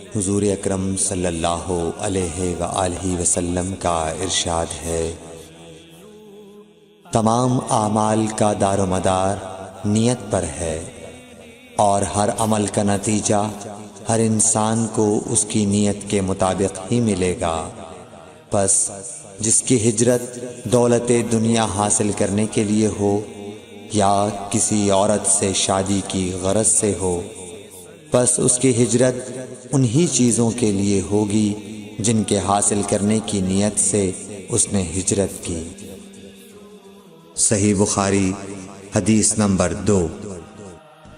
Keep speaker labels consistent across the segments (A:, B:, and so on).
A: حضور اکرم صلی اللہ علیہ وآلہ وسلم کا ارشاد ہے، تمام اعمال کا دار و مدار نیت پر ہے، اور ہر عمل کا نتیجہ ہر انسان کو اس کی نیت کے مطابق ہی ملے گا۔ پس جس کی ہجرت دولت دنیا حاصل کرنے کے لیے ہو یا کسی عورت سے شادی کی غرض سے ہو، پس اس کی ہجرت انہی چیزوں کے لیے ہوگی جن کے حاصل کرنے کی نیت سے اس نے ہجرت کی۔ صحیح بخاری حدیث نمبر 2۔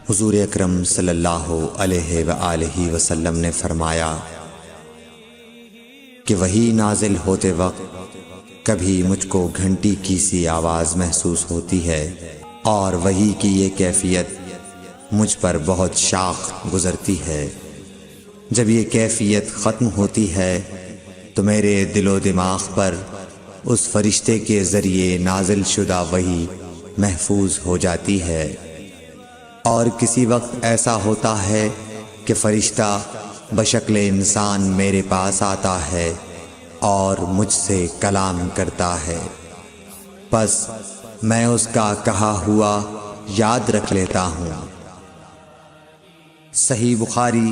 A: حضور اکرم صلی اللہ علیہ وآلہ وسلم نے فرمایا کہ وحی نازل ہوتے وقت کبھی مجھ کو گھنٹی کی سی آواز محسوس ہوتی ہے، اور وحی کی یہ کیفیت مجھ پر بہت شاق گزرتی ہے۔ جب یہ کیفیت ختم ہوتی ہے تو میرے دل و دماغ پر اس فرشتے کے ذریعے نازل شدہ وحی محفوظ ہو جاتی ہے، اور کسی وقت ایسا ہوتا ہے کہ فرشتہ بشکل انسان میرے پاس آتا ہے اور مجھ سے کلام کرتا ہے، پس میں اس کا کہا ہوا یاد رکھ لیتا ہوں۔ صحیح بخاری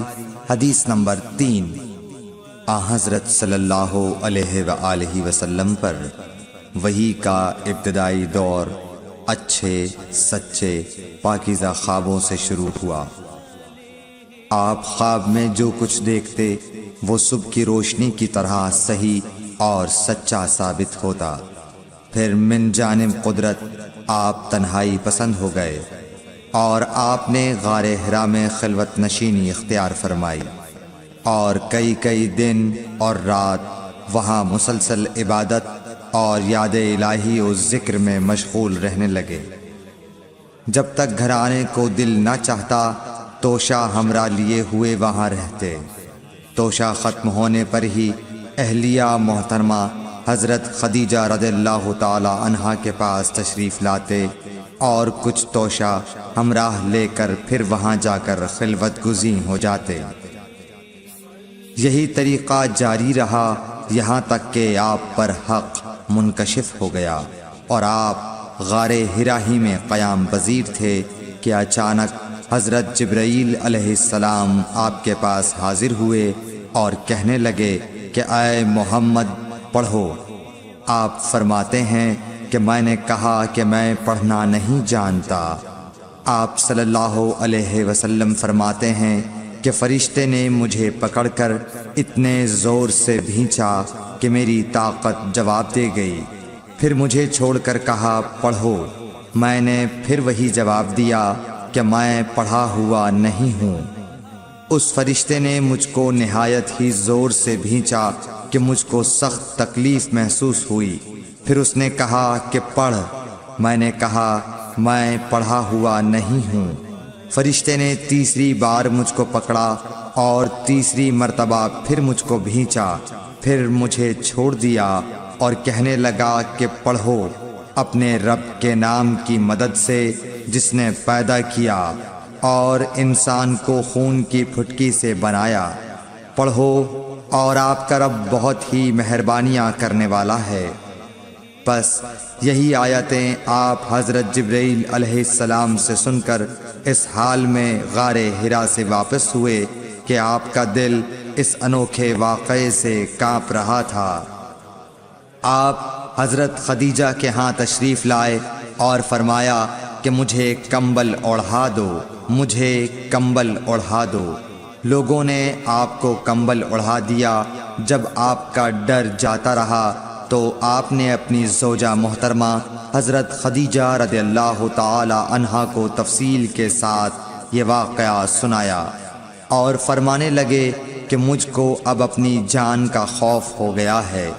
A: حدیث نمبر 3۔ حضرت صلی اللہ علیہ وآلہ وسلم پر وحی کا ابتدائی دور اچھے سچے پاکیزہ خوابوں سے شروع ہوا۔ آپ خواب میں جو کچھ دیکھتے وہ صبح کی روشنی کی طرح صحیح اور سچا ثابت ہوتا۔ پھر من جانب قدرت آپ تنہائی پسند ہو گئے، اور آپ نے غار حرا میں خلوت نشینی اختیار فرمائی، اور کئی دن اور رات وہاں مسلسل عبادت اور یاد الہی و ذکر میں مشغول رہنے لگے۔ جب تک گھر آنے کو دل نہ چاہتا توشہ ہمراہ لیے ہوئے وہاں رہتے۔ توشہ ختم ہونے پر ہی اہلیہ محترمہ حضرت خدیجہ رضی اللہ تعالی عنہا کے پاس تشریف لاتے، اور کچھ توشہ ہمراہ لے کر پھر وہاں جا کر خلوت گزین ہو جاتے۔ یہی طریقہ جاری رہا یہاں تک کہ آپ پر حق منکشف ہو گیا، اور آپ غار حرا ہی میں قیام پذیر تھے کہ اچانک حضرت جبرائیل علیہ السلام آپ کے پاس حاضر ہوئے اور کہنے لگے کہ اے محمد پڑھو۔ آپ فرماتے ہیں کہ میں نے کہا کہ میں پڑھنا نہیں جانتا۔ آپ صلی اللہ علیہ وسلم فرماتے ہیں کہ فرشتے نے مجھے پکڑ کر اتنے زور سے بھینچا کہ میری طاقت جواب دے گئی۔ پھر مجھے چھوڑ کر کہا پڑھو۔ میں نے پھر وہی جواب دیا کہ میں پڑھا ہوا نہیں ہوں۔ اس فرشتے نے مجھ کو نہایت ہی زور سے بھینچا کہ مجھ کو سخت تکلیف محسوس ہوئی۔ پھر اس نے کہا کہ پڑھ۔ میں نے کہا میں پڑھا ہوا نہیں ہوں۔ فرشتے نے تیسری بار مجھ کو پکڑا اور تیسری مرتبہ پھر مجھ کو بھینچا، پھر مجھے چھوڑ دیا اور کہنے لگا کہ پڑھو اپنے رب کے نام کی مدد سے جس نے پیدا کیا اور انسان کو خون کی پھٹکی سے بنایا۔ پڑھو اور آپ کا رب بہت ہی مہربانیاں کرنے والا ہے۔ بس یہی آیتیں آپ حضرت جبرائیل علیہ السلام سے سن کر اس حال میں غار حرا سے واپس ہوئے کہ آپ کا دل اس انوکھے واقعے سے کانپ رہا تھا۔ آپ حضرت خدیجہ کے ہاں تشریف لائے اور فرمایا کہ مجھے کمبل اوڑھا دو، مجھے کمبل اوڑھا دو۔ لوگوں نے آپ کو کمبل اوڑھا دیا۔ جب آپ کا ڈر جاتا رہا تو آپ نے اپنی زوجہ محترمہ حضرت خدیجہ رضی اللہ تعالی عنہا کو تفصیل کے ساتھ یہ واقعہ سنایا، اور فرمانے لگے کہ مجھ کو اب اپنی جان کا خوف ہو گیا ہے۔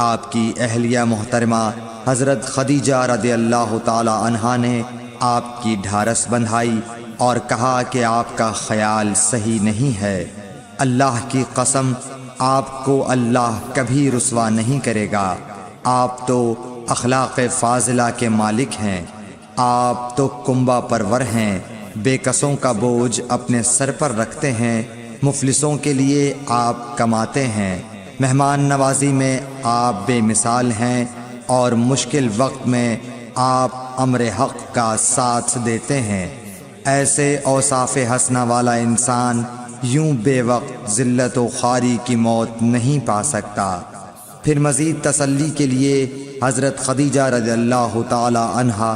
A: آپ کی اہلیہ محترمہ حضرت خدیجہ رضی اللہ تعالی عنہا نے آپ کی ڈھارس بندھائی اور کہا کہ آپ کا خیال صحیح نہیں ہے۔ اللہ کی قسم آپ کو اللہ کبھی رسوا نہیں کرے گا۔ آپ تو اخلاق فاضلہ کے مالک ہیں، آپ تو کنبہ پرور ہیں، بے کسوں کا بوجھ اپنے سر پر رکھتے ہیں مفلسوں کے لیے آپ کماتے ہیں، مہمان نوازی میں آپ بے مثال ہیں، اور مشکل وقت میں آپ امر حق کا ساتھ دیتے ہیں۔ ایسے اوصاف حسنہ والا انسان یوں بے وقت ذلت و خواری کی موت نہیں پا سکتا۔ پھر مزید تسلی کے لیے حضرت خدیجہ رضی اللہ تعالی عنہا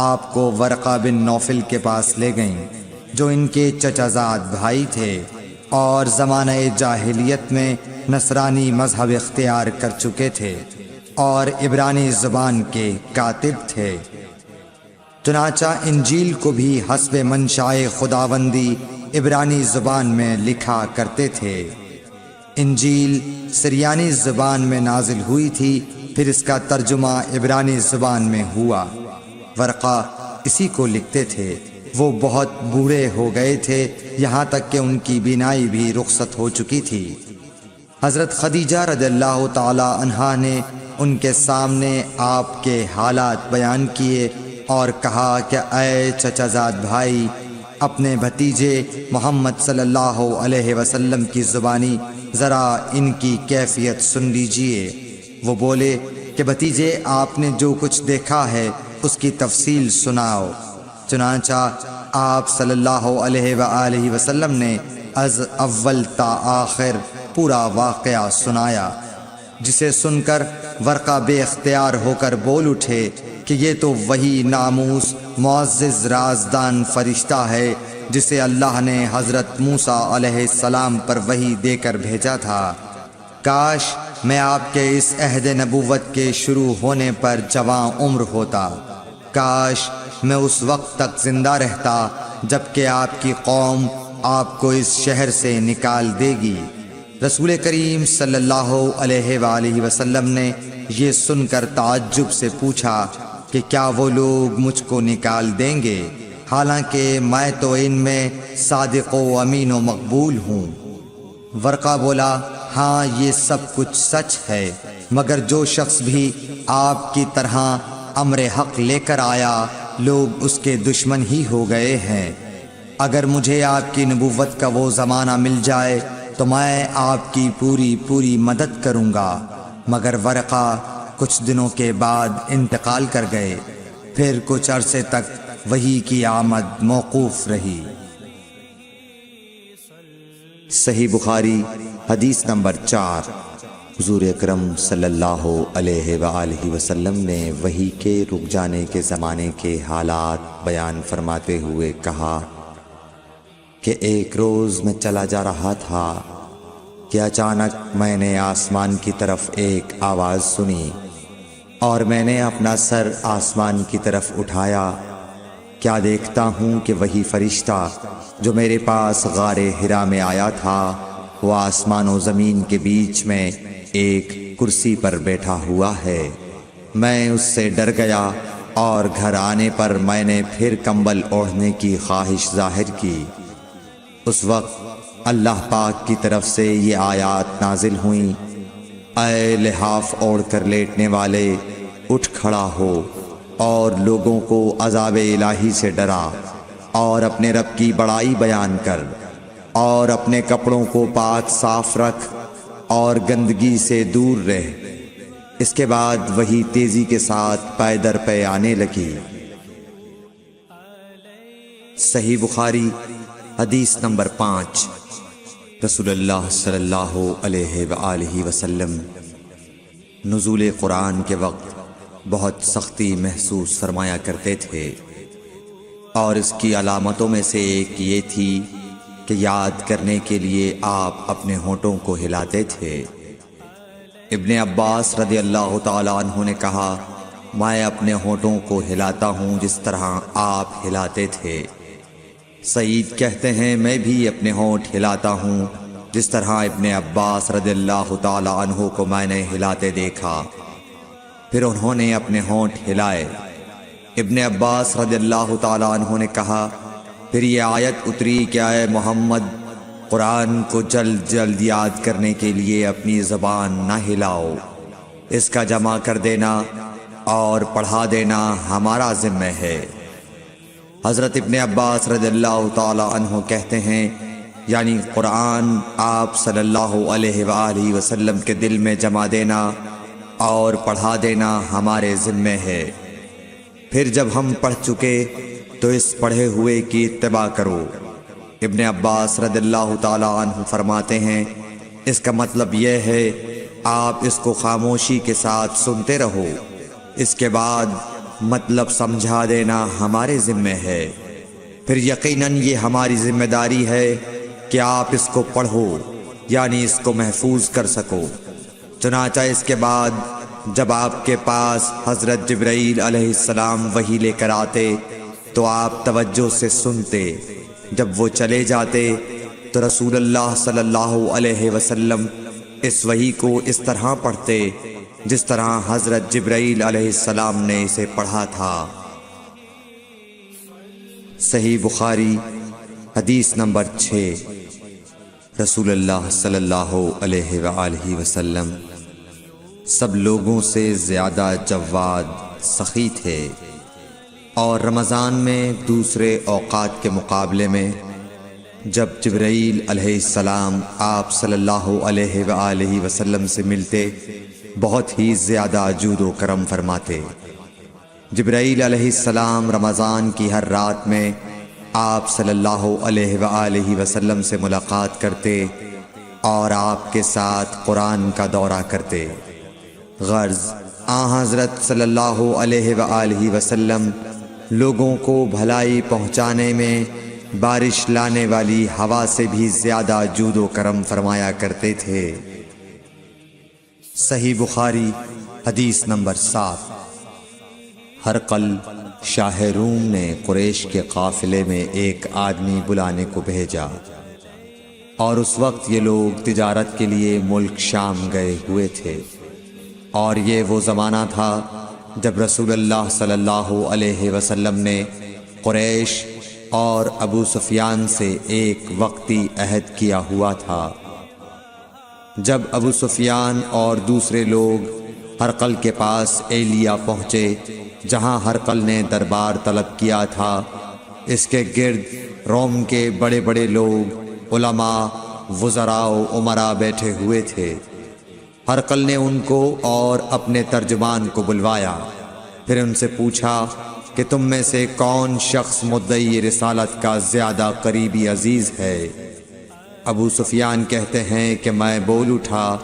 A: آپ کو ورقہ بن نوفل کے پاس لے گئیں، جو ان کے چچا زاد بھائی تھے اور زمانہ جاہلیت میں نصرانی مذہب اختیار کر چکے تھے اور عبرانی زبان کے کاتب تھے۔ چنانچہ انجیل کو بھی حسب منشائے خداوندی عبرانی زبان میں لکھا کرتے تھے۔ انجیل سریانی زبان میں نازل ہوئی تھی، پھر اس کا ترجمہ عبرانی زبان میں ہوا۔ ورقہ اسی کو لکھتے تھے۔ وہ بہت بوڑھے ہو گئے تھے، یہاں تک کہ ان کی بینائی بھی رخصت ہو چکی تھی۔ حضرت خدیجہ رضی اللہ تعالی عنہا نے ان کے سامنے آپ کے حالات بیان کیے اور کہا کہ اے چچا زاد بھائی، اپنے بھتیجے محمد صلی اللہ علیہ وسلم کی زبانی ذرا ان کی کیفیت سن لیجئے۔ وہ بولے کہ بھتیجے، آپ نے جو کچھ دیکھا ہے اس کی تفصیل سناؤ۔ چنانچہ آپ صلی اللہ علیہ وآلہ وسلم نے از اول تا آخر پورا واقعہ سنایا، جسے سن کر ورقہ بے اختیار ہو کر بول اٹھے کہ یہ تو وہی ناموس معزز رازدان فرشتہ ہے جسے اللہ نے حضرت موسیٰ علیہ السلام پر وحی دے کر بھیجا تھا۔ کاش میں آپ کے اس عہد نبوت کے شروع ہونے پر جواں عمر ہوتا، کاش میں اس وقت تک زندہ رہتا جبکہ آپ کی قوم آپ کو اس شہر سے نکال دے گی۔ رسول کریم صلی اللہ علیہ وآلہ وسلم نے یہ سن کر تعجب سے پوچھا کہ کیا وہ لوگ مجھ کو نکال دیں گے، حالانکہ میں تو ان میں صادق و امین و مقبول ہوں۔ ورقہ بولا، ہاں یہ سب کچھ سچ ہے، مگر جو شخص بھی آپ کی طرح امر حق لے کر آیا لوگ اس کے دشمن ہی ہو گئے ہیں۔ اگر مجھے آپ کی نبوت کا وہ زمانہ مل جائے تو میں آپ کی پوری مدد کروں گا، مگر ورقہ کچھ دنوں کے بعد انتقال کر گئے۔ پھر کچھ عرصے تک وحی کی آمد موقوف رہی۔ صحیح بخاری حدیث نمبر 4۔ حضور اکرم صلی اللہ علیہ وآلہ وسلم نے وحی کے رک جانے کے زمانے کے حالات بیان فرماتے ہوئے کہا کہ ایک روز میں چلا جا رہا تھا کہ اچانک میں نے آسمان کی طرف ایک آواز سنی اور میں نے اپنا سر آسمان کی طرف اٹھایا۔ کیا دیکھتا ہوں کہ وہی فرشتہ جو میرے پاس غار حرا میں آیا تھا وہ آسمان و زمین کے بیچ میں ایک کرسی پر بیٹھا ہوا ہے۔ میں اس سے ڈر گیا اور گھر آنے پر میں نے پھر کمبل اوڑھنے کی خواہش ظاہر کی۔ اس وقت اللہ پاک کی طرف سے یہ آیات نازل ہوئیں، اے لحاف اوڑھ کر لیٹنے والے، اٹھ کھڑا ہو اور لوگوں کو عذاب الہی سے ڈرا اور اپنے رب کی بڑائی بیان کر اور اپنے کپڑوں کو پاک صاف رکھ اور گندگی سے دور رہ۔ اس کے بعد وہی تیزی کے ساتھ پے در پے آنے لگی۔ صحیح بخاری حدیث نمبر 5۔ رسول اللہ صلی اللہ علیہ وآلہ وسلم نزول قرآن کے وقت بہت سختی محسوس فرمایا کرتے تھے، اور اس کی علامتوں میں سے ایک یہ تھی کہ یاد کرنے کے لیے آپ اپنے ہونٹوں کو ہلاتے تھے۔ ابن عباس رضی اللہ تعالیٰ عنہ نے کہا، میں اپنے ہونٹوں کو ہلاتا ہوں جس طرح آپ ہلاتے تھے۔ سعید کہتے ہیں، میں بھی اپنے ہونٹ ہلاتا ہوں جس طرح ابن عباس رضی اللہ تعالیٰ عنہ کو میں نے ہلاتے دیکھا۔ پھر انہوں نے اپنے ہونٹ ہلائے۔ ابن عباس رضی اللہ تعالیٰ عنہ نے کہا، پھر یہ آیت اتری کہ اے محمد، قرآن کو جلد جلد یاد کرنے کے لیے اپنی زبان نہ ہلاؤ، اس کا جمع کر دینا اور پڑھا دینا ہمارا ذمہ ہے۔ حضرت ابن عباس رضی اللہ تعالیٰ عنہ کہتے ہیں یعنی قرآن آپ صلی اللہ علیہ وآلہ وسلم کے دل میں جما دینا اور پڑھا دینا ہمارے ذمے ہے۔ پھر جب ہم پڑھ چکے تو اس پڑھے ہوئے کی اتباع کرو۔ ابن عباس رضی اللہ تعالی عنہ فرماتے ہیں اس کا مطلب یہ ہے آپ اس کو خاموشی کے ساتھ سنتے رہو، اس کے بعد مطلب سمجھا دینا ہمارے ذمے ہے، پھر یقیناً یہ ہماری ذمہ داری ہے کہ آپ اس کو پڑھو یعنی اس کو محفوظ کر سکو۔ چنانچہ اس کے بعد جب آپ کے پاس حضرت جبرائیل علیہ السلام وحی لے کر آتے تو آپ توجہ سے سنتے، جب وہ چلے جاتے تو رسول اللہ صلی اللہ علیہ وسلم اس وحی کو اس طرح پڑھتے جس طرح حضرت جبرائیل علیہ السلام نے اسے پڑھا تھا۔ صحیح بخاری حدیث نمبر 6۔ رسول اللہ صلی اللہ علیہ وآلہ وسلم سب لوگوں سے زیادہ جواد سخی تھے، اور رمضان میں دوسرے اوقات کے مقابلے میں جب جبرائیل علیہ السلام آپ صلی اللہ علیہ وآلہ وسلم سے ملتے بہت ہی زیادہ جود و کرم فرماتے۔ جبرائیل علیہ السلام رمضان کی ہر رات میں آپ صلی اللہ علیہ وآلہ وسلم سے ملاقات کرتے اور آپ کے ساتھ قرآن کا دورہ کرتے۔ غرض حضرت صلی اللہ علیہ وآلہ وسلم لوگوں کو بھلائی پہنچانے میں بارش لانے والی ہوا سے بھی زیادہ جود و کرم فرمایا کرتے تھے۔ صحیح بخاری حدیث نمبر 7۔ ہرقل شاہ روم نے قریش کے قافلے میں ایک آدمی بلانے کو بھیجا، اور اس وقت یہ لوگ تجارت کے لیے ملک شام گئے ہوئے تھے، اور یہ وہ زمانہ تھا جب رسول اللہ صلی اللہ علیہ وسلم نے قریش اور ابو سفیان سے ایک وقتی عہد کیا ہوا تھا۔ جب ابو سفیان اور دوسرے لوگ ہرقل کے پاس ایلیا پہنچے جہاں ہرقل نے دربار طلب کیا تھا، اس کے گرد روم کے بڑے بڑے لوگ، علماء، وزراء و امراء بیٹھے ہوئے تھے۔ ہرقل نے ان کو اور اپنے ترجمان کو بلوایا، پھر ان سے پوچھا کہ تم میں سے کون شخص مدعی رسالت کا زیادہ قریبی عزیز ہے؟ ابو سفیان کہتے ہیں کہ میں بول اٹھا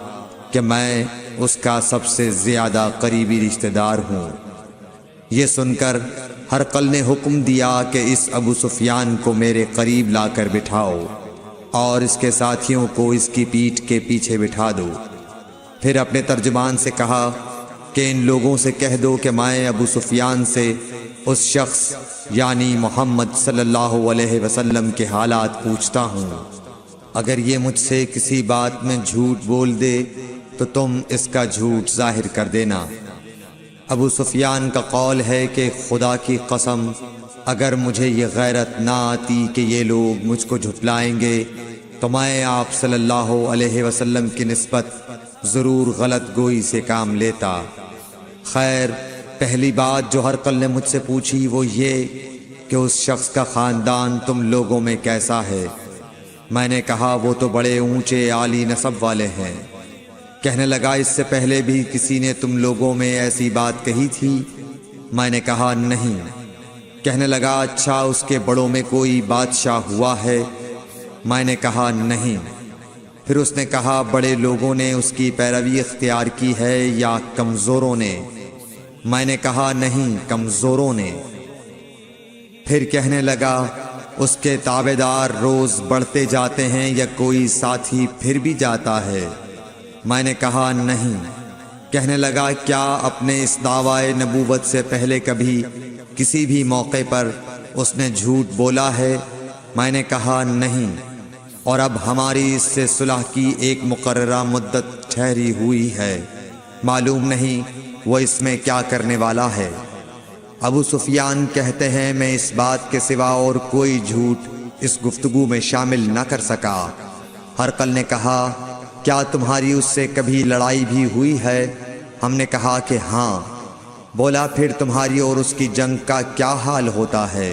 A: کہ میں اس کا سب سے زیادہ قریبی رشتہ دار ہوں۔ یہ سن کر ہرقل نے حکم دیا کہ اس ابو سفیان کو میرے قریب لا کر بٹھاؤ اور اس کے ساتھیوں کو اس کی پیٹھ کے پیچھے بٹھا دو۔ پھر اپنے ترجمان سے کہا کہ ان لوگوں سے کہہ دو کہ میں ابو سفیان سے اس شخص یعنی محمد صلی اللہ علیہ وسلم کے حالات پوچھتا ہوں، اگر یہ مجھ سے کسی بات میں جھوٹ بول دے تو تم اس کا جھوٹ ظاہر کر دینا۔ ابو سفیان کا قول ہے کہ خدا کی قسم اگر مجھے یہ غیرت نہ آتی کہ یہ لوگ مجھ کو جھٹلائیں گے تو میں آپ صلی اللہ علیہ وسلم کی نسبت ضرور غلط گوئی سے کام لیتا۔ خیر، پہلی بات جو ہرقل نے مجھ سے پوچھی وہ یہ کہ اس شخص کا خاندان تم لوگوں میں کیسا ہے؟ میں نے کہا وہ تو بڑے اونچے عالی نسب والے ہیں۔ کہنے لگا اس سے پہلے بھی کسی نے تم لوگوں میں ایسی بات کہی تھی؟ میں نے کہا نہیں۔ کہنے لگا اچھا اس کے بڑوں میں کوئی بادشاہ ہوا ہے؟ میں نے کہا نہیں۔ پھر اس نے کہا بڑے لوگوں نے اس کی پیروی اختیار کی ہے یا کمزوروں نے؟ میں نے کہا نہیں، کمزوروں نے۔ پھر کہنے لگا اس کے تابعدار روز بڑھتے جاتے ہیں یا کوئی ساتھی پھر بھی جاتا ہے؟ میں نے کہا نہیں۔ کہنے لگا کیا اپنے اس دعوی نبوت سے پہلے کبھی کسی بھی موقع پر اس نے جھوٹ بولا ہے؟ میں نے کہا نہیں، اور اب ہماری اس سے صلح کی ایک مقررہ مدت ٹھہری ہوئی ہے، معلوم نہیں وہ اس میں کیا کرنے والا ہے۔ ابو سفیان کہتے ہیں میں اس بات کے سوا اور کوئی جھوٹ اس گفتگو میں شامل نہ کر سکا۔ ہرقل نے کہا کیا تمہاری اس سے کبھی لڑائی بھی ہوئی ہے؟ ہم نے کہا کہ ہاں۔ بولا پھر تمہاری اور اس کی جنگ کا کیا حال ہوتا ہے؟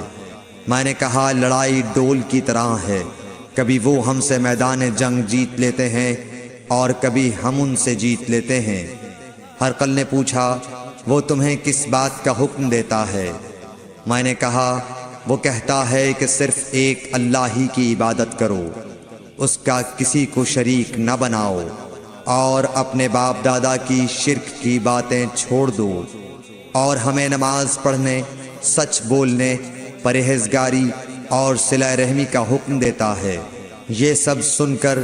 A: میں نے کہا لڑائی ڈول کی طرح ہے، کبھی وہ ہم سے میدان جنگ جیت لیتے ہیں اور کبھی ہم ان سے جیت لیتے ہیں۔ ہرقل نے پوچھا، وہ تمہیں کس بات کا حکم دیتا ہے؟ میں نے کہا، وہ کہتا ہے کہ صرف ایک اللہ ہی کی عبادت کرو، اس کا کسی کو شریک نہ بناؤ، اور اپنے باپ دادا کی شرک کی باتیں چھوڑ دو، اور ہمیں نماز پڑھنے، سچ بولنے، پرہیزگاری اور صلہ رحمی کا حکم دیتا ہے۔ یہ سب سن کر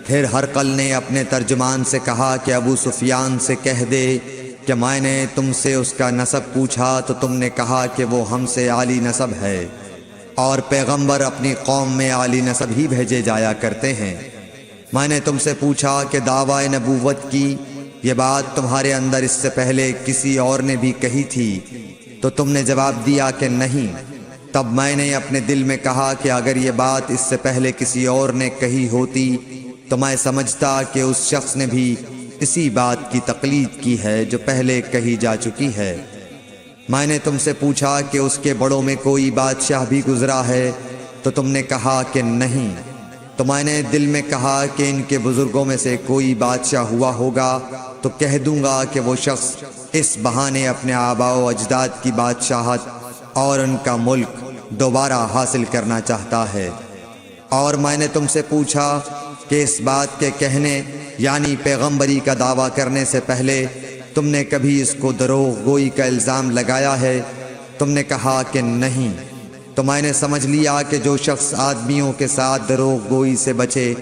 A: پھر ہرقل نے اپنے ترجمان سے کہا کہ ابو سفیان سے کہہ دے کہ میں نے تم سے اس کا نسب پوچھا تو تم نے کہا کہ وہ ہم سے عالی نسب ہے، اور پیغمبر اپنی قوم میں عالی نسب ہی بھیجے جایا کرتے ہیں۔ میں نے تم سے پوچھا کہ دعویٰ نبوت کی یہ بات تمہارے اندر اس سے پہلے کسی اور نے بھی کہی تھی، تو تم نے جواب دیا کہ نہیں۔ تب میں نے اپنے دل میں کہا کہ اگر یہ بات اس سے پہلے کسی اور نے کہی ہوتی تو میں سمجھتا کہ اس شخص نے بھی اسی بات کی تقلید کی ہے جو پہلے کہی جا چکی ہے۔ میں نے تم سے پوچھا کہ اس کے بڑوں میں کوئی بادشاہ بھی گزرا ہے، تو تم نے کہا کہ نہیں۔ تو میں نے دل میں کہا کہ ان کے بزرگوں میں سے کوئی بادشاہ ہوا ہوگا تو کہہ دوں گا کہ وہ شخص اس بہانے اپنے آباء و اجداد کی بادشاہت اور ان کا ملک دوبارہ حاصل کرنا چاہتا ہے۔ اور میں نے تم سے پوچھا کہ اس بات کے کہنے یعنی پیغمبری کا دعویٰ کرنے سے پہلے تم نے کبھی اس کو دروغ گوئی کا الزام لگایا ہے؟ تم نے کہا کہ نہیں۔ تو میں نے سمجھ لیا کہ جو شخص آدمیوں کے ساتھ دروغ گوئی سے بچے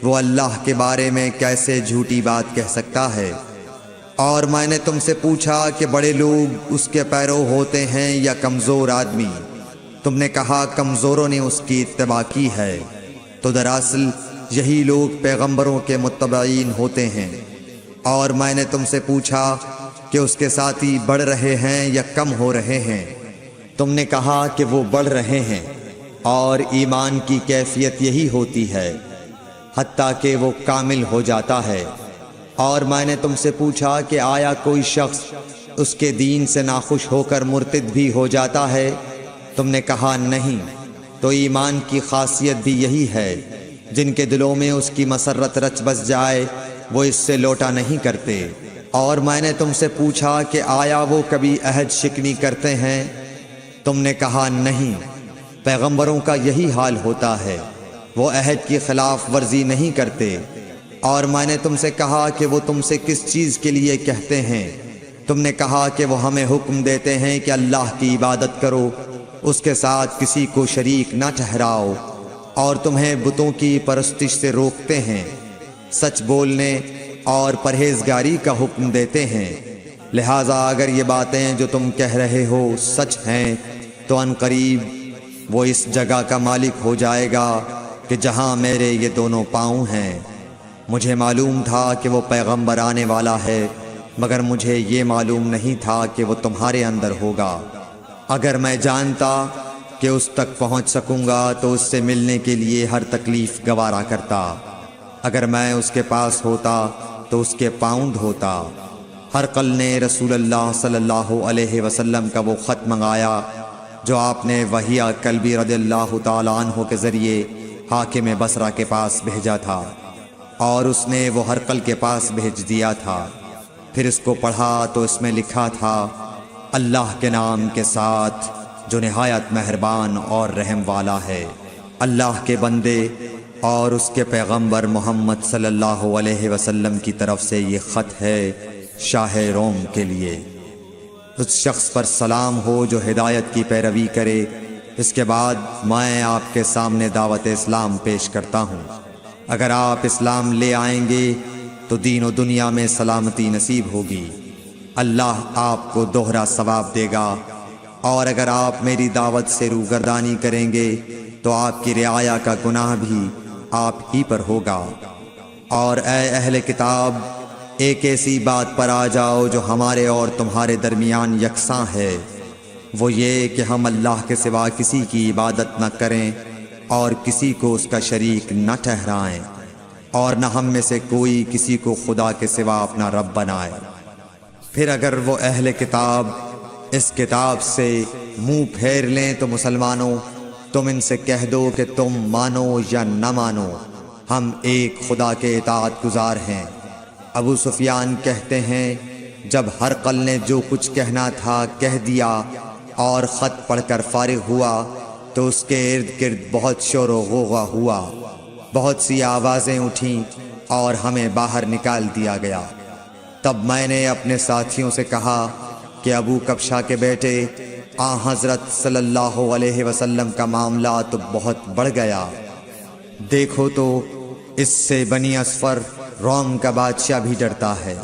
A: وہ اللہ کے بارے میں کیسے جھوٹی بات کہہ سکتا ہے۔ اور میں نے تم سے پوچھا کہ بڑے لوگ اس کے پیرو ہوتے ہیں یا کمزور آدمی؟ تم نے کہا کمزوروں نے اس کی اتباع کی ہے۔ تو دراصل یہی لوگ پیغمبروں کے متبعین ہوتے ہیں۔ اور میں نے تم سے پوچھا کہ اس کے ساتھی بڑھ رہے ہیں یا کم ہو رہے ہیں؟ تم نے کہا کہ وہ بڑھ رہے ہیں، اور ایمان کی کیفیت یہی ہوتی ہے حتیٰ کہ وہ کامل ہو جاتا ہے۔ اور میں نے تم سے پوچھا کہ آیا کوئی شخص اس کے دین سے ناخوش ہو کر مرتد بھی ہو جاتا ہے؟ تم نے کہا نہیں۔ تو ایمان کی خاصیت بھی یہی ہے، جن کے دلوں میں اس کی مسرت رچ بس جائے وہ اس سے لوٹا نہیں کرتے۔ اور میں نے تم سے پوچھا کہ آیا وہ کبھی عہد شکنی کرتے ہیں؟ تم نے کہا نہیں۔ پیغمبروں کا یہی حال ہوتا ہے، وہ عہد کی خلاف ورزی نہیں کرتے۔ اور میں نے تم سے کہا کہ وہ تم سے کس چیز کے لیے کہتے ہیں؟ تم نے کہا کہ وہ ہمیں حکم دیتے ہیں کہ اللہ کی عبادت کرو، اس کے ساتھ کسی کو شریک نہ ٹھہراؤ، اور تمہیں بتوں کی پرستش سے روکتے ہیں، سچ بولنے اور پرہیزگاری کا حکم دیتے ہیں۔ لہٰذا اگر یہ باتیں جو تم کہہ رہے ہو سچ ہیں تو ان قریب وہ اس جگہ کا مالک ہو جائے گا کہ جہاں میرے یہ دونوں پاؤں ہیں۔ مجھے معلوم تھا کہ وہ پیغمبر آنے والا ہے، مگر مجھے یہ معلوم نہیں تھا کہ وہ تمہارے اندر ہوگا۔ اگر میں جانتا کہ اس تک پہنچ سکوں گا تو اس سے ملنے کے لیے ہر تکلیف گوارا کرتا۔ اگر میں اس کے پاس ہوتا تو اس کے پاؤں دھوتا۔ ہرقل نے رسول اللہ صلی اللہ علیہ وسلم کا وہ خط منگایا جو آپ نے وحیہ کلبی رضی اللہ تعالیٰ عنہ کے ذریعے حاکم بصرہ کے پاس بھیجا تھا، اور اس نے وہ ہرقل کے پاس بھیج دیا تھا۔ پھر اس کو پڑھا تو اس میں لکھا تھا، اللہ کے نام کے ساتھ جو نہایت مہربان اور رحم والا ہے۔ اللہ کے بندے اور اس کے پیغمبر محمد صلی اللہ علیہ وسلم کی طرف سے یہ خط ہے شاہ روم کے لیے۔ اس شخص پر سلام ہو جو ہدایت کی پیروی کرے۔ اس کے بعد میں آپ کے سامنے دعوت اسلام پیش کرتا ہوں۔ اگر آپ اسلام لے آئیں گے تو دین و دنیا میں سلامتی نصیب ہوگی، اللہ آپ کو دوہرا ثواب دے گا، اور اگر آپ میری دعوت سے روگردانی کریں گے تو آپ کی رعایا کا گناہ بھی آپ ہی پر ہوگا۔ اور اے اہل کتاب، ایک ایسی بات پر آ جاؤ جو ہمارے اور تمہارے درمیان یکساں ہے، وہ یہ کہ ہم اللہ کے سوا کسی کی عبادت نہ کریں اور کسی کو اس کا شریک نہ ٹھہرائیں، اور نہ ہم میں سے کوئی کسی کو خدا کے سوا اپنا رب بنائے۔ پھر اگر وہ اہل کتاب اس کتاب سے منہ پھیر لیں تو مسلمانوں، تم ان سے کہہ دو کہ تم مانو یا نہ مانو، ہم ایک خدا کے اطاعت گزار ہیں۔ ابو سفیان کہتے ہیں جب ہرقل نے جو کچھ کہنا تھا کہہ دیا اور خط پڑھ کر فارغ ہوا تو اس کے ارد گرد بہت شور و غوغا ہوا، بہت سی آوازیں اٹھیں اور ہمیں باہر نکال دیا گیا۔ تب میں نے اپنے ساتھیوں سے کہا کہ ابو کبشہ کے بیٹے حضرت صلی اللہ علیہ وسلم کا معاملہ تو بہت بڑھ گیا، دیکھو تو اس سے بنی اصفر روم کا بادشاہ بھی ڈرتا ہے۔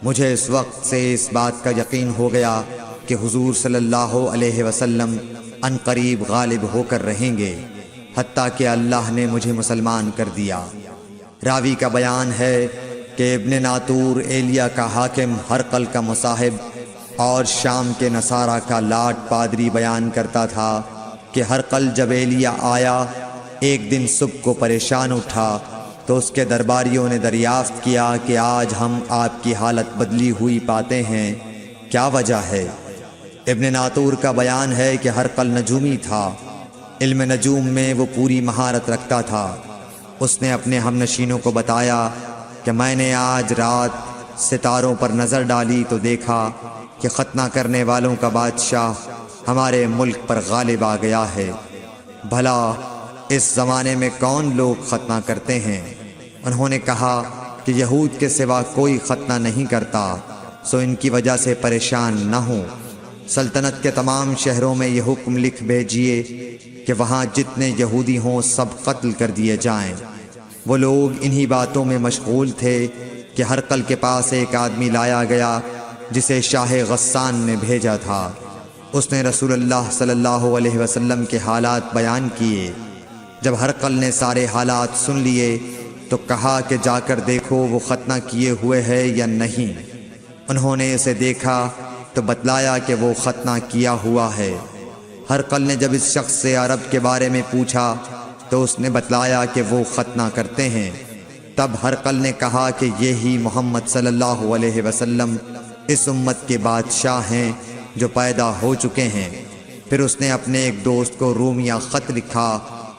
A: مجھے اس وقت سے اس بات کا یقین ہو گیا کہ حضور صلی اللہ علیہ وسلم ان قریب غالب ہو کر رہیں گے، حتیٰ کہ اللہ نے مجھے مسلمان کر دیا۔ راوی کا بیان ہے کہ ابن ناطور ایلیا کا حاکم ہرقل کا مصاحب اور شام کے نصارہ کا لاٹ پادری بیان کرتا تھا کہ ہرقل جب ایلیا آیا ایک دن صبح کو پریشان اٹھا تو اس کے درباریوں نے دریافت کیا کہ آج ہم آپ کی حالت بدلی ہوئی پاتے ہیں، کیا وجہ ہے؟ ابن ناطور کا بیان ہے کہ ہرقل نجومی تھا، علم نجوم میں وہ پوری مہارت رکھتا تھا۔ اس نے اپنے ہم نشینوں کو بتایا کہ میں نے آج رات ستاروں پر نظر ڈالی تو دیکھا کہ ختنہ کرنے والوں کا بادشاہ ہمارے ملک پر غالب آ گیا ہے۔ بھلا اس زمانے میں کون لوگ ختنہ کرتے ہیں؟ انہوں نے کہا کہ یہود کے سوا کوئی ختنہ نہیں کرتا، سو ان کی وجہ سے پریشان نہ ہوں۔ سلطنت کے تمام شہروں میں یہ حکم لکھ بھیجیے کہ وہاں جتنے یہودی ہوں سب قتل کر دیے جائیں۔ وہ لوگ انہی باتوں میں مشغول تھے کہ ہرقل کے پاس ایک آدمی لایا گیا جسے شاہ غسان نے بھیجا تھا۔ اس نے رسول اللہ صلی اللہ علیہ وسلم کے حالات بیان کیے۔ جب ہرقل نے سارے حالات سن لیے تو کہا کہ جا کر دیکھو وہ ختنہ کیے ہوئے ہے یا نہیں۔ انہوں نے اسے دیکھا تو بتلایا کہ وہ ختنہ کیا ہوا ہے۔ ہرقل نے جب اس شخص سے عرب کے بارے میں پوچھا تو اس نے بتلایا کہ وہ ختنہ کرتے ہیں۔ تب ہرقل نے کہا کہ یہی محمد صلی اللہ علیہ وسلم اس امت کے بادشاہ ہیں جو پیدا ہو چکے ہیں۔ پھر اس نے اپنے ایک دوست کو رومیہ خط لکھا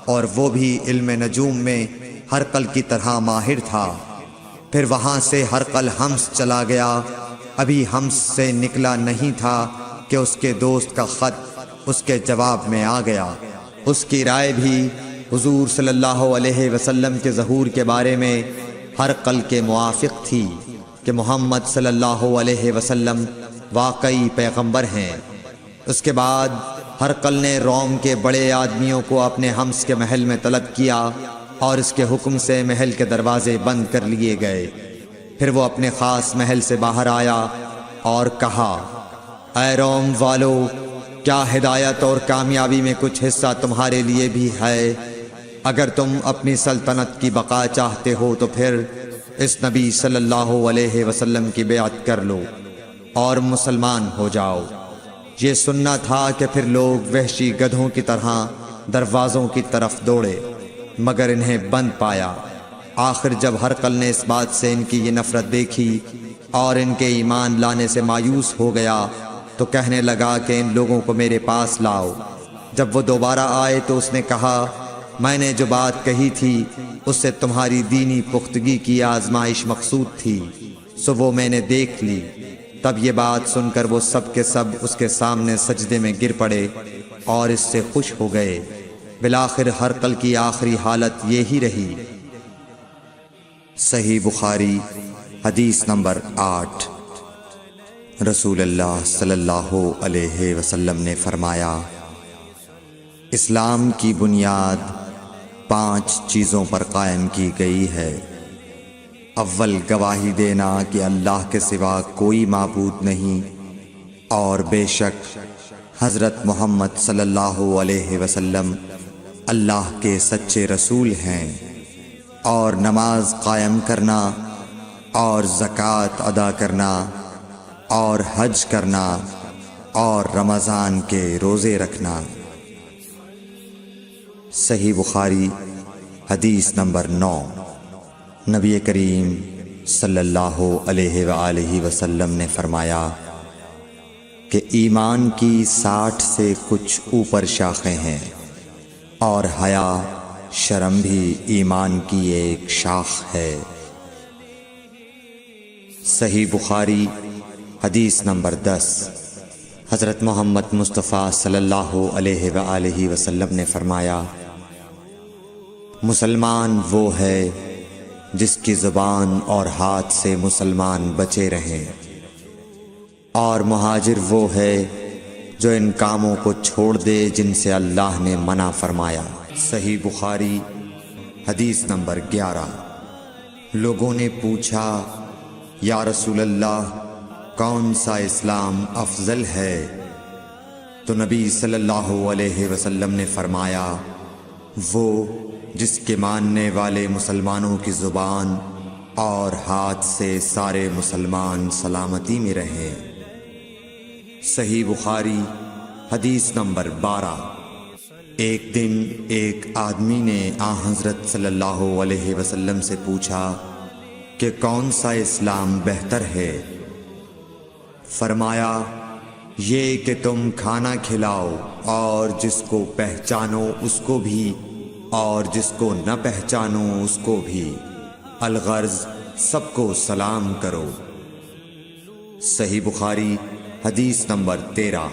A: اور وہ بھی علم نجوم میں ہرقل کی طرح ماہر تھا۔ پھر وہاں سے ہرقل حمص چلا گیا، ابھی حمص سے نکلا نہیں تھا کہ اس کے دوست کا خط اس کے جواب میں آ گیا۔ اس کی رائے بھی حضور صلی اللہ علیہ وسلم کے ظہور کے بارے میں ہرقل کے موافق تھی کہ محمد صلی اللہ علیہ وسلم واقعی پیغمبر ہیں۔ اس کے بعد ہرقل نے روم کے بڑے آدمیوں کو اپنے حمص کے محل میں طلب کیا اور اس کے حکم سے محل کے دروازے بند کر لیے گئے۔ پھر وہ اپنے خاص محل سے باہر آیا اور کہا، اے روم والو، کیا ہدایت اور کامیابی میں کچھ حصہ تمہارے لیے بھی ہے؟ اگر تم اپنی سلطنت کی بقا چاہتے ہو تو پھر اس نبی صلی اللہ علیہ وسلم کی بیعت کر لو اور مسلمان ہو جاؤ۔ یہ سننا تھا کہ پھر لوگ وحشی گدھوں کی طرح دروازوں کی طرف دوڑے، مگر انہیں بند پایا۔ آخر جب ہرقل نے اس بات سے ان کی یہ نفرت دیکھی اور ان کے ایمان لانے سے مایوس ہو گیا تو کہنے لگا کہ ان لوگوں کو میرے پاس لاؤ۔ جب وہ دوبارہ آئے تو اس نے کہا، میں نے جو بات کہی تھی اس سے تمہاری دینی پختگی کی آزمائش مقصود تھی، سو وہ میں نے دیکھ لی۔ تب یہ بات سن کر وہ سب کے سب اس کے سامنے سجدے میں گر پڑے اور اس سے خوش ہو گئے۔ بالآخر ہرقل کی آخری حالت یہی رہی۔ صحیح بخاری حدیث نمبر 8۔ رسول اللہ صلی اللہ علیہ وسلم نے فرمایا، اسلام کی بنیاد 5 چیزوں پر قائم کی گئی ہے۔ اول، گواہی دینا کہ اللہ کے سوا کوئی معبود نہیں اور بے شک حضرت محمد صلی اللہ علیہ وسلم اللہ کے سچے رسول ہیں، اور نماز قائم کرنا اور زکوٰۃ ادا کرنا اور حج کرنا اور رمضان کے روزے رکھنا۔ صحیح بخاری حدیث نمبر 9۔ نبی کریم صلی اللہ علیہ وآلہ وسلم نے فرمایا کہ ایمان کی 60 سے کچھ اوپر شاخیں ہیں۔ اور حیا شرم بھی ایمان کی ایک شاخ ہے۔ صحیح بخاری حدیث نمبر 10۔ حضرت محمد مصطفیٰ صلی اللہ علیہ وآلہ وسلم نے فرمایا، مسلمان وہ ہے جس کی زبان اور ہاتھ سے مسلمان بچے رہیں، اور مہاجر وہ ہے جو ان کاموں کو چھوڑ دے جن سے اللہ نے منع فرمایا۔ صحیح بخاری حدیث نمبر 11۔ لوگوں نے پوچھا، یا رسول اللہ، کون سا اسلام افضل ہے؟ تو نبی صلی اللہ علیہ وسلم نے فرمایا، وہ جس کے ماننے والے مسلمانوں کی زبان اور ہاتھ سے سارے مسلمان سلامتی میں رہیں۔ صحیح بخاری حدیث نمبر 12۔ ایک دن ایک آدمی نے حضرت صلی اللہ علیہ وسلم سے پوچھا کہ کون سا اسلام بہتر ہے؟ فرمایا، یہ کہ تم کھانا کھلاؤ اور جس کو پہچانو اس کو بھی اور جس کو نہ پہچانو اس کو بھی، الغرض سب کو سلام کرو۔ صحیح بخاری حدیث نمبر 13۔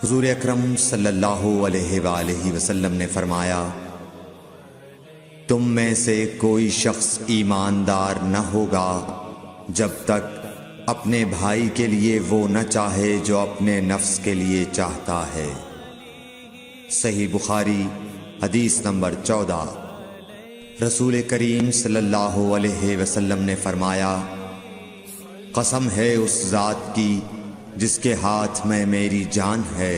A: حضور اکرم صلی اللہ علیہ وآلہ وسلم نے فرمایا، تم میں سے کوئی شخص ایماندار نہ ہوگا جب تک اپنے بھائی کے لیے وہ نہ چاہے جو اپنے نفس کے لیے چاہتا ہے۔ صحیح بخاری حدیث نمبر 14۔ رسول کریم صلی اللہ علیہ وسلم نے فرمایا، قسم ہے اس ذات کی جس کے ہاتھ میں میری جان ہے،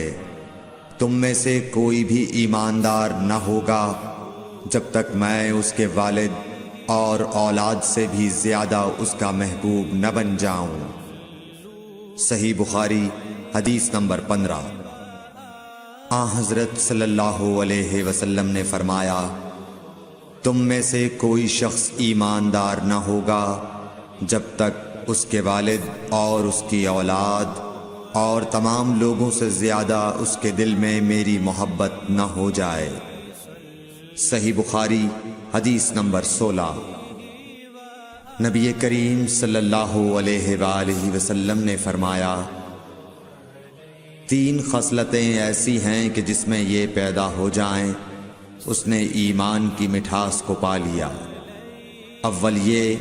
A: تم میں سے کوئی بھی ایماندار نہ ہوگا جب تک میں اس کے والد اور اولاد سے بھی زیادہ اس کا محبوب نہ بن جاؤں۔ صحیح بخاری حدیث نمبر 15۔ حضرت صلی اللہ علیہ وسلم نے فرمایا، تم میں سے کوئی شخص ایماندار نہ ہوگا جب تک اس کے والد اور اس کی اولاد اور تمام لوگوں سے زیادہ اس کے دل میں میری محبت نہ ہو جائے۔ صحیح بخاری حدیث نمبر 16۔ نبی کریم صلی اللہ علیہ وآلہ وسلم نے فرمایا، 3 خصلتیں ایسی ہیں کہ جس میں یہ پیدا ہو جائیں اس نے ایمان کی مٹھاس کو پا لیا۔ اول یہ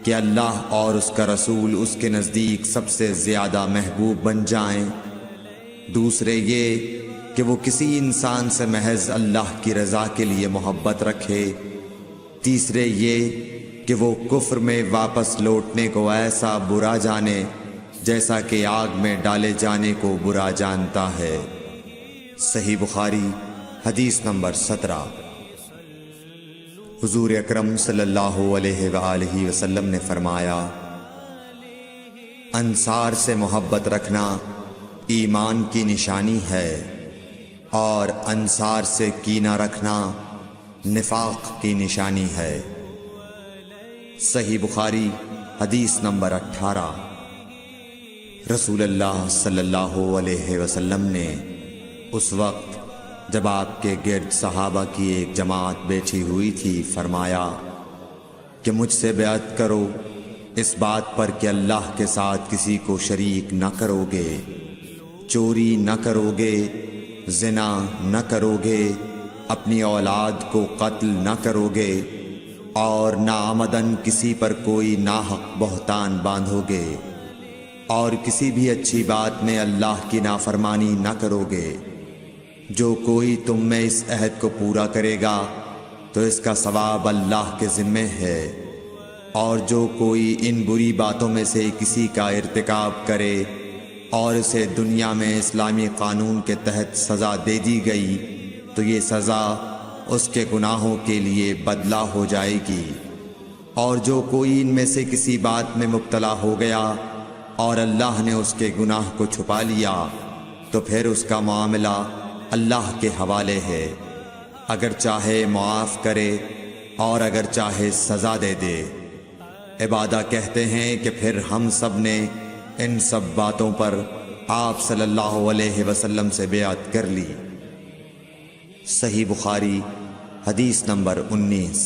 A: کہ اللہ اور اس کا رسول اس کے نزدیک سب سے زیادہ محبوب بن جائیں، دوسرے یہ کہ وہ کسی انسان سے محض اللہ کی رضا کے لیے محبت رکھے، تیسرے یہ کہ وہ کفر میں واپس لوٹنے کو ایسا برا جانے جیسا کہ آگ میں ڈالے جانے کو برا جانتا ہے۔ صحیح بخاری حدیث نمبر 17۔ حضور اکرم صلی اللہ علیہ وآلہ وسلم نے فرمایا، انصار سے محبت رکھنا ایمان کی نشانی ہے، اور انصار سے کینہ رکھنا نفاق کی نشانی ہے۔ صحیح بخاری حدیث نمبر 18۔ رسول اللہ صلی اللہ علیہ وسلم نے اس وقت جب آپ کے گرد صحابہ کی ایک جماعت بیٹھی ہوئی تھی فرمایا کہ مجھ سے بیعت کرو اس بات پر کہ اللہ کے ساتھ کسی کو شریک نہ کرو گے، چوری نہ کرو گے، زنا نہ کرو گے، اپنی اولاد کو قتل نہ کرو گے، اور ناعمدن کسی پر کوئی ناحق بہتان باندھو گے، اور کسی بھی اچھی بات میں اللہ کی نافرمانی نہ کرو گے۔ جو کوئی تم میں اس عہد کو پورا کرے گا تو اس کا ثواب اللہ کے ذمے ہے، اور جو کوئی ان بری باتوں میں سے کسی کا ارتکاب کرے اور اسے دنیا میں اسلامی قانون کے تحت سزا دے دی گئی تو یہ سزا اس کے گناہوں کے لیے بدلہ ہو جائے گی، اور جو کوئی ان میں سے کسی بات میں مبتلا ہو گیا اور اللہ نے اس کے گناہ کو چھپا لیا تو پھر اس کا معاملہ اللہ کے حوالے ہے، اگر چاہے معاف کرے اور اگر چاہے سزا دے دے۔ عبادہ کہتے ہیں کہ پھر ہم سب نے ان سب باتوں پر آپ صلی اللہ علیہ وسلم سے بیعت کر لی۔ صحیح بخاری حدیث نمبر 19۔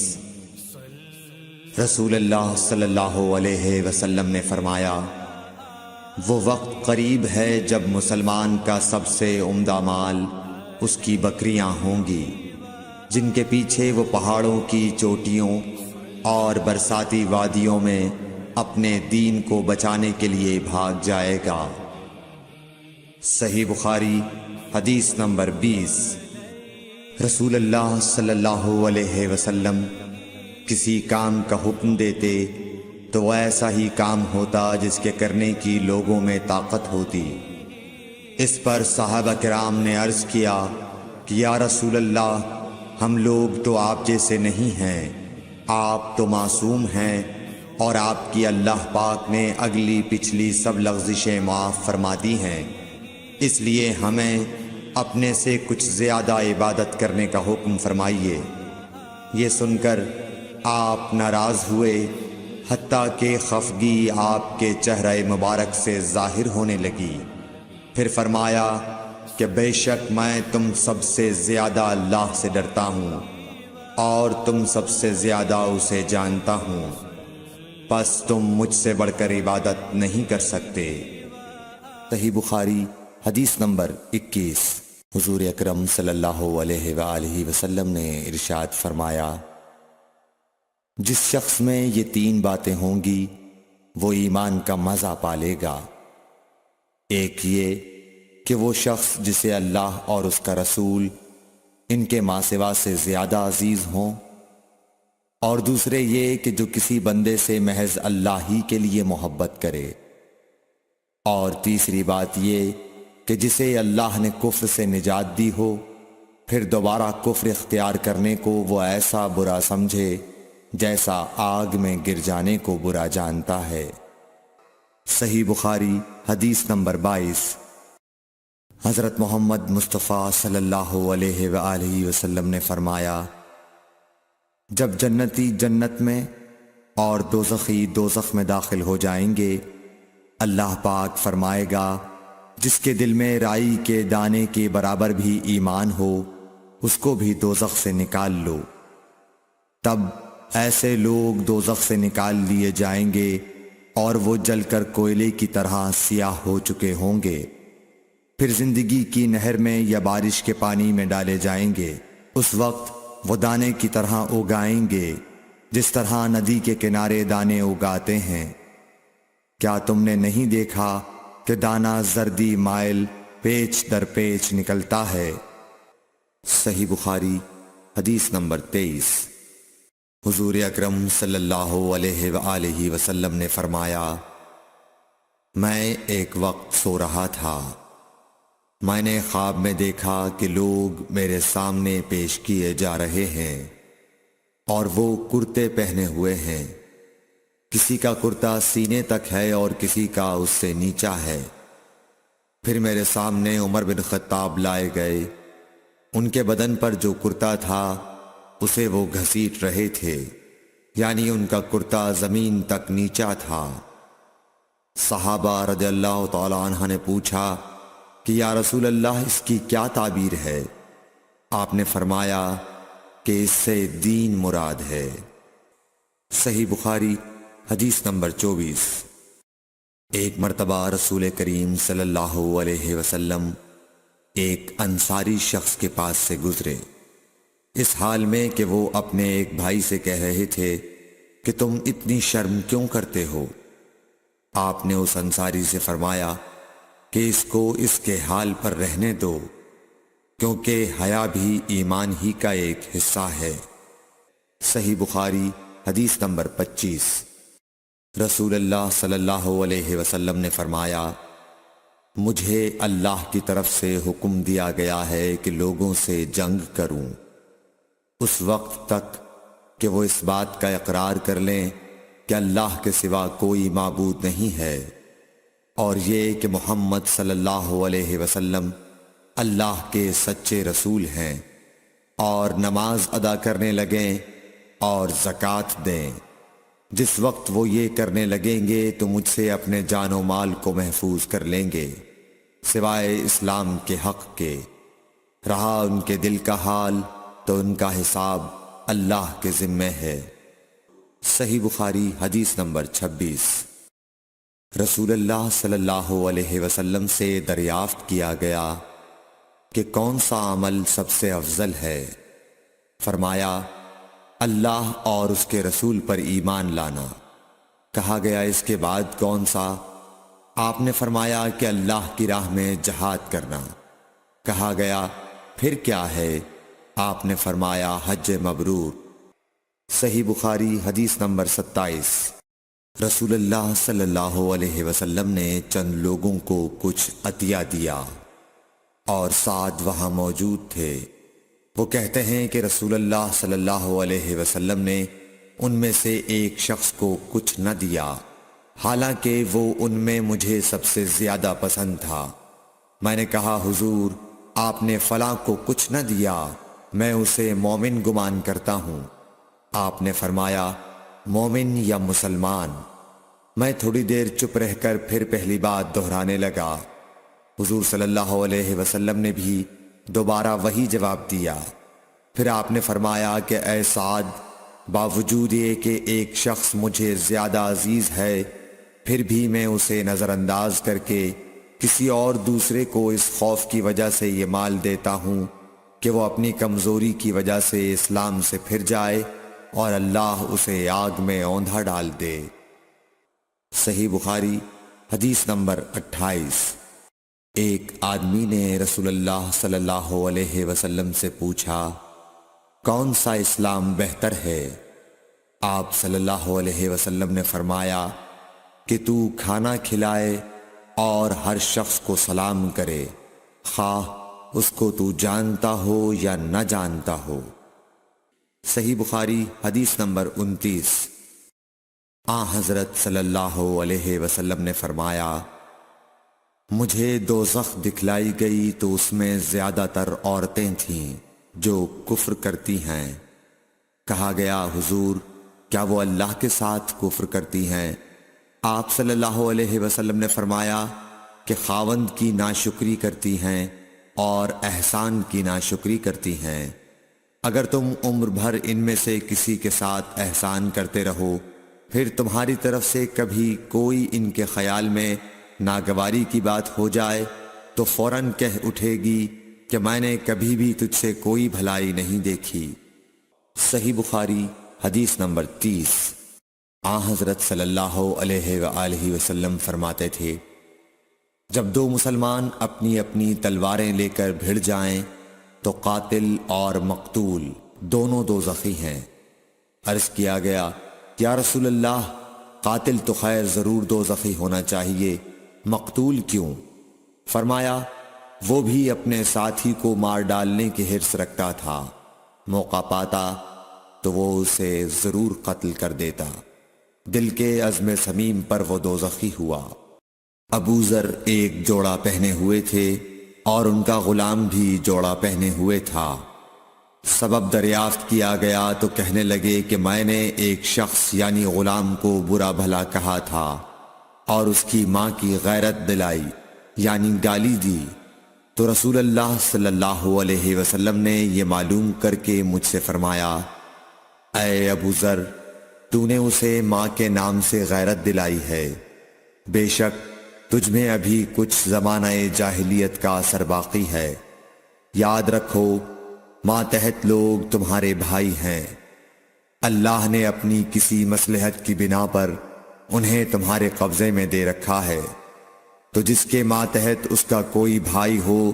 A: رسول اللہ صلی اللہ علیہ وسلم نے فرمایا، وہ وقت قریب ہے جب مسلمان کا سب سے عمدہ مال اس کی بکریاں ہوں گی، جن کے پیچھے وہ پہاڑوں کی چوٹیوں اور برساتی وادیوں میں اپنے دین کو بچانے کے لیے بھاگ جائے گا۔ صحیح بخاری حدیث نمبر 20۔ رسول اللہ صلی اللہ علیہ وسلم کسی کام کا حکم دیتے تو ایسا ہی کام ہوتا جس کے کرنے کی لوگوں میں طاقت ہوتی۔ اس پر صحابہ کرام نے عرض کیا کہ یا رسول اللہ، ہم لوگ تو آپ جیسے نہیں ہیں، آپ تو معصوم ہیں اور آپ کی اللہ پاک نے اگلی پچھلی سب لغزشیں معاف فرما دی ہیں، اس لیے ہمیں اپنے سے کچھ زیادہ عبادت کرنے کا حکم فرمائیے۔ یہ سن کر آپ ناراض ہوئے، حتیٰ کہ خفگی آپ کے چہرہ مبارک سے ظاہر ہونے لگی۔ پھر فرمایا کہ بے شک میں تم سب سے زیادہ اللہ سے ڈرتا ہوں اور تم سب سے زیادہ اسے جانتا ہوں، پس تم مجھ سے بڑھ کر عبادت نہیں کر سکتے۔ صحیح بخاری حدیث نمبر 21۔ حضور اکرم صلی اللہ علیہ وآلہ وسلم نے ارشاد فرمایا، جس شخص میں یہ 3 باتیں ہوں گی وہ ایمان کا مزہ پالے گا۔ ایک یہ کہ وہ شخص جسے اللہ اور اس کا رسول ان کے ماں سوا سے زیادہ عزیز ہوں، اور دوسرے یہ کہ جو کسی بندے سے محض اللہ ہی کے لیے محبت کرے، اور تیسری بات یہ کہ جسے اللہ نے کفر سے نجات دی ہو، پھر دوبارہ کفر اختیار کرنے کو وہ ایسا برا سمجھے جیسا آگ میں گر جانے کو برا جانتا ہے۔ صحیح بخاری حدیث نمبر 22۔ حضرت محمد مصطفیٰ صلی اللہ علیہ وآلہ وسلم نے فرمایا، جب جنتی جنت میں اور دوزخی دوزخ میں داخل ہو جائیں گے، اللہ پاک فرمائے گا، جس کے دل میں رائی کے دانے کے برابر بھی ایمان ہو، اس کو بھی دوزخ سے نکال لو۔ تب ایسے لوگ دوزخ سے نکال لیے جائیں گے اور وہ جل کر کوئلے کی طرح سیاہ ہو چکے ہوں گے، پھر زندگی کی نہر میں یا بارش کے پانی میں ڈالے جائیں گے۔ اس وقت وہ دانے کی طرح اگائیں گے جس طرح ندی کے کنارے دانے اگاتے ہیں۔ کیا تم نے نہیں دیکھا کہ دانہ زردی مائل پیچ در پیچ نکلتا ہے؟ صحیح بخاری حدیث نمبر 23۔ حضور اکرم صلی اللہ علیہ وآلہ وسلم نے فرمایا، میں ایک وقت سو رہا تھا، میں نے خواب میں دیکھا کہ لوگ میرے سامنے پیش کیے جا رہے ہیں اور وہ کرتے پہنے ہوئے ہیں، کسی کا کرتا سینے تک ہے اور کسی کا اس سے نیچا ہے۔ پھر میرے سامنے عمر بن خطاب لائے گئے، ان کے بدن پر جو کرتا تھا اسے وہ گھسیٹ رہے تھے، یعنی ان کا کرتا زمین تک نیچا تھا۔ صحابہ رضی اللہ تعالی عنہ نے پوچھا کہ یا رسول اللہ، اس کی کیا تعبیر ہے؟ آپ نے فرمایا کہ اس سے دین مراد ہے۔ صحیح بخاری حدیث نمبر 24۔ ایک مرتبہ رسول کریم صلی اللہ علیہ وسلم ایک انصاری شخص کے پاس سے گزرے، اس حال میں کہ وہ اپنے ایک بھائی سے کہہ رہے تھے کہ تم اتنی شرم کیوں کرتے ہو؟ آپ نے اس انصاری سے فرمایا کہ اس کو اس کے حال پر رہنے دو، کیونکہ حیا بھی ایمان ہی کا ایک حصہ ہے۔ صحیح بخاری حدیث نمبر 25۔ رسول اللہ صلی اللہ علیہ وسلم نے فرمایا، مجھے اللہ کی طرف سے حکم دیا گیا ہے کہ لوگوں سے جنگ کروں اس وقت تک کہ وہ اس بات کا اقرار کر لیں کہ اللہ کے سوا کوئی معبود نہیں ہے، اور یہ کہ محمد صلی اللہ علیہ وسلم اللہ کے سچے رسول ہیں، اور نماز ادا کرنے لگیں اور زکوٰۃ دیں۔ جس وقت وہ یہ کرنے لگیں گے تو مجھ سے اپنے جان و مال کو محفوظ کر لیں گے، سوائے اسلام کے حق کے۔ رہا ان کے دل کا حال تو ان کا حساب اللہ کے ذمے ہے۔ صحیح بخاری حدیث نمبر 26۔ رسول اللہ صلی اللہ علیہ وسلم سے دریافت کیا گیا کہ کون سا عمل سب سے افضل ہے؟ فرمایا اللہ اور اس کے رسول پر ایمان لانا۔ کہا گیا اس کے بعد کون سا؟ آپ نے فرمایا کہ اللہ کی راہ میں جہاد کرنا۔ کہا گیا پھر کیا ہے؟ آپ نے فرمایا حج مبرور۔ صحیح بخاری حدیث نمبر 27۔ رسول اللہ صلی اللہ علیہ وسلم نے چند لوگوں کو کچھ عطیہ دیا اور سعد وہاں موجود تھے۔ وہ کہتے ہیں کہ رسول اللہ صلی اللہ علیہ وسلم نے ان میں سے ایک شخص کو کچھ نہ دیا، حالانکہ وہ ان میں مجھے سب سے زیادہ پسند تھا۔ میں نے کہا حضور آپ نے فلاں کو کچھ نہ دیا، میں اسے مومن گمان کرتا ہوں۔ آپ نے فرمایا مومن یا مسلمان؟ میں تھوڑی دیر چپ رہ کر پھر پہلی بات دہرانے لگا۔ حضور صلی اللہ علیہ وسلم نے بھی دوبارہ وہی جواب دیا۔ پھر آپ نے فرمایا کہ اے سعد، باوجود یہ کہ ایک شخص مجھے زیادہ عزیز ہے، پھر بھی میں اسے نظر انداز کر کے کسی اور دوسرے کو اس خوف کی وجہ سے یہ مال دیتا ہوں کہ وہ اپنی کمزوری کی وجہ سے اسلام سے پھر جائے اور اللہ اسے آگ میں اوندھا ڈال دے۔ صحیح بخاری حدیث نمبر 28۔ ایک آدمی نے رسول اللہ صلی اللہ علیہ وسلم سے پوچھا کون سا اسلام بہتر ہے؟ آپ صلی اللہ علیہ وسلم نے فرمایا کہ تو کھانا کھلائے اور ہر شخص کو سلام کرے، خواہ اس کو تو جانتا ہو یا نہ جانتا ہو۔ صحیح بخاری حدیث نمبر 29۔ حضرت صلی اللہ علیہ وسلم نے فرمایا مجھے دوزخ دکھلائی گئی تو اس میں زیادہ تر عورتیں تھیں جو کفر کرتی ہیں۔ کہا گیا حضور کیا وہ اللہ کے ساتھ کفر کرتی ہیں؟ آپ صلی اللہ علیہ وسلم نے فرمایا کہ خاوند کی ناشکری کرتی ہیں اور احسان کی ناشکری کرتی ہیں۔ اگر تم عمر بھر ان میں سے کسی کے ساتھ احسان کرتے رہو، پھر تمہاری طرف سے کبھی کوئی ان کے خیال میں ناگواری کی بات ہو جائے تو فوراً کہہ اٹھے گی کہ میں نے کبھی بھی تجھ سے کوئی بھلائی نہیں دیکھی۔ صحیح بخاری حدیث نمبر 30۔ حضرت صلی اللہ علیہ وآلہ وسلم فرماتے تھے جب دو مسلمان اپنی اپنی تلواریں لے کر بھڑ جائیں تو قاتل اور مقتول دونوں دوزخی ہیں۔ عرض کیا گیا یا رسول اللہ قاتل تو خیر ضرور دوزخی ہونا چاہیے، مقتول کیوں؟ فرمایا وہ بھی اپنے ساتھی کو مار ڈالنے کی حرص رکھتا تھا، موقع پاتا تو وہ اسے ضرور قتل کر دیتا۔ دل کے عزم صمیم پر وہ دوزخی ہوا۔ ابو ذر ایک جوڑا پہنے ہوئے تھے اور ان کا غلام بھی جوڑا پہنے ہوئے تھا۔ سبب دریافت کیا گیا تو کہنے لگے کہ میں نے ایک شخص یعنی غلام کو برا بھلا کہا تھا اور اس کی ماں کی غیرت دلائی یعنی گالی دی، تو رسول اللہ صلی اللہ علیہ وسلم نے یہ معلوم کر کے مجھ سے فرمایا اے ابو ذر تو نے اسے ماں کے نام سے غیرت دلائی ہے، بے شک تجھ میں ابھی کچھ زمانہ جاہلیت کا اثر باقی ہے۔ یاد رکھو ماتحت لوگ تمہارے بھائی ہیں، اللہ نے اپنی کسی مصلحت کی بنا پر انہیں تمہارے قبضے میں دے رکھا ہے، تو جس کے ماتحت اس کا کوئی بھائی ہو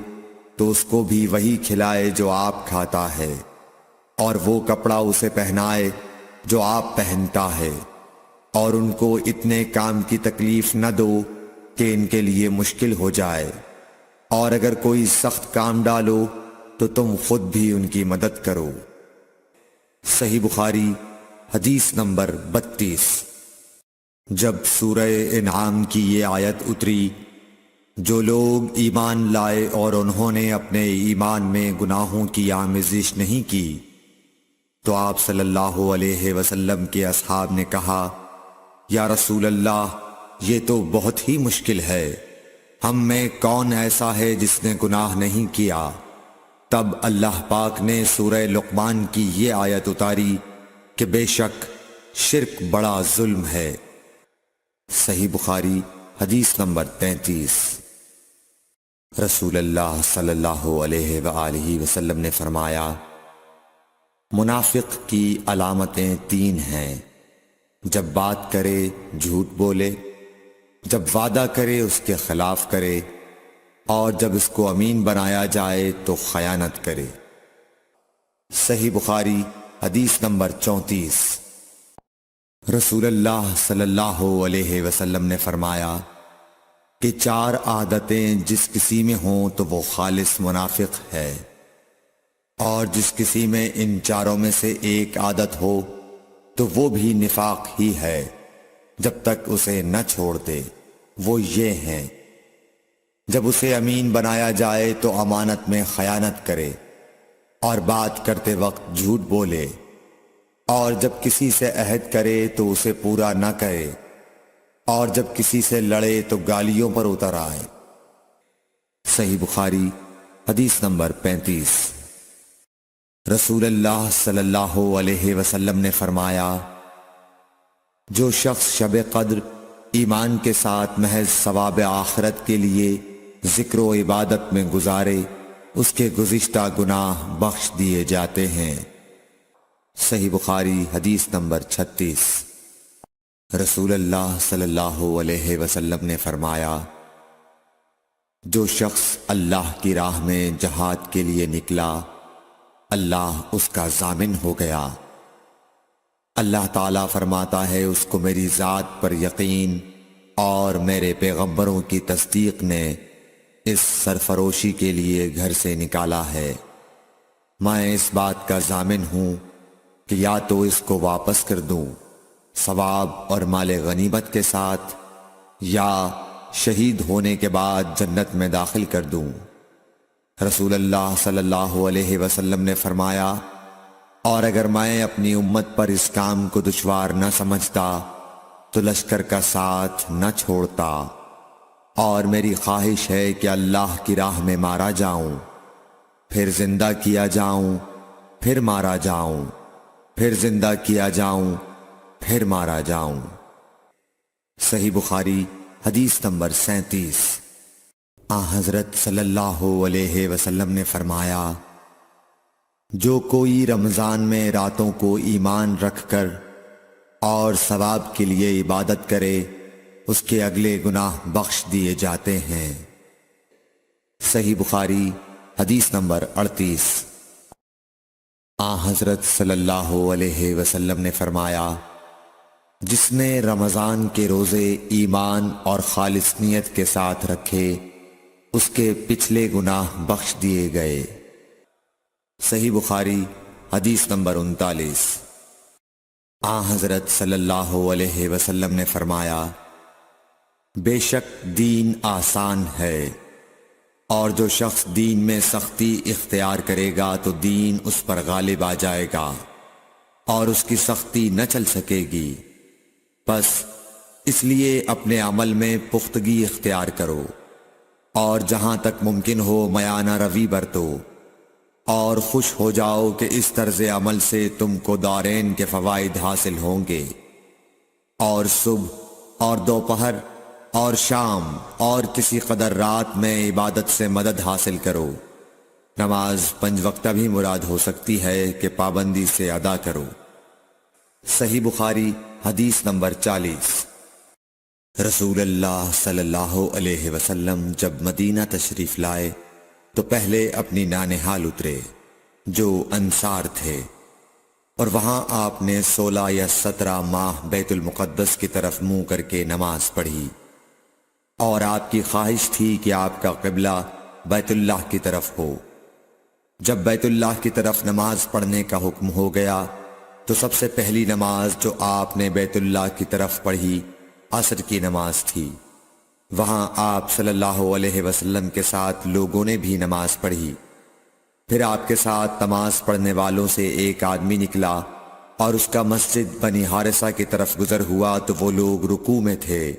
A: تو اس کو بھی وہی کھلائے جو آپ کھاتا ہے، اور وہ کپڑا اسے پہنائے جو آپ پہنتا ہے، اور ان کو اتنے کام کی تکلیف نہ دو کہ ان کے لیے مشکل ہو جائے، اور اگر کوئی سخت کام ڈالو تو تم خود بھی ان کی مدد کرو۔ صحیح بخاری حدیث نمبر 32۔ جب سورہ انعام کی یہ آیت اتری جو لوگ ایمان لائے اور انہوں نے اپنے ایمان میں گناہوں کی آمیزش نہیں کی، تو آپ صلی اللہ علیہ وسلم کے اصحاب نے کہا یا رسول اللہ یہ تو بہت ہی مشکل ہے، ہم میں کون ایسا ہے جس نے گناہ نہیں کیا؟ تب اللہ پاک نے سورہ لقمان کی یہ آیت اتاری کہ بے شک شرک بڑا ظلم ہے۔ صحیح بخاری حدیث نمبر 33۔ رسول اللہ صلی اللہ علیہ وآلہ وسلم نے فرمایا، منافق کی علامتیں 3 ہیں: جب بات کرے جھوٹ بولے، جب وعدہ کرے اس کے خلاف کرے، اور جب اس کو امین بنایا جائے تو خیانت کرے۔ صحیح بخاری حدیث نمبر 34۔ رسول اللہ صلی اللہ علیہ وسلم نے فرمایا کہ 4 عادتیں جس کسی میں ہوں تو وہ خالص منافق ہے، اور جس کسی میں ان 4 میں سے ایک عادت ہو تو وہ بھی نفاق ہی ہے جب تک اسے نہ چھوڑ دے۔ وہ یہ ہیں: جب اسے امین بنایا جائے تو امانت میں خیانت کرے، اور بات کرتے وقت جھوٹ بولے، اور جب کسی سے عہد کرے تو اسے پورا نہ کرے، اور جب کسی سے لڑے تو گالیوں پر اتر آئے۔ صحیح بخاری حدیث نمبر 35۔ رسول اللہ صلی اللہ علیہ وسلم نے فرمایا، جو شخص شب قدر ایمان کے ساتھ محض ثواب آخرت کے لیے ذکر و عبادت میں گزارے، اس کے گزشتہ گناہ بخش دیے جاتے ہیں۔ صحیح بخاری حدیث نمبر 36۔ رسول اللہ صلی اللہ علیہ وسلم نے فرمایا، جو شخص اللہ کی راہ میں جہاد کے لیے نکلا، اللہ اس کا ضامن ہو گیا۔ اللہ تعالیٰ فرماتا ہے، اس کو میری ذات پر یقین اور میرے پیغمبروں کی تصدیق نے اس سرفروشی کے لیے گھر سے نکالا ہے۔ میں اس بات کا ضامن ہوں کہ یا تو اس کو واپس کر دوں ثواب اور مال غنیمت کے ساتھ، یا شہید ہونے کے بعد جنت میں داخل کر دوں۔ رسول اللہ صلی اللہ علیہ وسلم نے فرمایا، اور اگر میں اپنی امت پر اس کام کو دشوار نہ سمجھتا تو لشکر کا ساتھ نہ چھوڑتا، اور میری خواہش ہے کہ اللہ کی راہ میں مارا جاؤں، پھر زندہ کیا جاؤں، پھر مارا جاؤں، پھر زندہ کیا جاؤں، پھر مارا جاؤں۔ صحیح بخاری حدیث نمبر 37۔ حضرت صلی اللہ علیہ وسلم نے فرمایا، جو کوئی رمضان میں راتوں کو ایمان رکھ کر اور ثواب کے لیے عبادت کرے، اس کے اگلے گناہ بخش دیے جاتے ہیں۔ صحیح بخاری حدیث نمبر 38۔ حضرت صلی اللہ علیہ وسلم نے فرمایا، جس نے رمضان کے روزے ایمان اور خالص نیت کے ساتھ رکھے، اس کے پچھلے گناہ بخش دیے گئے۔ صحیح بخاری حدیث نمبر 39۔ حضرت صلی اللہ علیہ وسلم نے فرمایا، بے شک دین آسان ہے، اور جو شخص دین میں سختی اختیار کرے گا تو دین اس پر غالب آ جائے گا اور اس کی سختی نہ چل سکے گی۔ بس اس لیے اپنے عمل میں پختگی اختیار کرو، اور جہاں تک ممکن ہو میانہ روی برتو، اور خوش ہو جاؤ کہ اس طرز عمل سے تم کو دارین کے فوائد حاصل ہوں گے، اور صبح اور دوپہر اور شام اور کسی قدر رات میں عبادت سے مدد حاصل کرو۔ نماز 5 وقتہ بھی مراد ہو سکتی ہے کہ پابندی سے ادا کرو۔ صحیح بخاری حدیث نمبر 40۔ رسول اللہ صلی اللہ علیہ وسلم جب مدینہ تشریف لائے تو پہلے اپنی نانہال اترے جو انصار تھے، اور وہاں آپ نے 16 یا 17 ماہ بیت المقدس کی طرف منہ کر کے نماز پڑھی، اور آپ کی خواہش تھی کہ آپ کا قبلہ بیت اللہ کی طرف ہو۔ جب بیت اللہ کی طرف نماز پڑھنے کا حکم ہو گیا تو سب سے پہلی نماز جو آپ نے بیت اللہ کی طرف پڑھی عصر کی نماز تھی۔ وہاں آپ صلی اللہ علیہ وسلم کے ساتھ لوگوں نے بھی نماز پڑھی۔ پھر آپ کے ساتھ نماز پڑھنے والوں سے ایک آدمی نکلا اور اس کا مسجد بنی حارثہ کی طرف گزر ہوا تو وہ لوگ رکوع میں تھے۔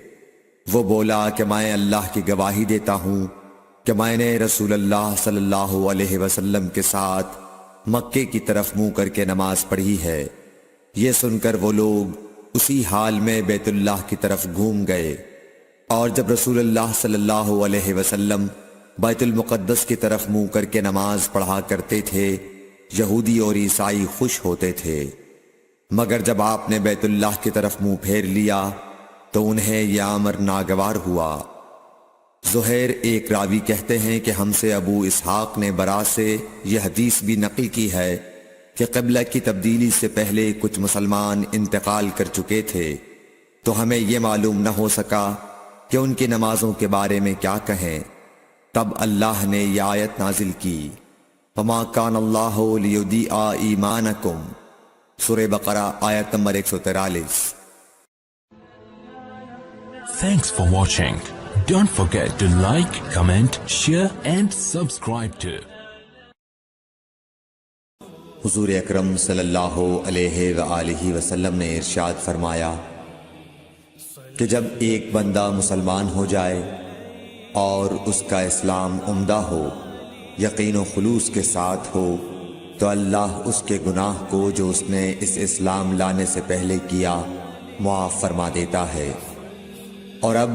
A: وہ بولا کہ میں اللہ کی گواہی دیتا ہوں کہ میں نے رسول اللہ صلی اللہ علیہ وسلم کے ساتھ مکے کی طرف منہ کر کے نماز پڑھی ہے۔ یہ سن کر وہ لوگ اسی حال میں بیت اللہ کی طرف گھوم گئے، اور جب رسول اللہ صلی اللہ علیہ وسلم بیت المقدس کی طرف منہ کر کے نماز پڑھا کرتے تھے، یہودی اور عیسائی خوش ہوتے تھے، مگر جب آپ نے بیت اللہ کی طرف منہ پھیر لیا تو انہیں یہ امر ناگوار ہوا۔ زہیر ایک راوی کہتے ہیں کہ ہم سے ابو اسحاق نے برا سے یہ حدیث بھی نقل کی ہے کہ قبلہ کی تبدیلی سے پہلے کچھ مسلمان انتقال کر چکے تھے، تو ہمیں یہ معلوم نہ ہو سکا کہ ان کی نمازوں کے بارے میں کیا کہیں۔ تب اللہ نے یہ آیت نازل کی، وَمَا كَانَ اللَّهُ لِيُضِيعَ إِيمَانَكُمْ، سورہ بقرہ آیت number 143۔
B: Thanks for watching. Don't forget to like, comment, share and subscribe to
A: حضور اکرم صلی اللہ علیہ وآلہ وسلم نے ارشاد فرمایا کہ جب ایک بندہ مسلمان ہو جائے اور اس کا اسلام عمدہ ہو، یقین و خلوص کے ساتھ ہو، تو اللہ اس کے گناہ کو جو اس نے اس اسلام لانے سے پہلے کیا معاف فرما دیتا ہے، اور اب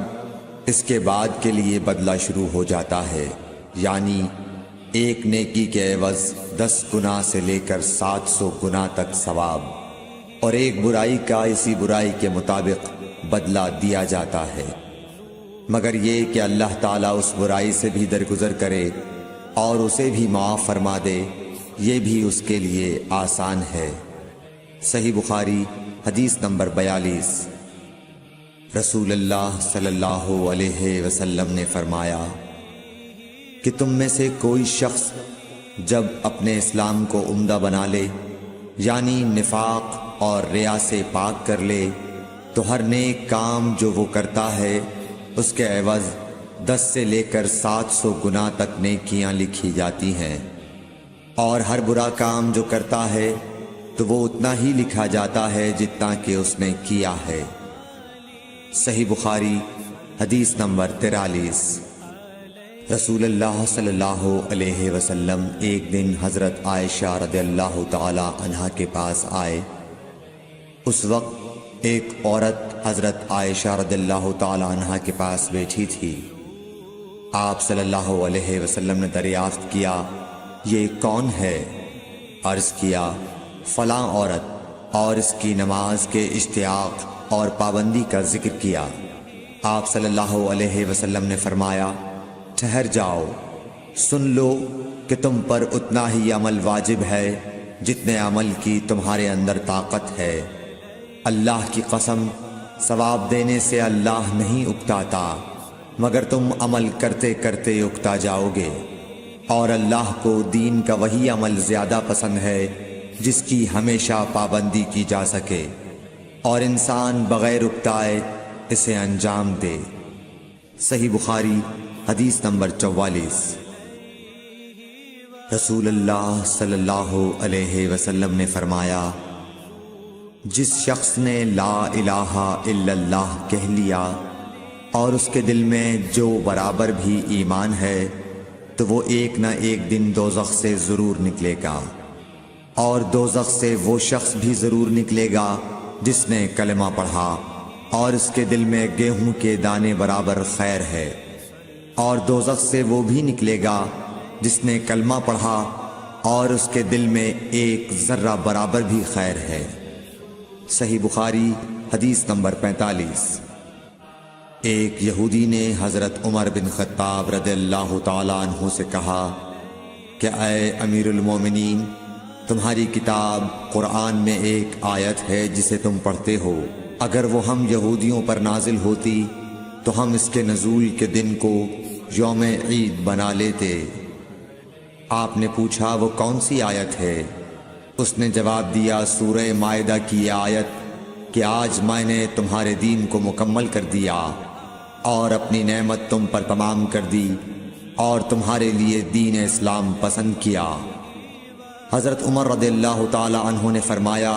A: اس کے بعد کے لیے بدلہ شروع ہو جاتا ہے، یعنی ایک نیکی کے عوض 10 گناہ سے لے کر 700 گناہ تک ثواب، اور ایک برائی کا اسی برائی کے مطابق بدلہ دیا جاتا ہے، مگر یہ کہ اللہ تعالیٰ اس برائی سے بھی درگزر کرے اور اسے بھی معاف فرما دے، یہ بھی اس کے لیے آسان ہے۔ صحیح بخاری حدیث نمبر 42۔ رسول اللہ صلی اللہ علیہ وسلم نے فرمایا کہ تم میں سے کوئی شخص جب اپنے اسلام کو عمدہ بنا لے، یعنی نفاق اور ریا سے پاک کر لے، تو ہر نیک کام جو وہ کرتا ہے اس کے عوض 10 سے لے کر 700 گناہ تک نیکیاں لکھی جاتی ہیں، اور ہر برا کام جو کرتا ہے تو وہ اتنا ہی لکھا جاتا ہے جتنا کہ اس نے کیا ہے۔ صحیح بخاری حدیث نمبر 43۔ رسول اللہ صلی اللہ علیہ وسلم ایک دن حضرت عائشہ رضی اللہ تعالی عنہا کے پاس آئے۔ اس وقت ایک عورت حضرت عائشہ رضی اللہ تعالی عنہا کے پاس بیٹھی تھی۔ آپ صلی اللہ علیہ وسلم نے دریافت کیا، یہ کون ہے؟ عرض کیا، فلاں عورت، اور اس کی نماز کے اشتیاق اور پابندی کا ذکر کیا۔ آپ صلی اللہ علیہ وسلم نے فرمایا، ٹھہر جاؤ، سن لو کہ تم پر اتنا ہی عمل واجب ہے جتنے عمل کی تمہارے اندر طاقت ہے۔ اللہ کی قسم، ثواب دینے سے اللہ نہیں اکتاتا، مگر تم عمل کرتے کرتے اکتا جاؤ گے، اور اللہ کو دین کا وہی عمل زیادہ پسند ہے جس کی ہمیشہ پابندی کی جا سکے، اور انسان بغیر اکتائے اسے انجام دے۔ صحیح بخاری حدیث نمبر 44۔ رسول اللہ صلی اللہ علیہ وسلم نے فرمایا، جس شخص نے لا الہ الا اللہ کہہ لیا اور اس کے دل میں جو برابر بھی ایمان ہے، تو وہ ایک نہ ایک دن دوزخ سے ضرور نکلے گا، اور دوزخ سے وہ شخص بھی ضرور نکلے گا جس نے کلمہ پڑھا اور اس کے دل میں گیہوں کے دانے برابر خیر ہے، اور دوزخ سے وہ بھی نکلے گا جس نے کلمہ پڑھا اور اس کے دل میں ایک ذرہ برابر بھی خیر ہے۔ صحیح بخاری حدیث نمبر 45۔ ایک یہودی نے حضرت عمر بن خطاب رضی اللہ تعالیٰ عنہ سے کہا کہ اے امیر المومنین، تمہاری کتاب قرآن میں ایک آیت ہے جسے تم پڑھتے ہو، اگر وہ ہم یہودیوں پر نازل ہوتی تو ہم اس کے نزول کے دن کو یوم عید بنا لیتے۔ آپ نے پوچھا، وہ کون سی آیت ہے؟ اس نے جواب دیا، سورہ مائدہ کی یہ آیت کہ آج میں نے تمہارے دین کو مکمل کر دیا اور اپنی نعمت تم پر تمام کر دی اور تمہارے لیے دین اسلام پسند کیا۔ حضرت عمر رضی اللہ تعالی عنہ نے فرمایا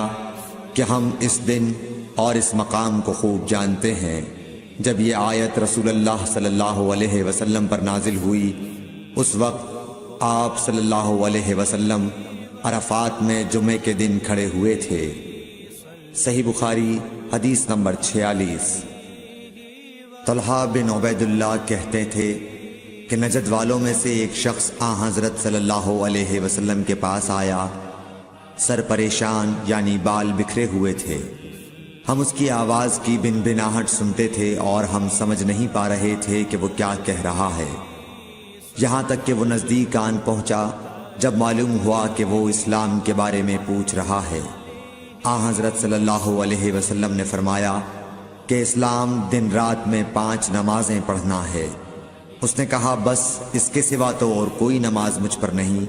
A: کہ ہم اس دن اور اس مقام کو خوب جانتے ہیں۔ جب یہ آیت رسول اللہ صلی اللہ علیہ وسلم پر نازل ہوئی اس وقت آپ صلی اللہ علیہ وسلم عرفات میں جمعے کے دن کھڑے ہوئے تھے۔ صحیح بخاری حدیث نمبر 46۔ طلحہ بن عبید اللہ کہتے تھے کہ نجد والوں میں سے ایک شخص حضرت صلی اللہ علیہ وسلم کے پاس آیا، سر پریشان یعنی بال بکھرے ہوئے تھے۔ ہم اس کی آواز کی بن بناہٹ سنتے تھے اور ہم سمجھ نہیں پا رہے تھے کہ وہ کیا کہہ رہا ہے، یہاں تک کہ وہ نزدیک آن پہنچا جب معلوم ہوا کہ وہ اسلام کے بارے میں پوچھ رہا ہے۔ حضرت صلی اللہ علیہ وسلم نے فرمایا کہ اسلام دن رات میں 5 نمازیں پڑھنا ہے۔ اس نے کہا بس اس کے سوا تو اور کوئی نماز مجھ پر نہیں۔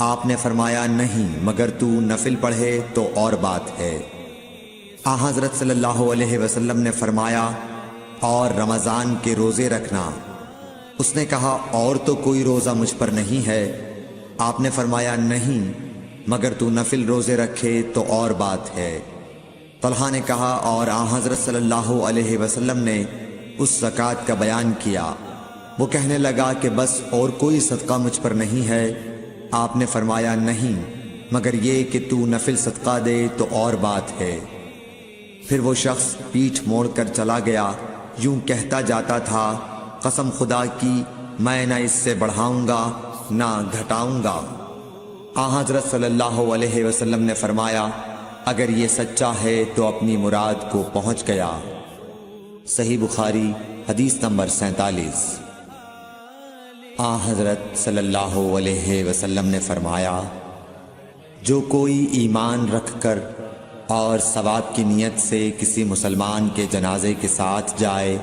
A: آپ نے فرمایا نہیں، مگر تو نفل پڑھے تو اور بات ہے۔ حضرت صلی اللہ علیہ وسلم نے فرمایا اور رمضان کے روزے رکھنا۔ اس نے کہا اور تو کوئی روزہ مجھ پر نہیں ہے۔ آپ نے فرمایا نہیں، مگر تو نفل روزے رکھے تو اور بات ہے۔ طلحہ نے کہا اور حضرت صلی اللہ علیہ وسلم نے اس زکوٰۃ کا بیان کیا۔ وہ کہنے لگا کہ بس اور کوئی صدقہ مجھ پر نہیں ہے۔ آپ نے فرمایا نہیں، مگر یہ کہ تو نفل صدقہ دے تو اور بات ہے۔ پھر وہ شخص پیٹھ موڑ کر چلا گیا، یوں کہتا جاتا تھا قسم خدا کی میں نہ اس سے بڑھاؤں گا نہ گھٹاؤں گا۔ حضرت صلی اللہ علیہ وسلم نے فرمایا اگر یہ سچا ہے تو اپنی مراد کو پہنچ گیا۔ صحیح بخاری حدیث نمبر 47۔ حضرت صلی اللہ علیہ وسلم نے فرمایا جو کوئی ایمان رکھ کر اور ثواب کی نیت سے کسی مسلمان کے جنازے کے ساتھ جائے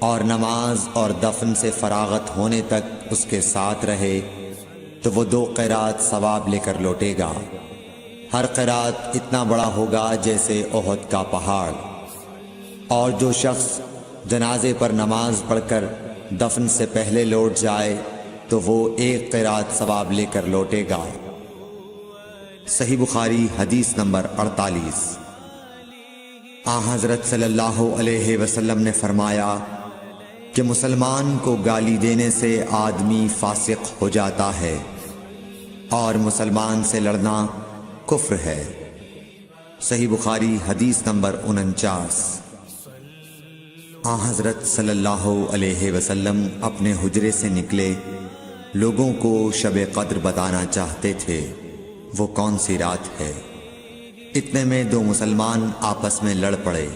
A: اور نماز اور دفن سے فراغت ہونے تک اس کے ساتھ رہے تو وہ 2 قیرات ثواب لے کر لوٹے گا۔ ہر قیرات اتنا بڑا ہوگا جیسے احد کا پہاڑ۔ اور جو شخص جنازے پر نماز پڑھ کر دفن سے پہلے لوٹ جائے تو وہ 1 قیرات ثواب لے کر لوٹے گا۔ صحیح بخاری حدیث نمبر 48۔ حضرت صلی اللہ علیہ وسلم نے فرمایا کہ مسلمان کو گالی دینے سے آدمی فاسق ہو جاتا ہے اور مسلمان سے لڑنا کفر ہے۔ صحیح بخاری حدیث نمبر 49۔ حضرت صلی اللہ علیہ وسلم اپنے حجرے سے نکلے، لوگوں کو شب قدر بتانا چاہتے تھے وہ کون سی رات ہے۔ اتنے میں 2 مسلمان آپس میں لڑ پڑے۔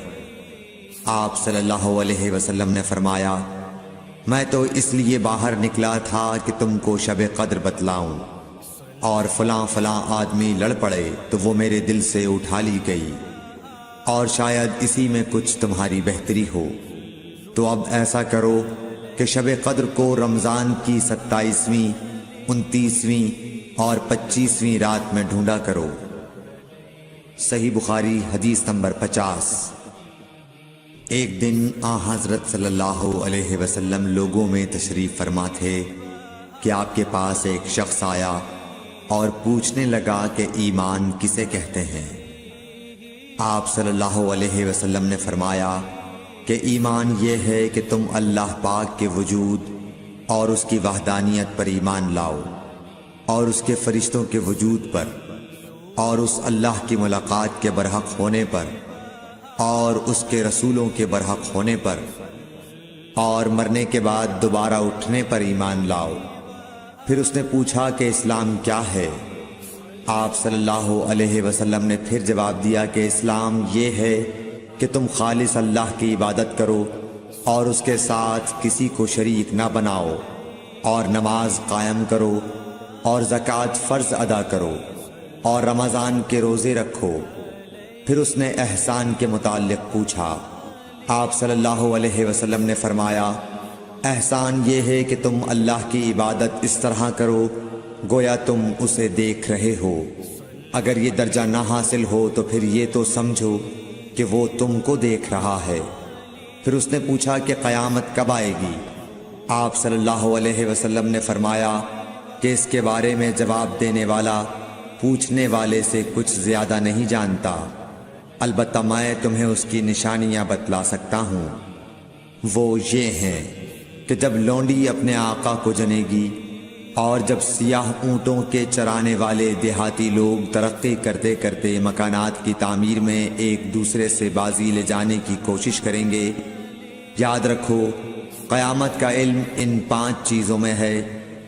A: آپ صلی اللہ علیہ وسلم نے فرمایا میں تو اس لیے باہر نکلا تھا کہ تم کو شب قدر بتلاؤں، اور فلاں فلاں آدمی لڑ پڑے تو وہ میرے دل سے اٹھا لی گئی، اور شاید اسی میں کچھ تمہاری بہتری ہو، تو اب ایسا کرو کہ شب قدر کو رمضان کی 27ویں، 29ویں اور 25ویں رات میں ڈھونڈا کرو۔ صحیح بخاری حدیث نمبر 50۔ ایک دن حضرت صلی اللہ علیہ وسلم لوگوں میں تشریف فرما تھے کہ آپ کے پاس ایک شخص آیا اور پوچھنے لگا کہ ایمان کسے کہتے ہیں۔ آپ صلی اللہ علیہ وسلم نے فرمایا کہ ایمان یہ ہے کہ تم اللہ پاک کے وجود اور اس کی وحدانیت پر ایمان لاؤ، اور اس کے فرشتوں کے وجود پر، اور اس اللہ کی ملاقات کے برحق ہونے پر، اور اس کے رسولوں کے برحق ہونے پر، اور مرنے کے بعد دوبارہ اٹھنے پر ایمان لاؤ۔ پھر اس نے پوچھا کہ اسلام کیا ہے؟ آپ صلی اللہ علیہ وسلم نے پھر جواب دیا کہ اسلام یہ ہے کہ تم خالص اللہ کی عبادت کرو اور اس کے ساتھ کسی کو شریک نہ بناؤ، اور نماز قائم کرو، اور زکوٰۃ فرض ادا کرو، اور رمضان کے روزے رکھو۔ پھر اس نے احسان کے متعلق پوچھا۔ آپ صلی اللہ علیہ وسلم نے فرمایا احسان یہ ہے کہ تم اللہ کی عبادت اس طرح کرو گویا تم اسے دیکھ رہے ہو۔ اگر یہ درجہ نہ حاصل ہو تو پھر یہ تو سمجھو کہ وہ تم کو دیکھ رہا ہے۔ پھر اس نے پوچھا کہ قیامت کب آئے گی؟ آپ صلی اللہ علیہ وسلم نے فرمایا کہ اس کے بارے میں جواب دینے والا پوچھنے والے سے کچھ زیادہ نہیں جانتا، البتہ میں تمہیں اس کی نشانیاں بتلا سکتا ہوں۔ وہ یہ ہیں: کہ جب لونڈی اپنے آقا کو جنے گی اور جب سیاہ اونٹوں کے چرانے والے دیہاتی لوگ ترقی کرتے کرتے مکانات کی تعمیر میں ایک دوسرے سے بازی لے جانے کی کوشش کریں گے، یاد رکھو قیامت کا علم ان 5 چیزوں میں ہے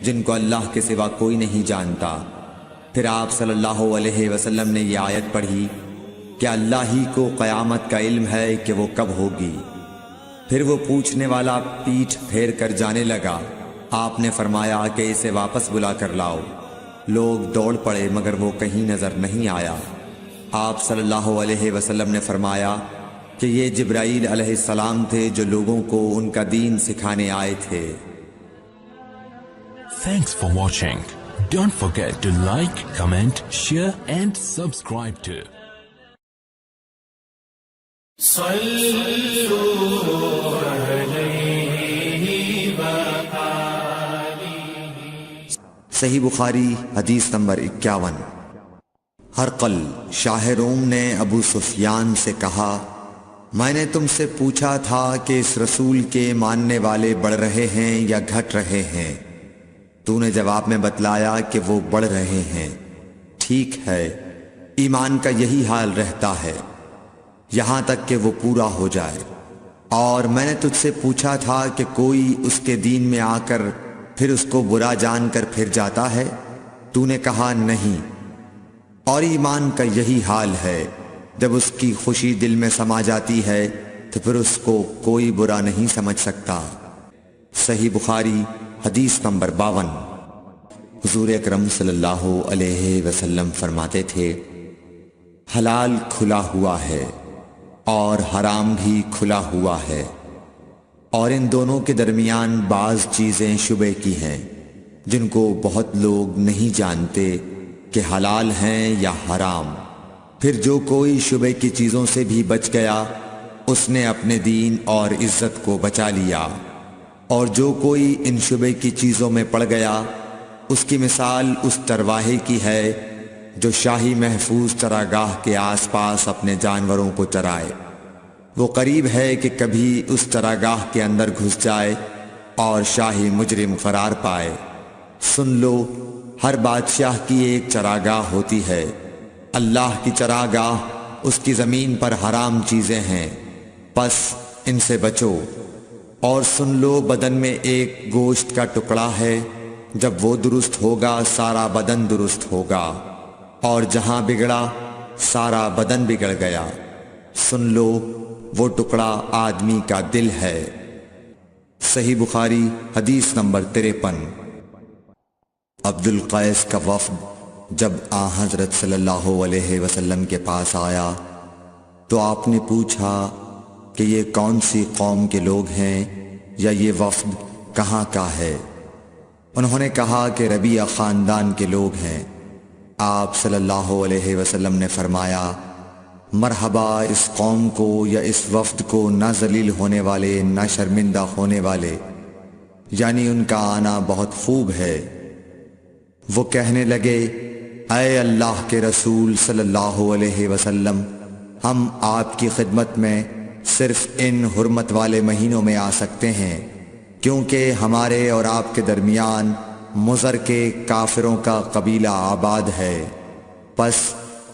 A: جن کو اللہ کے سوا کوئی نہیں جانتا۔ پھر آپ صلی اللہ علیہ وسلم نے یہ آیت پڑھی کہ اللہ ہی کو قیامت کا علم ہے کہ وہ کب ہوگی۔ پھر وہ پوچھنے والا پیٹھ پھیر کر جانے لگا۔ آپ نے فرمایا کہ اسے واپس بلا کر لاؤ۔ لوگ دوڑ پڑے مگر وہ کہیں نظر نہیں آیا۔ آپ صلی اللہ علیہ وسلم نے فرمایا کہ یہ جبرائیل علیہ السلام تھے جو لوگوں کو ان کا دین سکھانے آئے تھے۔
B: Thanks for watching. Don't forget to like, comment, share and subscribe to
A: صحیح بخاری حدیث نمبر 51۔ ہرقل شاہ روم نے ابو سفیان سے کہا، میں نے تم سے پوچھا تھا کہ اس رسول کے ماننے والے بڑھ رہے ہیں یا گھٹ رہے ہیں؟ تو نے جواب میں بتلایا کہ وہ بڑھ رہے ہیں۔ ٹھیک ہے، ایمان کا یہی حال رہتا ہے یہاں تک کہ وہ پورا ہو جائے۔ اور میں نے تجھ سے پوچھا تھا کہ کوئی اس کے دین میں آ کر پھر اس کو برا جان کر پھر جاتا ہے؟ تو نے کہا نہیں۔ اور ایمان کا یہی حال ہے، جب اس کی خوشی دل میں سما جاتی ہے تو پھر اس کو کوئی برا نہیں سمجھ سکتا۔ صحیح بخاری حدیث نمبر 52۔ حضور اکرم صلی اللہ علیہ وسلم فرماتے تھے، حلال کھلا ہوا ہے اور حرام بھی کھلا ہوا ہے، اور ان دونوں کے درمیان بعض چیزیں شبے کی ہیں جن کو بہت لوگ نہیں جانتے کہ حلال ہیں یا حرام۔ پھر جو کوئی شبے کی چیزوں سے بھی بچ گیا اس نے اپنے دین اور عزت کو بچا لیا، اور جو کوئی ان شبے کی چیزوں میں پڑ گیا اس کی مثال اس چرواہے کی ہے جو شاہی محفوظ چراگاہ کے آس پاس اپنے جانوروں کو چرائے۔ وہ قریب ہے کہ کبھی اس چراگاہ کے اندر گھس جائے اور شاہی مجرم قرار پائے۔ سن لو، ہر بادشاہ کی ایک چراگاہ ہوتی ہے، اللہ کی چراگاہ اس کی زمین پر حرام چیزیں ہیں، پس ان سے بچو۔ اور سن لو، بدن میں ایک گوشت کا ٹکڑا ہے، جب وہ درست ہوگا سارا بدن درست ہوگا، اور جہاں بگڑا سارا بدن بگڑ گیا۔ سن لو، وہ ٹکڑا آدمی کا دل ہے۔ صحیح بخاری حدیث نمبر 53۔ عبد القیس کا وفد جب حضرت صلی اللہ علیہ وسلم کے پاس آیا تو آپ نے پوچھا کہ یہ کون سی قوم کے لوگ ہیں یا یہ وفد کہاں کا ہے؟ انہوں نے کہا کہ ربیعہ خاندان کے لوگ ہیں۔ آپ صلی اللہ علیہ وسلم نے فرمایا، مرحبا اس قوم کو یا اس وفد کو، نہ ذلیل ہونے والے نہ شرمندہ ہونے والے، یعنی ان کا آنا بہت خوب ہے۔ وہ کہنے لگے، اے اللہ کے رسول صلی اللہ علیہ وسلم، ہم آپ کی خدمت میں صرف ان حرمت والے مہینوں میں آ سکتے ہیں، کیونکہ ہمارے اور آپ کے درمیان مضر کے کافروں کا قبیلہ آباد ہے۔ پس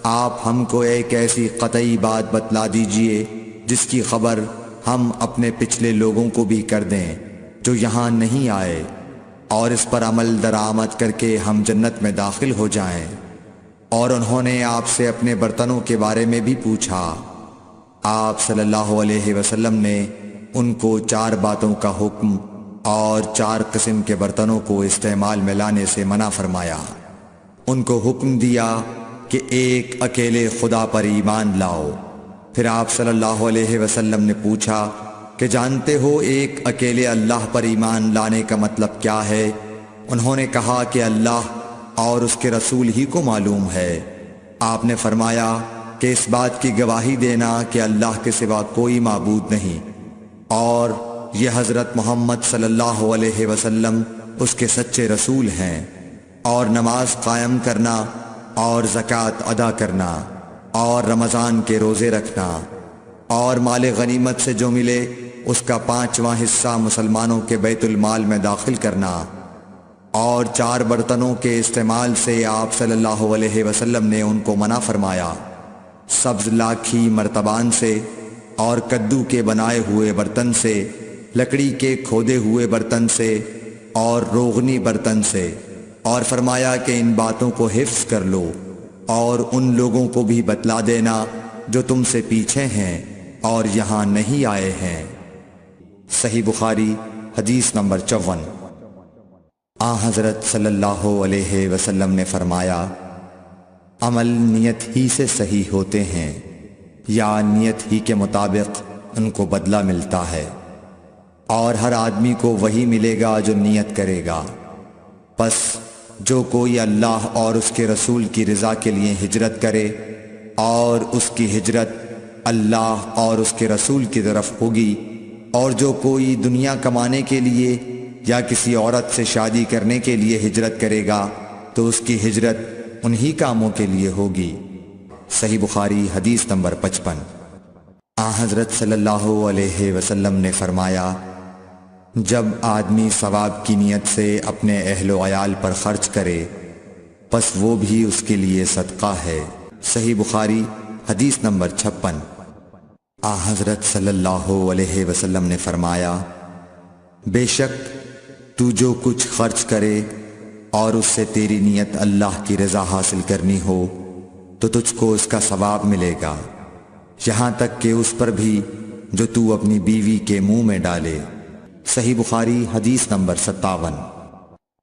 A: آپ ہم کو ایک ایسی قطعی بات بتلا دیجئے جس کی خبر ہم اپنے پچھلے لوگوں کو بھی کر دیں جو یہاں نہیں آئے، اور اس پر عمل درآمد کر کے ہم جنت میں داخل ہو جائیں۔ اور انہوں نے آپ سے اپنے برتنوں کے بارے میں بھی پوچھا۔ آپ صلی اللہ علیہ وسلم نے ان کو 4 باتوں کا حکم اور 4 قسم کے برتنوں کو استعمال میں لانے سے منع فرمایا۔ ان کو حکم دیا کہ ایک اکیلے خدا پر ایمان لاؤ۔ پھر آپ صلی اللہ علیہ وسلم نے پوچھا کہ جانتے ہو ایک اکیلے اللہ پر ایمان لانے کا مطلب کیا ہے؟ انہوں نے کہا کہ اللہ اور اس کے رسول ہی کو معلوم ہے۔ آپ نے فرمایا کہ اس بات کی گواہی دینا کہ اللہ کے سوا کوئی معبود نہیں، اور یہ حضرت محمد صلی اللہ علیہ وسلم اس کے سچے رسول ہیں، اور نماز قائم کرنا اور زکوٰۃ ادا کرنا اور رمضان کے روزے رکھنا، اور مال غنیمت سے جو ملے اس کا 5واں حصہ مسلمانوں کے بیت المال میں داخل کرنا، اور 4 برتنوں کے استعمال سے آپ صلی اللہ علیہ وسلم نے ان کو منع فرمایا، سبز لاکھی مرتبان سے اور کدو کے بنائے ہوئے برتن سے، لکڑی کے کھودے ہوئے برتن سے اور روغنی برتن سے، اور فرمایا کہ ان باتوں کو حفظ کر لو اور ان لوگوں کو بھی بتلا دینا جو تم سے پیچھے ہیں اور یہاں نہیں آئے ہیں۔ صحیح بخاری حدیث نمبر 54۔ حضرت صلی اللہ علیہ وسلم نے فرمایا، عمل نیت ہی سے صحیح ہوتے ہیں یا نیت ہی کے مطابق ان کو بدلہ ملتا ہے، اور ہر آدمی کو وہی ملے گا جو نیت کرے گا۔ پس جو کوئی اللہ اور اس کے رسول کی رضا کے لیے ہجرت کرے اور اس کی ہجرت اللہ اور اس کے رسول کی طرف ہوگی، اور جو کوئی دنیا کمانے کے لیے یا کسی عورت سے شادی کرنے کے لیے ہجرت کرے گا تو اس کی ہجرت انہی کاموں کے لیے ہوگی۔ صحیح بخاری حدیث نمبر 55۔ حضرت صلی اللہ علیہ وسلم نے فرمایا، جب آدمی ثواب کی نیت سے اپنے اہل و عیال پر خرچ کرے پس وہ بھی اس کے لیے صدقہ ہے۔ صحیح بخاری حدیث نمبر 56۔ حضرت صلی اللہ علیہ وسلم نے فرمایا، بے شک تو جو کچھ خرچ کرے اور اس سے تیری نیت اللہ کی رضا حاصل کرنی ہو تو تجھ کو اس کا ثواب ملے گا، یہاں تک کہ اس پر بھی جو تو اپنی بیوی کے منہ میں ڈالے۔ صحیح بخاری حدیث نمبر 57۔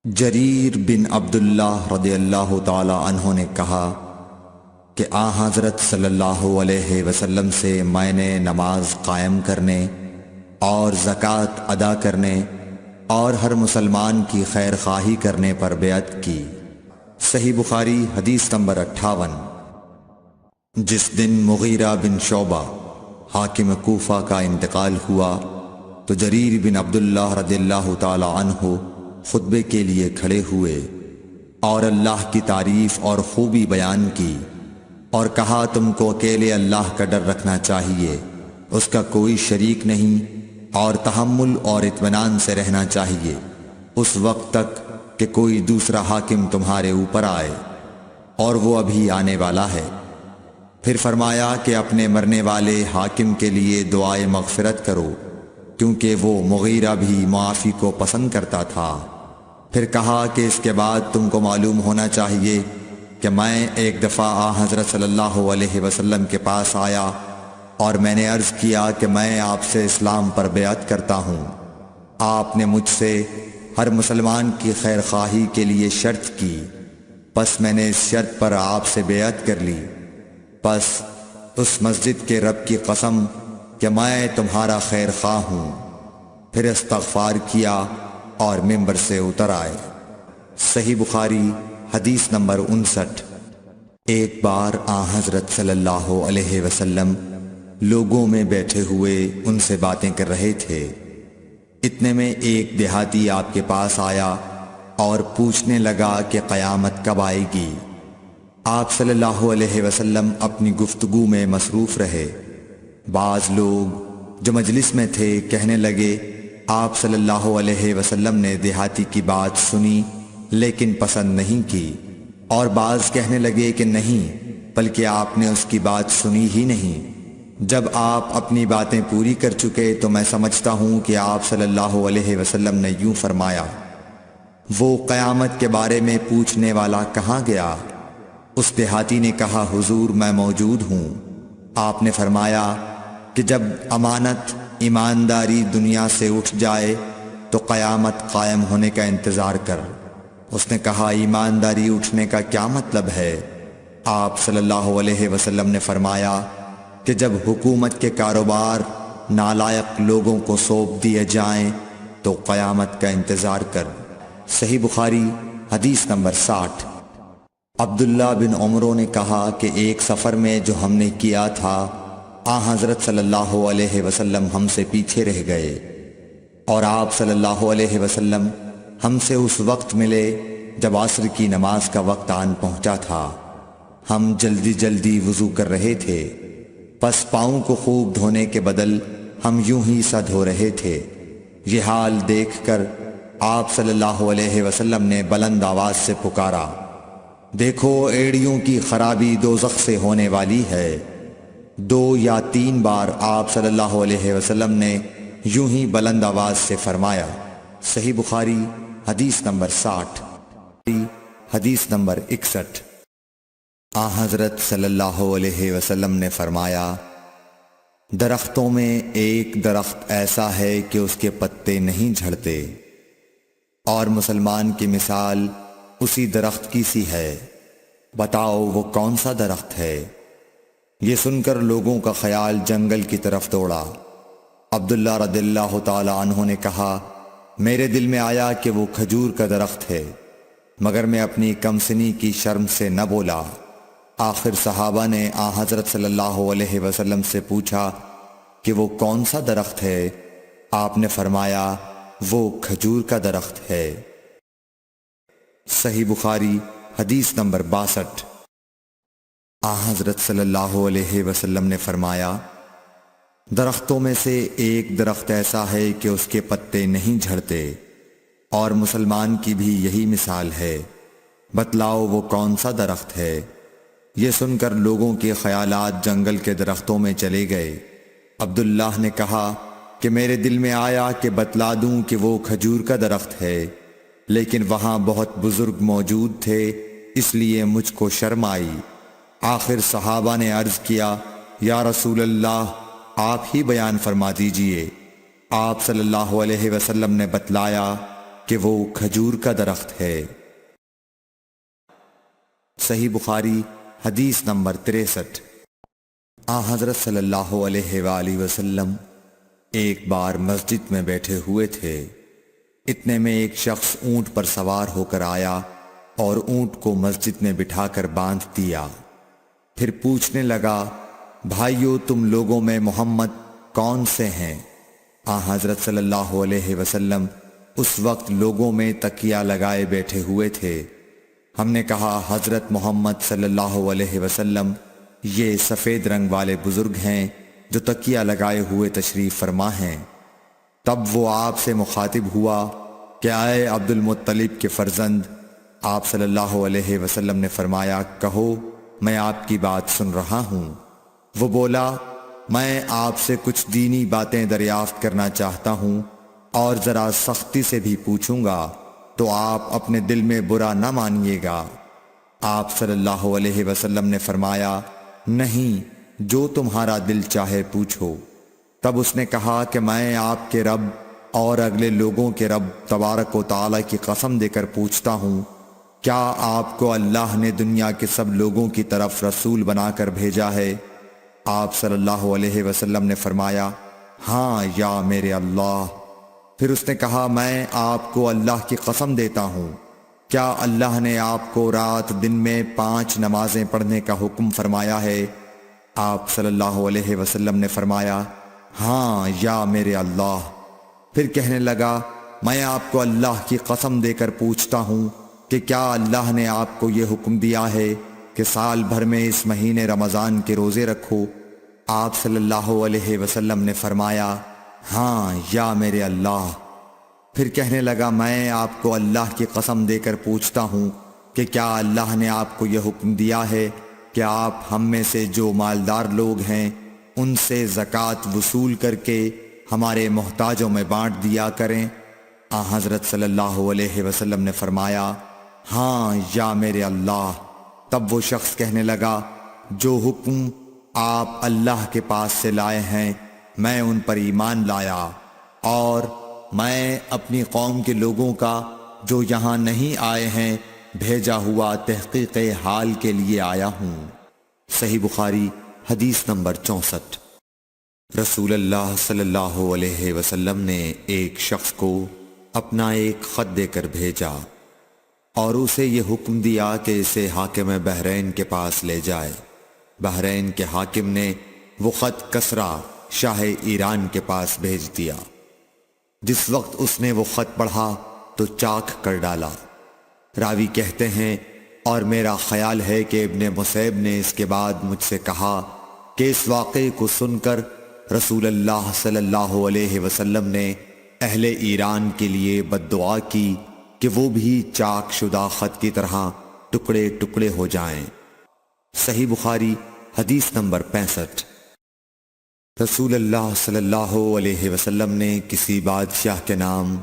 A: جریر بن عبداللہ رضی اللہ تعالی عنہ نے کہا کہ حضرت صلی اللہ علیہ وسلم سے میں نے نماز قائم کرنے اور زکوٰۃ ادا کرنے اور ہر مسلمان کی خیر خواہی کرنے پر بیعت کی۔ صحیح بخاری حدیث نمبر 58۔ جس دن مغیرہ بن شعبہ حاکم کوفہ کا انتقال ہوا تو جریر بن عبداللہ رضی اللہ تعالی عنہ خطبے کے لیے کھڑے ہوئے اور اللہ کی تعریف اور خوبی بیان کی، اور کہا تم کو اکیلے اللہ کا ڈر رکھنا چاہیے، اس کا کوئی شریک نہیں، اور تحمل اور اطمینان سے رہنا چاہیے اس وقت تک کہ کوئی دوسرا حاکم تمہارے اوپر آئے، اور وہ ابھی آنے والا ہے۔ پھر فرمایا کہ اپنے مرنے والے حاکم کے لیے دعائے مغفرت کرو، کیونکہ وہ مغیرہ بھی معافی کو پسند کرتا تھا۔ پھر کہا کہ اس کے بعد تم کو معلوم ہونا چاہیے کہ میں ایک دفعہ حضرت صلی اللہ علیہ وسلم کے پاس آیا اور میں نے عرض کیا کہ میں آپ سے اسلام پر بیعت کرتا ہوں۔ آپ نے مجھ سے ہر مسلمان کی خیر خواہی کے لیے شرط کی، پس میں نے اس شرط پر آپ سے بیعت کر لی۔ پس اس مسجد کے رب کی قسم کہ میں تمہارا خیر خواہ ہوں۔ پھر استغفار کیا اور ممبر سے اتر آئے۔ صحیح بخاری حدیث نمبر 59۔ ایک بار حضرت صلی اللہ علیہ وسلم لوگوں میں بیٹھے ہوئے ان سے باتیں کر رہے تھے، اتنے میں ایک دیہاتی آپ کے پاس آیا اور پوچھنے لگا کہ قیامت کب آئے گی۔ آپ صلی اللہ علیہ وسلم اپنی گفتگو میں مصروف رہے۔ بعض لوگ جو مجلس میں تھے کہنے لگے، آپ صلی اللہ علیہ وسلم نے دیہاتی کی بات سنی لیکن پسند نہیں کی، اور بعض کہنے لگے کہ نہیں بلکہ آپ نے اس کی بات سنی ہی نہیں۔ جب آپ اپنی باتیں پوری کر چکے تو میں سمجھتا ہوں کہ آپ صلی اللہ علیہ وسلم نے یوں فرمایا، وہ قیامت کے بارے میں پوچھنے والا کہاں گیا؟ اس دیہاتی نے کہا، حضور میں موجود ہوں۔ آپ نے فرمایا کہ جب امانت ایمانداری دنیا سے اٹھ جائے تو قیامت قائم ہونے کا انتظار کر۔ اس نے کہا، ایمانداری اٹھنے کا کیا مطلب ہے؟ آپ صلی اللہ علیہ وسلم نے فرمایا کہ جب حکومت کے کاروبار نالائق لوگوں کو سونپ دیے جائیں تو قیامت کا انتظار کر۔ صحیح بخاری حدیث نمبر 60۔ عبداللہ بن عمرو نے کہا کہ ایک سفر میں جو ہم نے کیا تھا حضرت صلی اللہ علیہ وسلم ہم سے پیچھے رہ گئے، اور آپ صلی اللہ علیہ وسلم ہم سے اس وقت ملے جب عصر کی نماز کا وقت آن پہنچا تھا۔ ہم جلدی جلدی وضو کر رہے تھے، پس پاؤں کو خوب دھونے کے بدل ہم یوں ہی سا دھو رہے تھے۔ یہ حال دیکھ کر آپ صلی اللہ علیہ وسلم نے بلند آواز سے پکارا، دیکھو ایڑیوں کی خرابی دوزخ سے ہونے والی ہے۔ 2 یا 3 بار آپ صلی اللہ علیہ وسلم نے یوں ہی بلند آواز سے فرمایا۔ صحیح بخاری حدیث نمبر 60، حدیث نمبر 61۔ حضرت صلی اللہ علیہ وسلم نے فرمایا، درختوں میں ایک درخت ایسا ہے کہ اس کے پتے نہیں جھڑتے، اور مسلمان کی مثال اسی درخت کی سی ہے، بتاؤ وہ کون سا درخت ہے؟ یہ سن کر لوگوں کا خیال جنگل کی طرف دوڑا۔ عبداللہ رضی اللہ تعالی عنہ نے کہا، میرے دل میں آیا کہ وہ کھجور کا درخت ہے، مگر میں اپنی کمسنی کی شرم سے نہ بولا۔ آخر صحابہ نے حضرت صلی اللہ علیہ وسلم سے پوچھا کہ وہ کون سا درخت ہے؟ آپ نے فرمایا، وہ کھجور کا درخت ہے۔ صحیح بخاری حدیث نمبر 62۔ حضرت صلی اللہ علیہ وسلم نے فرمایا، درختوں میں سے ایک درخت ایسا ہے کہ اس کے پتے نہیں جھڑتے، اور مسلمان کی بھی یہی مثال ہے، بتلاؤ وہ کون سا درخت ہے؟ یہ سن کر لوگوں کے خیالات جنگل کے درختوں میں چلے گئے۔ عبداللہ نے کہا کہ میرے دل میں آیا کہ بتلا دوں کہ وہ کھجور کا درخت ہے، لیکن وہاں بہت بزرگ موجود تھے، اس لیے مجھ کو شرم آئی۔ آخر صحابہ نے عرض کیا، یا رسول اللہ، آپ ہی بیان فرما دیجئے۔ آپ صلی اللہ علیہ وسلم نے بتلایا کہ وہ کھجور کا درخت ہے۔ صحیح بخاری حدیث نمبر 63۔ حضرت صلی اللہ علیہ وآلہ وسلم ایک بار مسجد میں بیٹھے ہوئے تھے، اتنے میں ایک شخص اونٹ پر سوار ہو کر آیا اور اونٹ کو مسجد میں بٹھا کر باندھ دیا۔ پھر پوچھنے لگا، بھائیو تم لوگوں میں محمد کون سے ہیں؟ حضرت صلی اللہ علیہ وسلم اس وقت لوگوں میں تکیہ لگائے بیٹھے ہوئے تھے۔ ہم نے کہا، حضرت محمد صلی اللہ علیہ وسلم یہ سفید رنگ والے بزرگ ہیں جو تکیہ لگائے ہوئے تشریف فرما ہیں۔ تب وہ آپ سے مخاطب ہوا کہ اے عبد المطلب کے فرزند۔ آپ صلی اللہ علیہ وسلم نے فرمایا، کہو میں آپ کی بات سن رہا ہوں۔ وہ بولا، میں آپ سے کچھ دینی باتیں دریافت کرنا چاہتا ہوں، اور ذرا سختی سے بھی پوچھوں گا تو آپ اپنے دل میں برا نہ مانیے گا۔ آپ صلی اللہ علیہ وسلم نے فرمایا، نہیں، جو تمہارا دل چاہے پوچھو۔ تب اس نے کہا کہ میں آپ کے رب اور اگلے لوگوں کے رب تبارک و تعالی کی قسم دے کر پوچھتا ہوں، کیا آپ کو اللہ نے دنیا کے سب لوگوں کی طرف رسول بنا کر بھیجا ہے؟ آپ صلی اللہ علیہ وسلم نے فرمایا، ہاں یا میرے اللہ۔ پھر اس نے کہا، میں آپ کو اللہ کی قسم دیتا ہوں، کیا اللہ نے آپ کو رات دن میں 5 نمازیں پڑھنے کا حکم فرمایا ہے؟ آپ صلی اللہ علیہ وسلم نے فرمایا، ہاں یا میرے اللہ۔ پھر کہنے لگا، میں آپ کو اللہ کی قسم دے کر پوچھتا ہوں کہ کیا اللہ نے آپ کو یہ حکم دیا ہے کہ سال بھر میں اس مہینے رمضان کے روزے رکھو؟ آپ صلی اللہ علیہ وسلم نے فرمایا، ہاں یا میرے اللہ۔ پھر کہنے لگا، میں آپ کو اللہ کی قسم دے کر پوچھتا ہوں کہ کیا اللہ نے آپ کو یہ حکم دیا ہے کہ آپ ہم میں سے جو مالدار لوگ ہیں ان سے زکوٰۃ وصول کر کے ہمارے محتاجوں میں بانٹ دیا کریں؟ حضرت صلی اللہ علیہ وسلم نے فرمایا، ہاں یا میرے اللہ۔ تب وہ شخص کہنے لگا، جو حکم آپ اللہ کے پاس سے لائے ہیں میں ان پر ایمان لایا، اور میں اپنی قوم کے لوگوں کا جو یہاں نہیں آئے ہیں بھیجا ہوا تحقیق حال کے لیے آیا ہوں۔ صحیح بخاری حدیث نمبر 64۔ رسول اللہ صلی اللہ علیہ وسلم نے ایک شخص کو اپنا ایک خط دے کر بھیجا اور اسے یہ حکم دیا کہ اسے حاکم بحرین کے پاس لے جائے۔ بحرین کے حاکم نے وہ خط کسریٰ شاہ ایران کے پاس بھیج دیا۔ جس وقت اس نے وہ خط پڑھا تو چاک کر ڈالا۔ راوی کہتے ہیں، اور میرا خیال ہے کہ ابن مسیب نے اس کے بعد مجھ سے کہا کہ اس واقعے کو سن کر رسول اللہ صلی اللہ علیہ وسلم نے اہل ایران کے لیے بد دعا کی کہ وہ بھی چاک شدہ خط کی طرح ٹکڑے ٹکڑے ہو جائیں۔ صحیح بخاری حدیث نمبر 65۔ رسول اللہ صلی اللہ علیہ وسلم نے کسی بادشاہ کے نام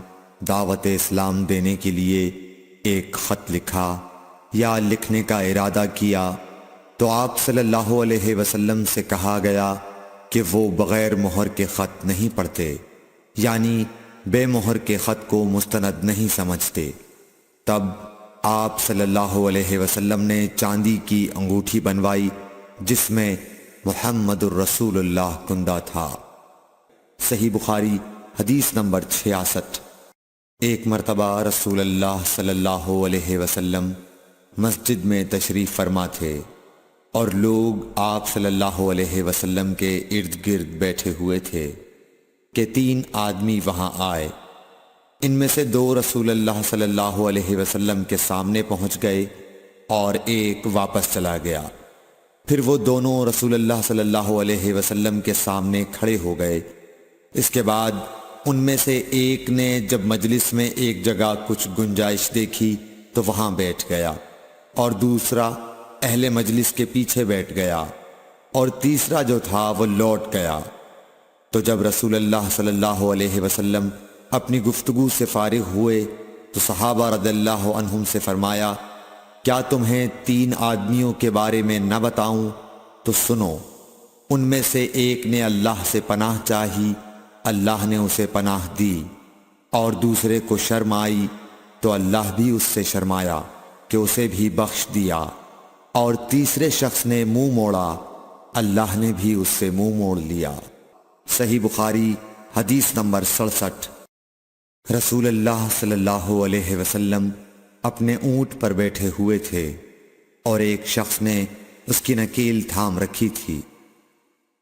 A: دعوت اسلام دینے کے لیے ایک خط لکھا یا لکھنے کا ارادہ کیا تو آپ صلی اللہ علیہ وسلم سے کہا گیا کہ وہ بغیر مہر کے خط نہیں پڑھتے، یعنی بے مہر کے خط کو مستند نہیں سمجھتے۔ تب آپ صلی اللہ علیہ وسلم نے چاندی کی انگوٹھی بنوائی جس میں محمد الرسول اللہ کندہ تھا۔ صحیح بخاری حدیث نمبر 66۔ ایک مرتبہ رسول اللہ صلی اللہ علیہ وسلم مسجد میں تشریف فرما تھے اور لوگ آپ صلی اللہ علیہ وسلم کے ارد گرد بیٹھے ہوئے تھے کہ 3 آدمی وہاں آئے۔ ان میں سے 2 رسول اللہ صلی اللہ علیہ وسلم کے سامنے پہنچ گئے اور ایک واپس چلا گیا۔ پھر وہ دونوں رسول اللہ صلی اللہ علیہ وسلم کے سامنے کھڑے ہو گئے۔ اس کے بعد ان میں سے ایک نے جب مجلس میں ایک جگہ کچھ گنجائش دیکھی تو وہاں بیٹھ گیا، اور دوسرا اہل مجلس کے پیچھے بیٹھ گیا، اور تیسرا جو تھا وہ لوٹ گیا۔ تو جب رسول اللہ صلی اللہ علیہ وسلم اپنی گفتگو سے فارغ ہوئے تو صحابہ رضی اللہ عنہم سے فرمایا، کیا تمہیں 3 آدمیوں کے بارے میں نہ بتاؤں؟ تو سنو۔ ان میں سے ایک نے اللہ سے پناہ چاہی، اللہ نے اسے پناہ دی، اور دوسرے کو شرم آئی تو اللہ بھی اس سے شرمایا کہ اسے بھی بخش دیا، اور تیسرے شخص نے منہ موڑا، اللہ نے بھی اس سے منہ موڑ لیا۔ صحیح بخاری حدیث نمبر 67۔ رسول اللہ صلی اللہ علیہ وسلم اپنے اونٹ پر بیٹھے ہوئے تھے اور ایک شخص نے اس کی نکیل تھام رکھی تھی۔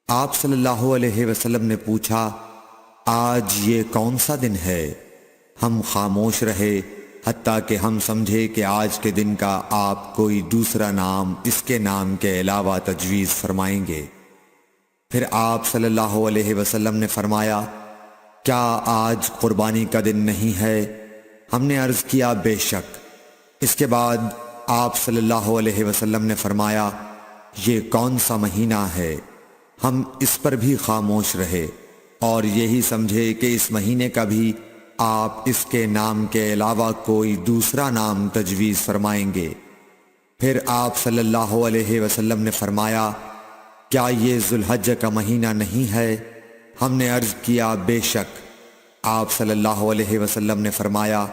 A: آپ صلی اللہ علیہ وسلم نے پوچھا، آج یہ کون سا دن ہے؟ ہم خاموش رہے حتیٰ کہ ہم سمجھے کہ آج کے دن کا آپ کوئی دوسرا نام اس کے نام کے علاوہ تجویز فرمائیں گے۔ پھر آپ صلی اللہ علیہ وسلم نے فرمایا، کیا آج قربانی کا دن نہیں ہے؟ ہم نے عرض کیا، بے شک۔ اس کے بعد آپ صلی اللہ علیہ وسلم نے فرمایا، یہ کون سا مہینہ ہے؟ ہم اس پر بھی خاموش رہے اور یہی سمجھے کہ اس مہینے کا بھی آپ اس کے نام کے علاوہ کوئی دوسرا نام تجویز فرمائیں گے۔ پھر آپ صلی اللہ علیہ وسلم نے فرمایا، کیا یہ ذوالحجہ کا مہینہ نہیں ہے؟ ہم نے عرض کیا، بے شک۔ آپ صلی اللہ علیہ وسلم نے فرمایا،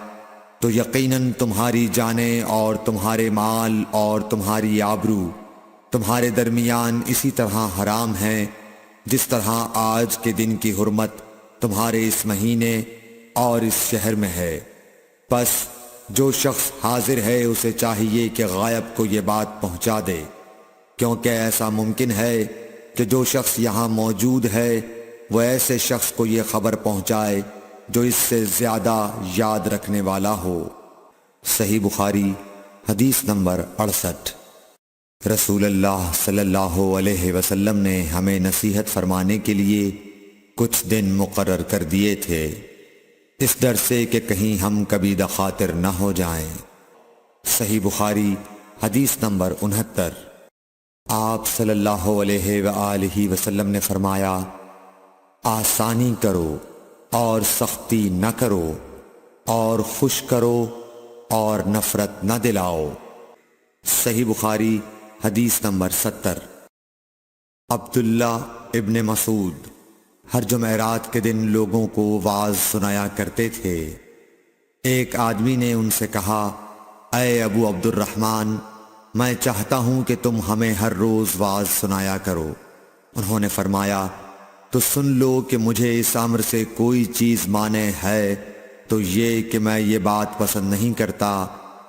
A: تو یقیناً تمہاری جانیں اور تمہارے مال اور تمہاری آبرو تمہارے درمیان اسی طرح حرام ہیں جس طرح آج کے دن کی حرمت تمہارے اس مہینے اور اس شہر میں ہے۔ پس جو شخص حاضر ہے اسے چاہیے کہ غائب کو یہ بات پہنچا دے، کیونکہ ایسا ممکن ہے کہ جو شخص یہاں موجود ہے وہ ایسے شخص کو یہ خبر پہنچائے جو اس سے زیادہ یاد رکھنے والا ہو۔ صحیح بخاری حدیث نمبر 68۔ رسول اللہ صلی اللہ علیہ وسلم نے ہمیں نصیحت فرمانے کے لیے کچھ دن مقرر کر دیے تھے، اس ڈر سے کہ کہیں ہم کبھی دخاطر نہ ہو جائیں۔ صحیح بخاری حدیث نمبر 69۔ آپ صلی اللہ علیہ وآلہ وسلم نے فرمایا، آسانی کرو اور سختی نہ کرو، اور خوش کرو اور نفرت نہ دلاؤ۔ صحیح بخاری حدیث نمبر 70۔ عبداللہ ابن مسعود ہر جمعرات کے دن لوگوں کو وعظ سنایا کرتے تھے۔ ایک آدمی نے ان سے کہا، اے ابو عبد الرحمن، میں چاہتا ہوں کہ تم ہمیں ہر روز وعظ سنایا کرو۔ انہوں نے فرمایا، تو سن لو کہ مجھے اس امر سے کوئی چیز مانع ہے تو یہ کہ میں یہ بات پسند نہیں کرتا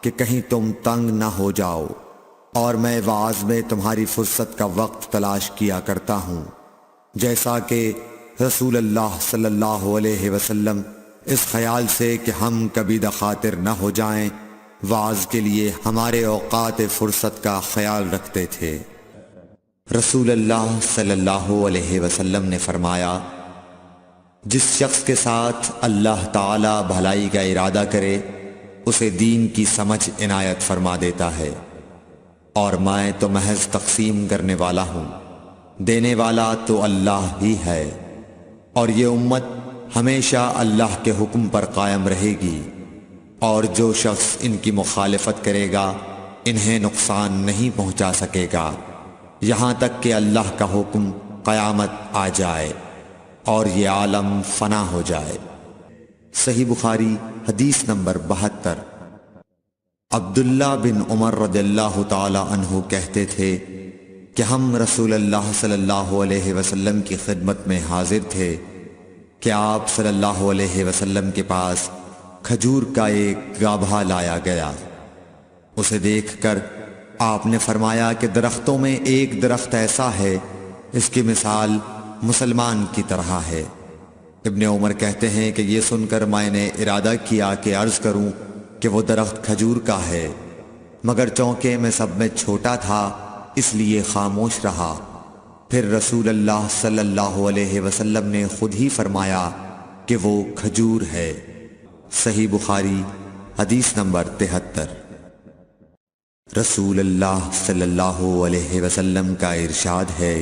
A: کہ کہیں تم تنگ نہ ہو جاؤ، اور میں وعظ میں تمہاری فرصت کا وقت تلاش کیا کرتا ہوں، جیسا کہ رسول اللہ صلی اللہ علیہ وسلم اس خیال سے کہ ہم کبھی دخاطر نہ ہو جائیں وعظ کے لیے ہمارے اوقات فرصت کا خیال رکھتے تھے۔ رسول اللہ صلی اللہ علیہ وسلم نے فرمایا، جس شخص کے ساتھ اللہ تعالی بھلائی کا ارادہ کرے اسے دین کی سمجھ عنایت فرما دیتا ہے، اور میں تو محض تقسیم کرنے والا ہوں، دینے والا تو اللہ ہی ہے، اور یہ امت ہمیشہ اللہ کے حکم پر قائم رہے گی، اور جو شخص ان کی مخالفت کرے گا انہیں نقصان نہیں پہنچا سکے گا یہاں تک کہ اللہ کا حکم قیامت آ جائے اور یہ عالم فنا ہو جائے۔ صحیح بخاری حدیث نمبر 72۔ عبداللہ بن عمر رضی اللہ تعالی عنہ کہتے تھے کہ ہم رسول اللہ صلی اللہ علیہ وسلم کی خدمت میں حاضر تھے کہ آپ صلی اللہ علیہ وسلم کے پاس کھجور کا ایک گابھا لایا گیا۔ اسے دیکھ کر آپ نے فرمایا کہ درختوں میں ایک درخت ایسا ہے اس کی مثال مسلمان کی طرح ہے۔ ابن عمر کہتے ہیں کہ یہ سن کر میں نے ارادہ کیا کہ عرض کروں کہ وہ درخت کھجور کا ہے، مگر چونکہ میں سب میں چھوٹا تھا اس لیے خاموش رہا۔ پھر رسول اللہ صلی اللہ علیہ وسلم نے خود ہی فرمایا کہ وہ کھجور ہے۔ صحیح بخاری حدیث نمبر 73۔ رسول اللہ صلی اللہ علیہ وسلم کا ارشاد ہے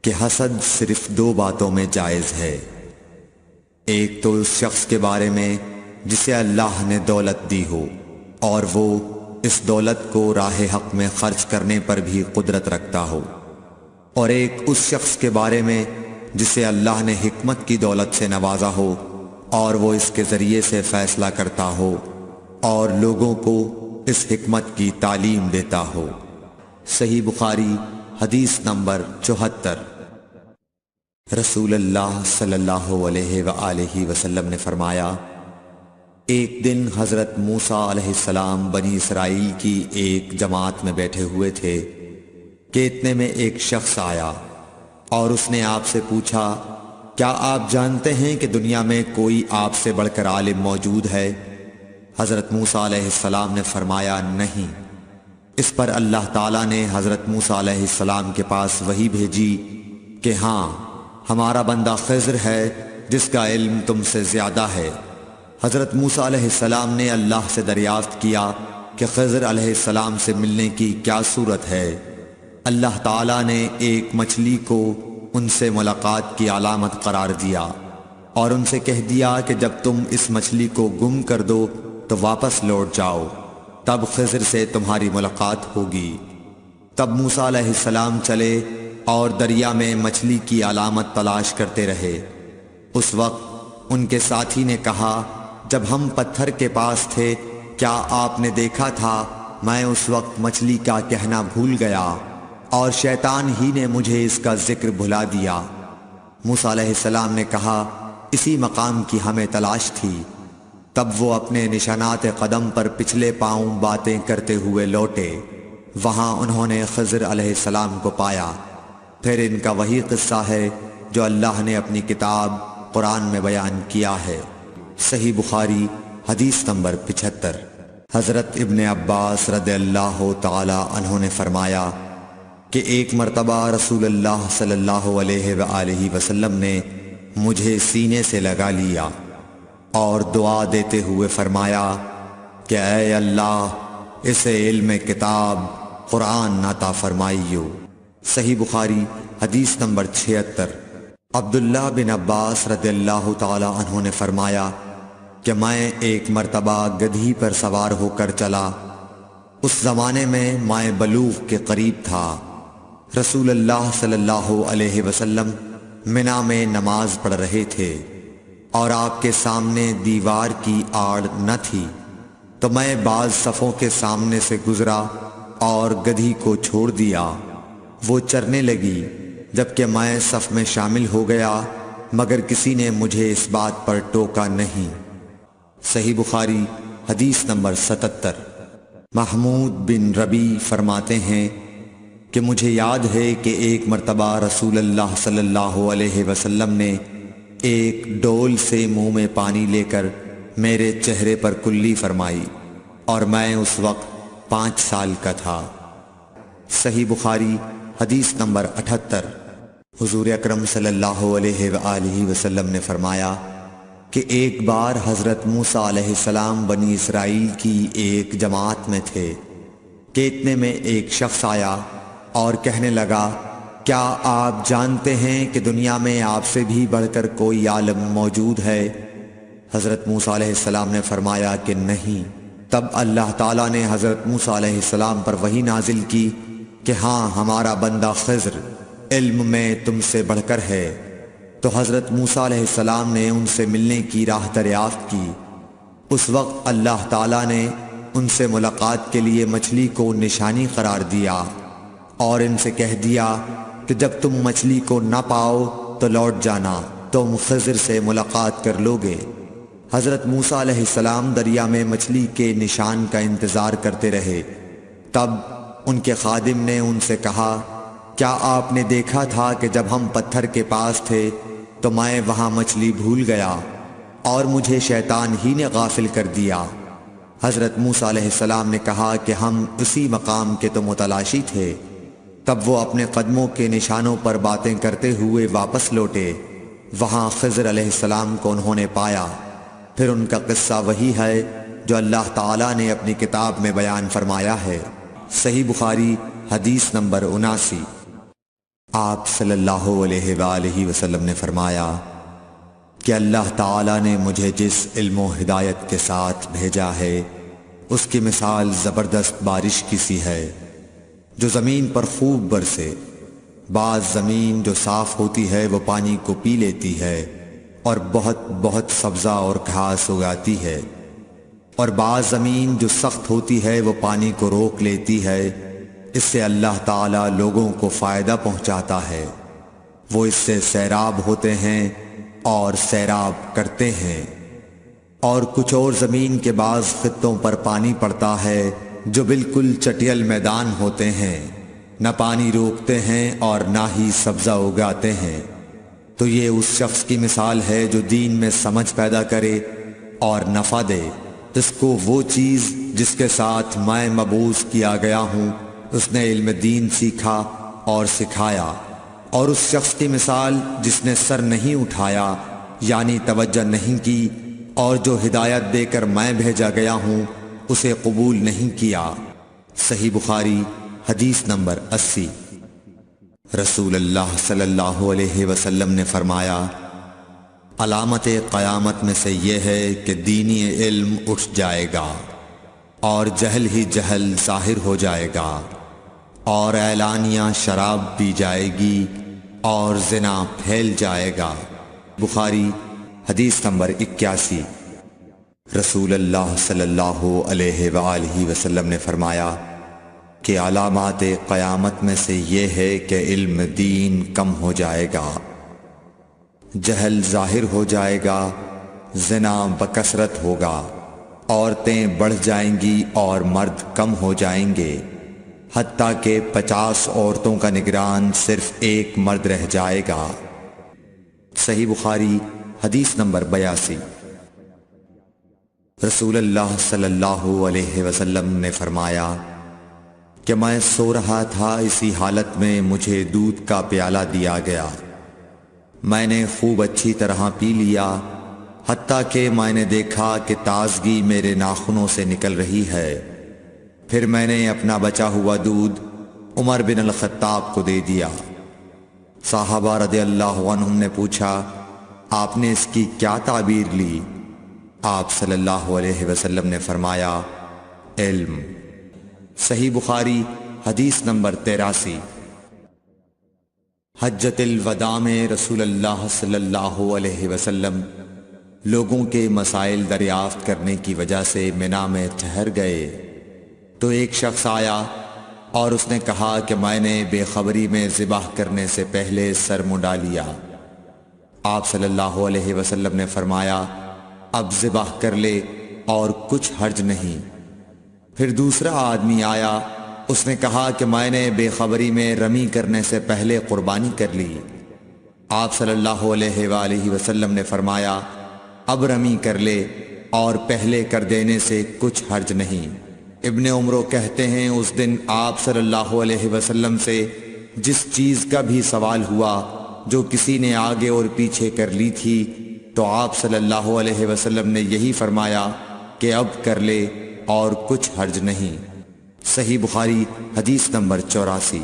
A: کہ حسد صرف دو باتوں میں جائز ہے، ایک تو اس شخص کے بارے میں جسے اللہ نے دولت دی ہو اور وہ اس دولت کو راہ حق میں خرچ کرنے پر بھی قدرت رکھتا ہو، اور ایک اس شخص کے بارے میں جسے اللہ نے حکمت کی دولت سے نوازا ہو اور وہ اس کے ذریعے سے فیصلہ کرتا ہو اور لوگوں کو اس حکمت کی تعلیم دیتا ہو۔ صحیح بخاری حدیث نمبر 74۔ رسول اللہ صلی اللہ علیہ وآلہ وسلم نے فرمایا، ایک دن حضرت موسیٰ علیہ السلام بنی اسرائیل کی ایک جماعت میں بیٹھے ہوئے تھے کہ اتنے میں ایک شخص آیا اور اس نے آپ سے پوچھا، کیا آپ جانتے ہیں کہ دنیا میں کوئی آپ سے بڑھ کر عالم موجود ہے؟ حضرت موسیٰ علیہ السلام نے فرمایا، نہیں۔ اس پر اللہ تعالیٰ نے حضرت موسیٰ علیہ السلام کے پاس وحی بھیجی کہ ہاں، ہمارا بندہ خضر ہے جس کا علم تم سے زیادہ ہے۔ حضرت موسیٰ علیہ السلام نے اللہ سے دریافت کیا کہ خضر علیہ السلام سے ملنے کی کیا صورت ہے؟ اللہ تعالیٰ نے ایک مچھلی کو ان سے ملاقات کی علامت قرار دیا اور ان سے کہہ دیا کہ جب تم اس مچھلی کو گم کر دو تو واپس لوٹ جاؤ، تب خضر سے تمہاری ملاقات ہوگی۔ تب موسیٰ علیہ السلام چلے اور دریا میں مچھلی کی علامت تلاش کرتے رہے۔ اس وقت ان کے ساتھی نے کہا، جب ہم پتھر کے پاس تھے کیا آپ نے دیکھا تھا؟ میں اس وقت مچھلی کا کہنا بھول گیا اور شیطان ہی نے مجھے اس کا ذکر بھلا دیا۔ موسیٰ علیہ السلام نے کہا، اسی مقام کی ہمیں تلاش تھی۔ تب وہ اپنے نشانات قدم پر پچھلے پاؤں باتیں کرتے ہوئے لوٹے، وہاں انہوں نے خضر علیہ السلام کو پایا۔ پھر ان کا وہی قصہ ہے جو اللہ نے اپنی کتاب قرآن میں بیان کیا ہے۔ صحیح بخاری حدیث نمبر 75۔ حضرت ابن عباس رضی اللہ تعالی عنہ نے فرمایا کہ ایک مرتبہ رسول اللہ صلی اللہ علیہ وآلہ وسلم نے مجھے سینے سے لگا لیا اور دعا دیتے ہوئے فرمایا کہ اے اللہ اسے علم کتاب قرآن عطا فرمائیو۔ صحیح بخاری حدیث نمبر 76۔ عبداللہ بن عباس رضی اللہ تعالی عنہ نے فرمایا کہ میں ایک مرتبہ گدھی پر سوار ہو کر چلا، اس زمانے میں بلوغ کے قریب تھا۔ رسول اللہ صلی اللہ علیہ وسلم منی میں نماز پڑھ رہے تھے اور آپ کے سامنے دیوار کی آڑ نہ تھی، تو میں بعض صفوں کے سامنے سے گزرا اور گدھی کو چھوڑ دیا، وہ چرنے لگی، جبکہ میں صف میں شامل ہو گیا، مگر کسی نے مجھے اس بات پر ٹوکا نہیں۔ صحیح بخاری حدیث نمبر 77۔ محمود بن ربی فرماتے ہیں کہ مجھے یاد ہے کہ ایک مرتبہ رسول اللہ صلی اللہ علیہ وسلم نے ایک ڈول سے منہ میں پانی لے کر میرے چہرے پر کلی فرمائی اور میں اس وقت 5 سال کا تھا۔ صحیح بخاری حدیث نمبر 78۔ حضور اکرم صلی اللہ علیہ وآلہ وسلم نے فرمایا کہ ایک بار حضرت موسیٰ علیہ السلام بنی اسرائیل کی ایک جماعت میں تھے کہ اتنے میں ایک شخص آیا اور کہنے لگا، کیا آپ جانتے ہیں کہ دنیا میں آپ سے بھی بڑھ کر کوئی عالم موجود ہے؟ حضرت موسیٰ علیہ السلام نے فرمایا کہ نہیں۔ تب اللہ تعالیٰ نے حضرت موسیٰ علیہ السلام پر وحی نازل کی کہ ہاں، ہمارا بندہ خضر علم میں تم سے بڑھ کر ہے۔ تو حضرت موسیٰ علیہ السلام نے ان سے ملنے کی راہ دریافت کی۔ اس وقت اللہ تعالیٰ نے ان سے ملاقات کے لیے مچھلی کو نشانی قرار دیا اور ان سے کہہ دیا کہ جب تم مچھلی کو نہ پاؤ تو لوٹ جانا، تم خضر سے ملاقات کر لوگے۔ حضرت موسیٰ علیہ السلام دریا میں مچھلی کے نشان کا انتظار کرتے رہے۔ تب ان کے خادم نے ان سے کہا، کیا آپ نے دیکھا تھا کہ جب ہم پتھر کے پاس تھے تو میں وہاں مچھلی بھول گیا اور مجھے شیطان ہی نے غافل کر دیا؟ حضرت موسیٰ علیہ السلام نے کہا کہ ہم اسی مقام کے تو متلاشی تھے۔ تب وہ اپنے قدموں کے نشانوں پر باتیں کرتے ہوئے واپس لوٹے۔ وہاں خضر علیہ السلام کو انہوں نے پایا۔ پھر ان کا قصہ وہی ہے جو اللہ تعالیٰ نے اپنی کتاب میں بیان فرمایا ہے۔ صحیح بخاری حدیث نمبر 79۔ آپ صلی اللہ علیہ وآلہ وسلم نے فرمایا کہ اللہ تعالیٰ نے مجھے جس علم و ہدایت کے ساتھ بھیجا ہے اس کی مثال زبردست بارش کی سی ہے جو زمین پر خوب برسے۔ بعض زمین جو صاف ہوتی ہے وہ پانی کو پی لیتی ہے اور بہت سبزہ اور گھاس اگاتی ہے، اور بعض زمین جو سخت ہوتی ہے وہ پانی کو روک لیتی ہے۔ اس سے اللہ تعالیٰ لوگوں کو فائدہ پہنچاتا ہے، وہ اس سے سیراب ہوتے ہیں اور سیراب کرتے ہیں۔ اور کچھ اور زمین کے بعض خطوں پر پانی پڑتا ہے جو بالکل چٹیل میدان ہوتے ہیں، نہ پانی روکتے ہیں اور نہ ہی سبزہ اگاتے ہیں۔ تو یہ اس شخص کی مثال ہے جو دین میں سمجھ پیدا کرے اور نفع دے، اس کو وہ چیز جس کے ساتھ میں مبعوث کیا گیا ہوں اس نے علم دین سیکھا اور سکھایا۔ اور اس شخص کی مثال جس نے سر نہیں اٹھایا یعنی توجہ نہیں کی اور جو ہدایت دے کر میں بھیجا گیا ہوں اسے قبول نہیں کیا۔ صحیح بخاری حدیث نمبر 80۔ رسول اللہ صلی اللہ علیہ وسلم نے فرمایا، علامت قیامت میں سے یہ ہے کہ دینی علم اٹھ جائے گا اور جہل ہی جہل ظاہر ہو جائے گا، اور اعلانیہ شراب پی جائے گی اور زنا پھیل جائے گا۔ بخاری حدیث نمبر 81۔ رسول اللہ صلی اللہ علیہ وآلہ وسلم نے فرمایا کہ علامات قیامت میں سے یہ ہے کہ علم دین کم ہو جائے گا، جہل ظاہر ہو جائے گا، زنا بکثرت ہوگا، عورتیں بڑھ جائیں گی اور مرد کم ہو جائیں گے، حتیٰ کہ 50 عورتوں کا نگران صرف ایک مرد رہ جائے گا۔ صحیح بخاری حدیث نمبر 82۔ رسول اللہ صلی اللہ علیہ وسلم نے فرمایا کہ میں سو رہا تھا، اسی حالت میں مجھے دودھ کا پیالہ دیا گیا، میں نے خوب اچھی طرح پی لیا، حتیٰ کہ میں نے دیکھا کہ تازگی میرے ناخنوں سے نکل رہی ہے۔ پھر میں نے اپنا بچا ہوا دودھ عمر بن الخطاب کو دے دیا۔ صحابہ رضی اللہ عنہم نے پوچھا، آپ نے اس کی کیا تعبیر لی؟ آپ صلی اللہ علیہ وسلم نے فرمایا، علم۔ صحیح بخاری حدیث نمبر 83۔ حجۃ الوداع میں رسول اللہ صلی اللہ علیہ وسلم لوگوں کے مسائل دریافت کرنے کی وجہ سے منا میں ٹھہر گئے تو ایک شخص آیا اور اس نے کہا کہ میں نے بے خبری میں ذبح کرنے سے پہلے سر منڈا لیا۔ آپ صلی اللہ علیہ وسلم نے فرمایا، اب ذبح کر لے اور کچھ حرج نہیں۔ پھر دوسرا آدمی آیا، اس نے کہا کہ میں نے بے خبری میں رمی کرنے سے پہلے قربانی کر لی۔ آپ صلی اللہ علیہ وآلہ وسلم نے فرمایا، اب رمی کر لے اور پہلے کر دینے سے کچھ حرج نہیں۔ ابن عمرو کہتے ہیں اس دن آپ صلی اللہ علیہ وسلم سے جس چیز کا بھی سوال ہوا جو کسی نے آگے اور پیچھے کر لی تھی تو آپ صلی اللہ علیہ وسلم نے یہی فرمایا کہ اب کر لے اور کچھ حرج نہیں۔ صحیح بخاری حدیث نمبر 84۔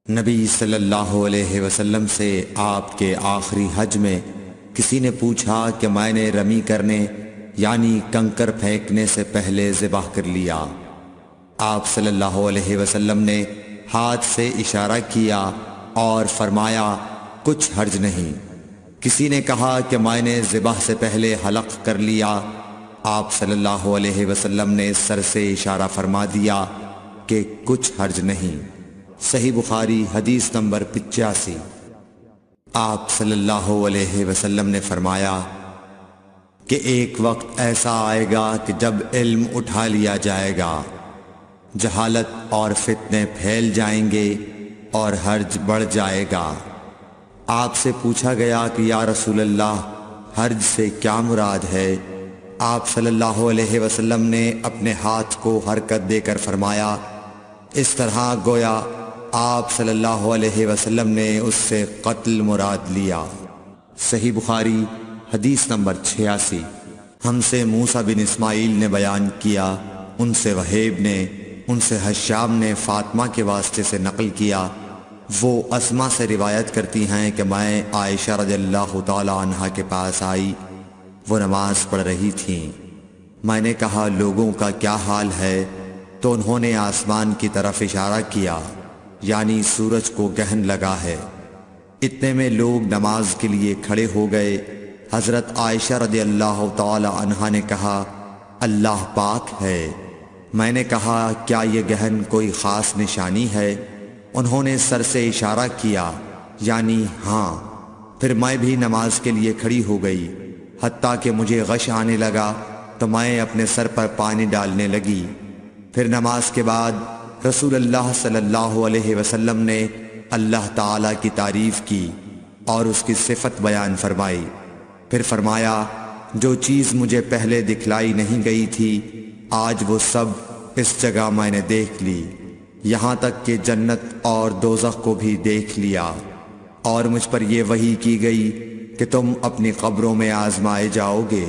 A: نبی صلی اللہ علیہ وسلم سے آپ کے آخری حج میں کسی نے پوچھا کہ میں نے رمی کرنے یعنی کنکر پھینکنے سے پہلے ذبح کر لیا۔ آپ صلی اللہ علیہ وسلم نے ہاتھ سے اشارہ کیا اور فرمایا کچھ حرج نہیں۔ کسی نے کہا کہ میں نے ذبح سے پہلے حلق کر لیا۔ آپ صلی اللہ علیہ وسلم نے سر سے اشارہ فرما دیا کہ کچھ حرج نہیں۔ صحیح بخاری حدیث نمبر 85۔ آپ صلی اللہ علیہ وسلم نے فرمایا کہ ایک وقت ایسا آئے گا کہ جب علم اٹھا لیا جائے گا، جہالت اور فتنے پھیل جائیں گے اور حرج بڑھ جائے گا۔ آپ سے پوچھا گیا کہ یا رسول اللہ حرج سے کیا مراد ہے؟ آپ صلی اللہ علیہ وسلم نے اپنے ہاتھ کو حرکت دے کر فرمایا، اس طرح گویا آپ صلی اللہ علیہ وسلم نے اس سے قتل مراد لیا۔ صحیح بخاری حدیث نمبر 86۔ ہم سے موسیٰ بن اسماعیل نے بیان کیا، ان سے وہیب نے، ان سے حشام نے فاطمہ کے واسطے سے نقل کیا۔ وہ اسما سے روایت کرتی ہیں کہ میں عائشہ رضی اللہ تعالی عنہا کے پاس آئی، وہ نماز پڑھ رہی تھیں۔ میں نے کہا لوگوں کا کیا حال ہے؟ تو انہوں نے آسمان کی طرف اشارہ کیا، یعنی سورج کو گہن لگا ہے۔ اتنے میں لوگ نماز کے لیے کھڑے ہو گئے۔ حضرت عائشہ رضی اللہ تعالی عنہا نے کہا اللہ پاک ہے۔ میں نے کہا کیا یہ گہن کوئی خاص نشانی ہے؟ انہوں نے سر سے اشارہ کیا، یعنی ہاں۔ پھر میں بھی نماز کے لیے کھڑی ہو گئی، حتیٰ کہ مجھے غش آنے لگا تو میں اپنے سر پر پانی ڈالنے لگی۔ پھر نماز کے بعد رسول اللہ صلی اللہ علیہ وسلم نے اللہ تعالیٰ کی تعریف کی اور اس کی صفت بیان فرمائی۔ پھر فرمایا جو چیز مجھے پہلے دکھلائی نہیں گئی تھی آج وہ سب اس جگہ میں نے دیکھ لی، یہاں تک کہ جنت اور دوزخ کو بھی دیکھ لیا، اور مجھ پر یہ وحی کی گئی کہ تم اپنی قبروں میں آزمائے جاؤ گے۔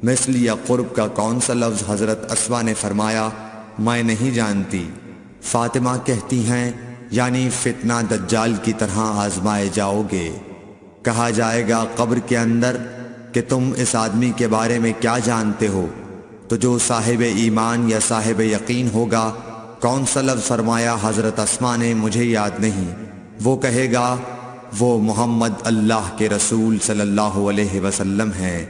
A: مثل یا قرب کا کون سا لفظ؟ حضرت اسما نے فرمایا میں نہیں جانتی۔ فاطمہ کہتی ہیں یعنی فتنہ دجال کی طرح آزمائے جاؤ گے۔ کہا جائے گا قبر کے اندر کہ تم اس آدمی کے بارے میں کیا جانتے ہو؟ تو جو صاحب ایمان یا صاحب یقین ہوگا۔ کون سا لفظ فرمایا؟ حضرت اسما نے مجھے یاد نہیں۔ وہ کہے گا وہ محمد اللہ کے رسول صلی اللہ علیہ وسلم ہیں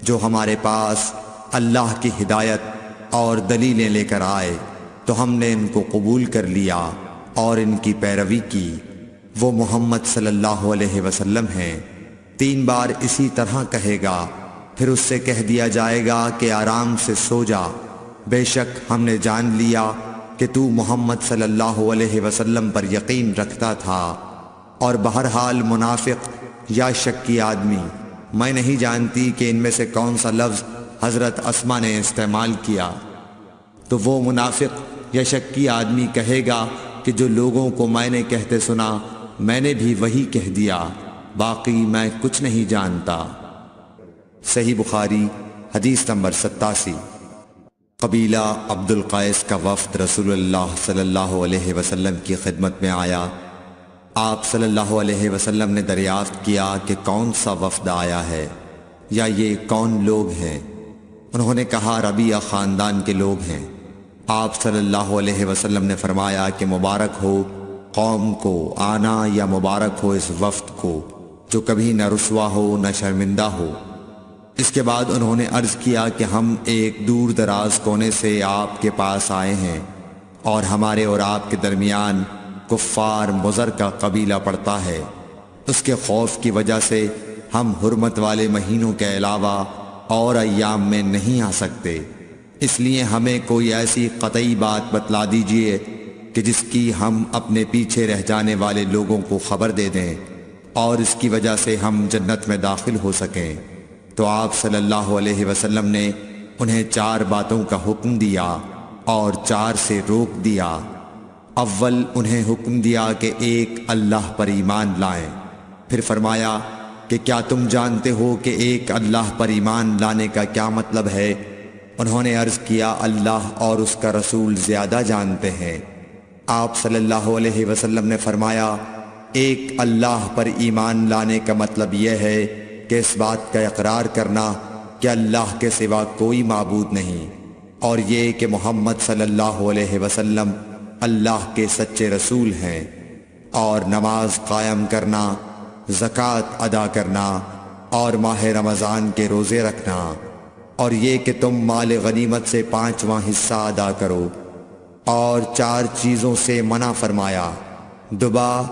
A: جو ہمارے پاس اللہ کی ہدایت اور دلیلیں لے کر آئے تو ہم نے ان کو قبول کر لیا اور ان کی پیروی کی۔ وہ محمد صلی اللہ علیہ وسلم ہیں۔ 3 بار اسی طرح کہے گا، پھر اس سے کہہ دیا جائے گا کہ آرام سے سو جا، بے شک ہم نے جان لیا کہ تو محمد صلی اللہ علیہ وسلم پر یقین رکھتا تھا۔ اور بہرحال منافق یا شکی آدمی، میں نہیں جانتی کہ ان میں سے کون سا لفظ حضرت اسما نے استعمال کیا۔ تو وہ منافق یا شکی آدمی کہے گا کہ جو لوگوں کو میں نے کہتے سنا میں نے بھی وہی کہہ دیا، باقی میں کچھ نہیں جانتا۔ صحیح بخاری حدیث نمبر 87۔ قبیلہ عبد القیس کا وفد رسول اللہ صلی اللہ علیہ وسلم کی خدمت میں آیا۔ آپ صلی اللہ علیہ وسلم نے دریافت کیا کہ کون سا وفد آیا ہے یا یہ کون لوگ ہیں؟ انہوں نے کہا ربیعہ خاندان کے لوگ ہیں۔ آپ صلی اللہ علیہ وسلم نے فرمایا کہ مبارک ہو قوم کو آنا یا مبارک ہو اس وفد کو جو کبھی نہ رسوا ہو نہ شرمندہ ہو۔ اس کے بعد انہوں نے عرض کیا کہ ہم ایک دور دراز کونے سے آپ کے پاس آئے ہیں اور ہمارے اور آپ کے درمیان کفار مضر کا قبیلہ پڑتا ہے۔ اس کے خوف کی وجہ سے ہم حرمت والے مہینوں کے علاوہ اور ایام میں نہیں آ سکتے، اس لیے ہمیں کوئی ایسی قطعی بات بتلا دیجئے کہ جس کی ہم اپنے پیچھے رہ جانے والے لوگوں کو خبر دے دیں اور اس کی وجہ سے ہم جنت میں داخل ہو سکیں۔ تو آپ صلی اللہ علیہ وسلم نے انہیں 4 باتوں کا حکم دیا اور 4 سے روک دیا۔ اول انہیں حکم دیا کہ ایک اللہ پر ایمان لائیں، پھر فرمایا کہ کیا تم جانتے ہو کہ ایک اللہ پر ایمان لانے کا کیا مطلب ہے؟ انہوں نے عرض کیا اللہ اور اس کا رسول زیادہ جانتے ہیں۔ آپ صلی اللہ علیہ وسلم نے فرمایا ایک اللہ پر ایمان لانے کا مطلب یہ ہے کہ اس بات کا اقرار کرنا کہ اللہ کے سوا کوئی معبود نہیں، اور یہ کہ محمد صلی اللہ علیہ وسلم اللہ کے سچے رسول ہیں، اور نماز قائم کرنا، زکوٰۃ ادا کرنا اور ماہ رمضان کے روزے رکھنا، اور یہ کہ تم مال غنیمت سے 5واں حصہ ادا کرو، اور 4 چیزوں سے منع فرمایا، دبا،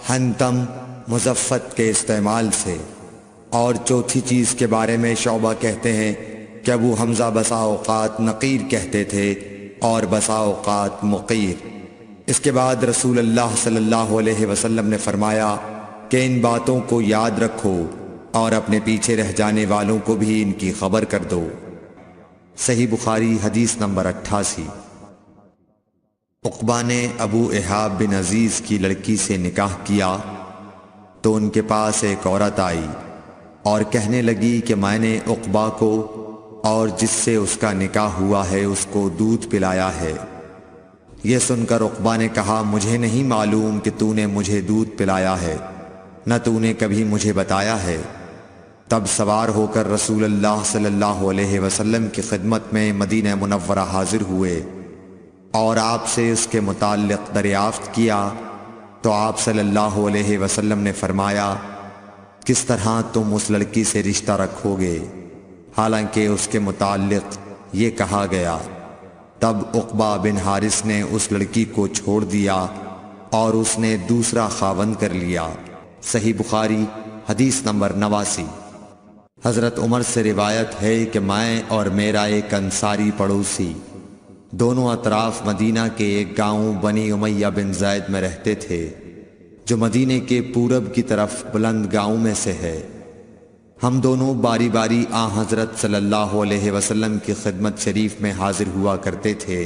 A: حنتم، مزفت کے استعمال سے، اور چوتھی چیز کے بارے میں شعبہ کہتے ہیں کہ ابو حمزہ بسا اوقات نقیر کہتے تھے اور بسا اوقات مقیر۔ اس کے بعد رسول اللہ صلی اللہ علیہ وسلم نے فرمایا کہ ان باتوں کو یاد رکھو اور اپنے پیچھے رہ جانے والوں کو بھی ان کی خبر کر دو۔ صحیح بخاری حدیث نمبر 88۔ عقبہ نے ابو احاب بن عزیز کی لڑکی سے نکاح کیا تو ان کے پاس ایک عورت آئی اور کہنے لگی کہ میں نے عقبہ کو اور جس سے اس کا نکاح ہوا ہے اس کو دودھ پلایا ہے۔ یہ سن کر عقبہ نے کہا مجھے نہیں معلوم کہ تو نے مجھے دودھ پلایا ہے، نہ تو نے کبھی مجھے بتایا ہے۔ تب سوار ہو کر رسول اللہ صلی اللہ علیہ وسلم کی خدمت میں مدینہ منورہ حاضر ہوئے اور آپ سے اس کے متعلق دریافت کیا تو آپ صلی اللہ علیہ وسلم نے فرمایا کس طرح تم اس لڑکی سے رشتہ رکھو گے، حالانکہ اس کے متعلق یہ کہا گیا۔ تب عقبہ بن حارث نے اس لڑکی کو چھوڑ دیا اور اس نے دوسرا خاوند کر لیا۔ صحیح بخاری حدیث نمبر 89۔ حضرت عمر سے روایت ہے کہ میں اور میرا ایک انصاری پڑوسی دونوں اطراف مدینہ کے ایک گاؤں بنی امیہ بن زید میں رہتے تھے، جو مدینے کے پورب کی طرف بلند گاؤں میں سے ہے۔ ہم دونوں باری باری حضرت صلی اللہ علیہ وسلم کی خدمت شریف میں حاضر ہوا کرتے تھے۔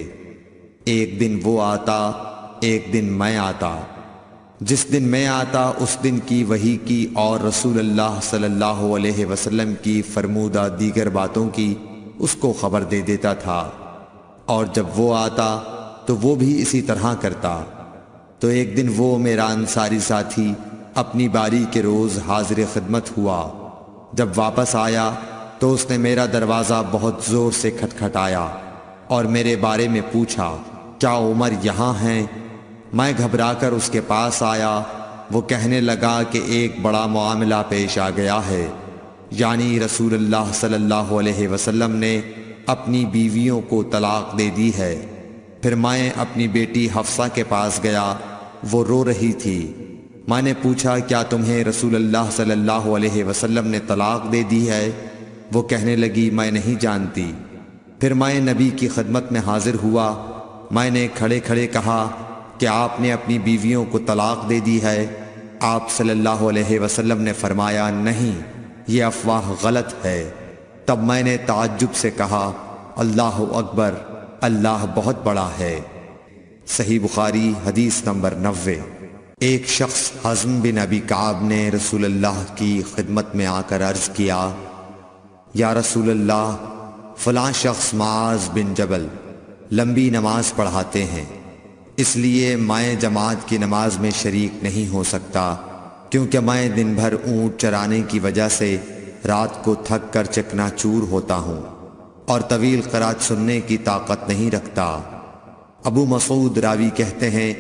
A: ایک دن وہ آتا، ایک دن میں آتا۔ جس دن میں آتا اس دن کی وحی کی اور رسول اللہ صلی اللہ علیہ وسلم کی فرمودہ دیگر باتوں کی اس کو خبر دے دیتا تھا، اور جب وہ آتا تو وہ بھی اسی طرح کرتا۔ تو ایک دن وہ میرا انصاری ساتھی اپنی باری کے روز حاضر خدمت ہوا۔ جب واپس آیا تو اس نے میرا دروازہ بہت زور سے کھٹکھٹایا اور میرے بارے میں پوچھا کیا عمر یہاں ہیں؟ میں گھبرا کر اس کے پاس آیا۔ وہ کہنے لگا کہ ایک بڑا معاملہ پیش آ گیا ہے، یعنی رسول اللہ صلی اللہ علیہ وسلم نے اپنی بیویوں کو طلاق دے دی ہے۔ پھر میں اپنی بیٹی حفصہ کے پاس گیا، وہ رو رہی تھی۔ میں نے پوچھا کیا تمہیں رسول اللہ صلی اللہ علیہ وسلم نے طلاق دے دی ہے؟ وہ کہنے لگی میں نہیں جانتی۔ پھر میں نبی کی خدمت میں حاضر ہوا۔ میں نے کھڑے کھڑے کہا کہ آپ نے اپنی بیویوں کو طلاق دے دی ہے؟ آپ صلی اللہ علیہ وسلم نے فرمایا نہیں، یہ افواہ غلط ہے۔ تب میں نے تعجب سے کہا اللہ اکبر، اللہ بہت بڑا ہے۔ صحیح بخاری حدیث نمبر 90۔ ایک شخص حزم بن ابی کعب نے رسول اللہ کی خدمت میں آ کر عرض کیا یا رسول اللہ، فلاں شخص معاذ بن جبل لمبی نماز پڑھاتے ہیں، اس لیے میں جماعت کی نماز میں شریک نہیں ہو سکتا، کیونکہ میں دن بھر اونٹ چرانے کی وجہ سے رات کو تھک کر چکنا چور ہوتا ہوں اور طویل قرات سننے کی طاقت نہیں رکھتا۔ ابو مسعود راوی کہتے ہیں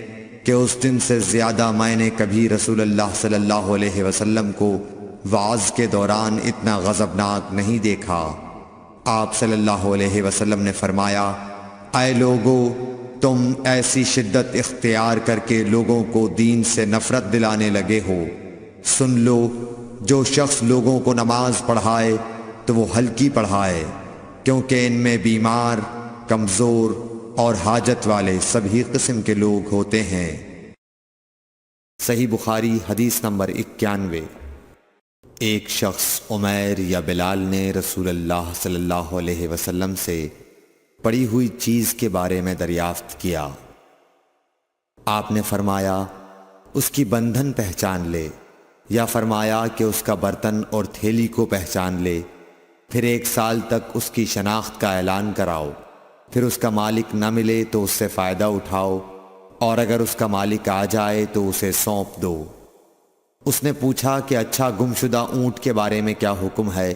A: کہ اس دن سے زیادہ میں نے کبھی رسول اللہ صلی اللہ علیہ وسلم کو وعظ کے دوران اتنا غضبناک نہیں دیکھا۔ آپ صلی اللہ علیہ وسلم نے فرمایا اے لوگو، تم ایسی شدت اختیار کر کے لوگوں کو دین سے نفرت دلانے لگے ہو۔ سن لو، جو شخص لوگوں کو نماز پڑھائے تو وہ ہلکی پڑھائے، کیونکہ ان میں بیمار، کمزور اور حاجت والے سبھی قسم کے لوگ ہوتے ہیں۔ صحیح بخاری حدیث نمبر 91۔ ایک شخص عمیر یا بلال نے رسول اللہ صلی اللہ علیہ وسلم سے پڑی ہوئی چیز کے بارے میں دریافت کیا۔ آپ نے فرمایا اس کی بندھن پہچان لے، یا فرمایا کہ اس کا برتن اور تھیلی کو پہچان لے، پھر 1 سال تک اس کی شناخت کا اعلان کراؤ، پھر اس کا مالک نہ ملے تو اس سے فائدہ اٹھاؤ، اور اگر اس کا مالک آ جائے تو اسے سونپ دو۔ اس نے پوچھا کہ اچھا گمشدہ اونٹ کے بارے میں کیا حکم ہے؟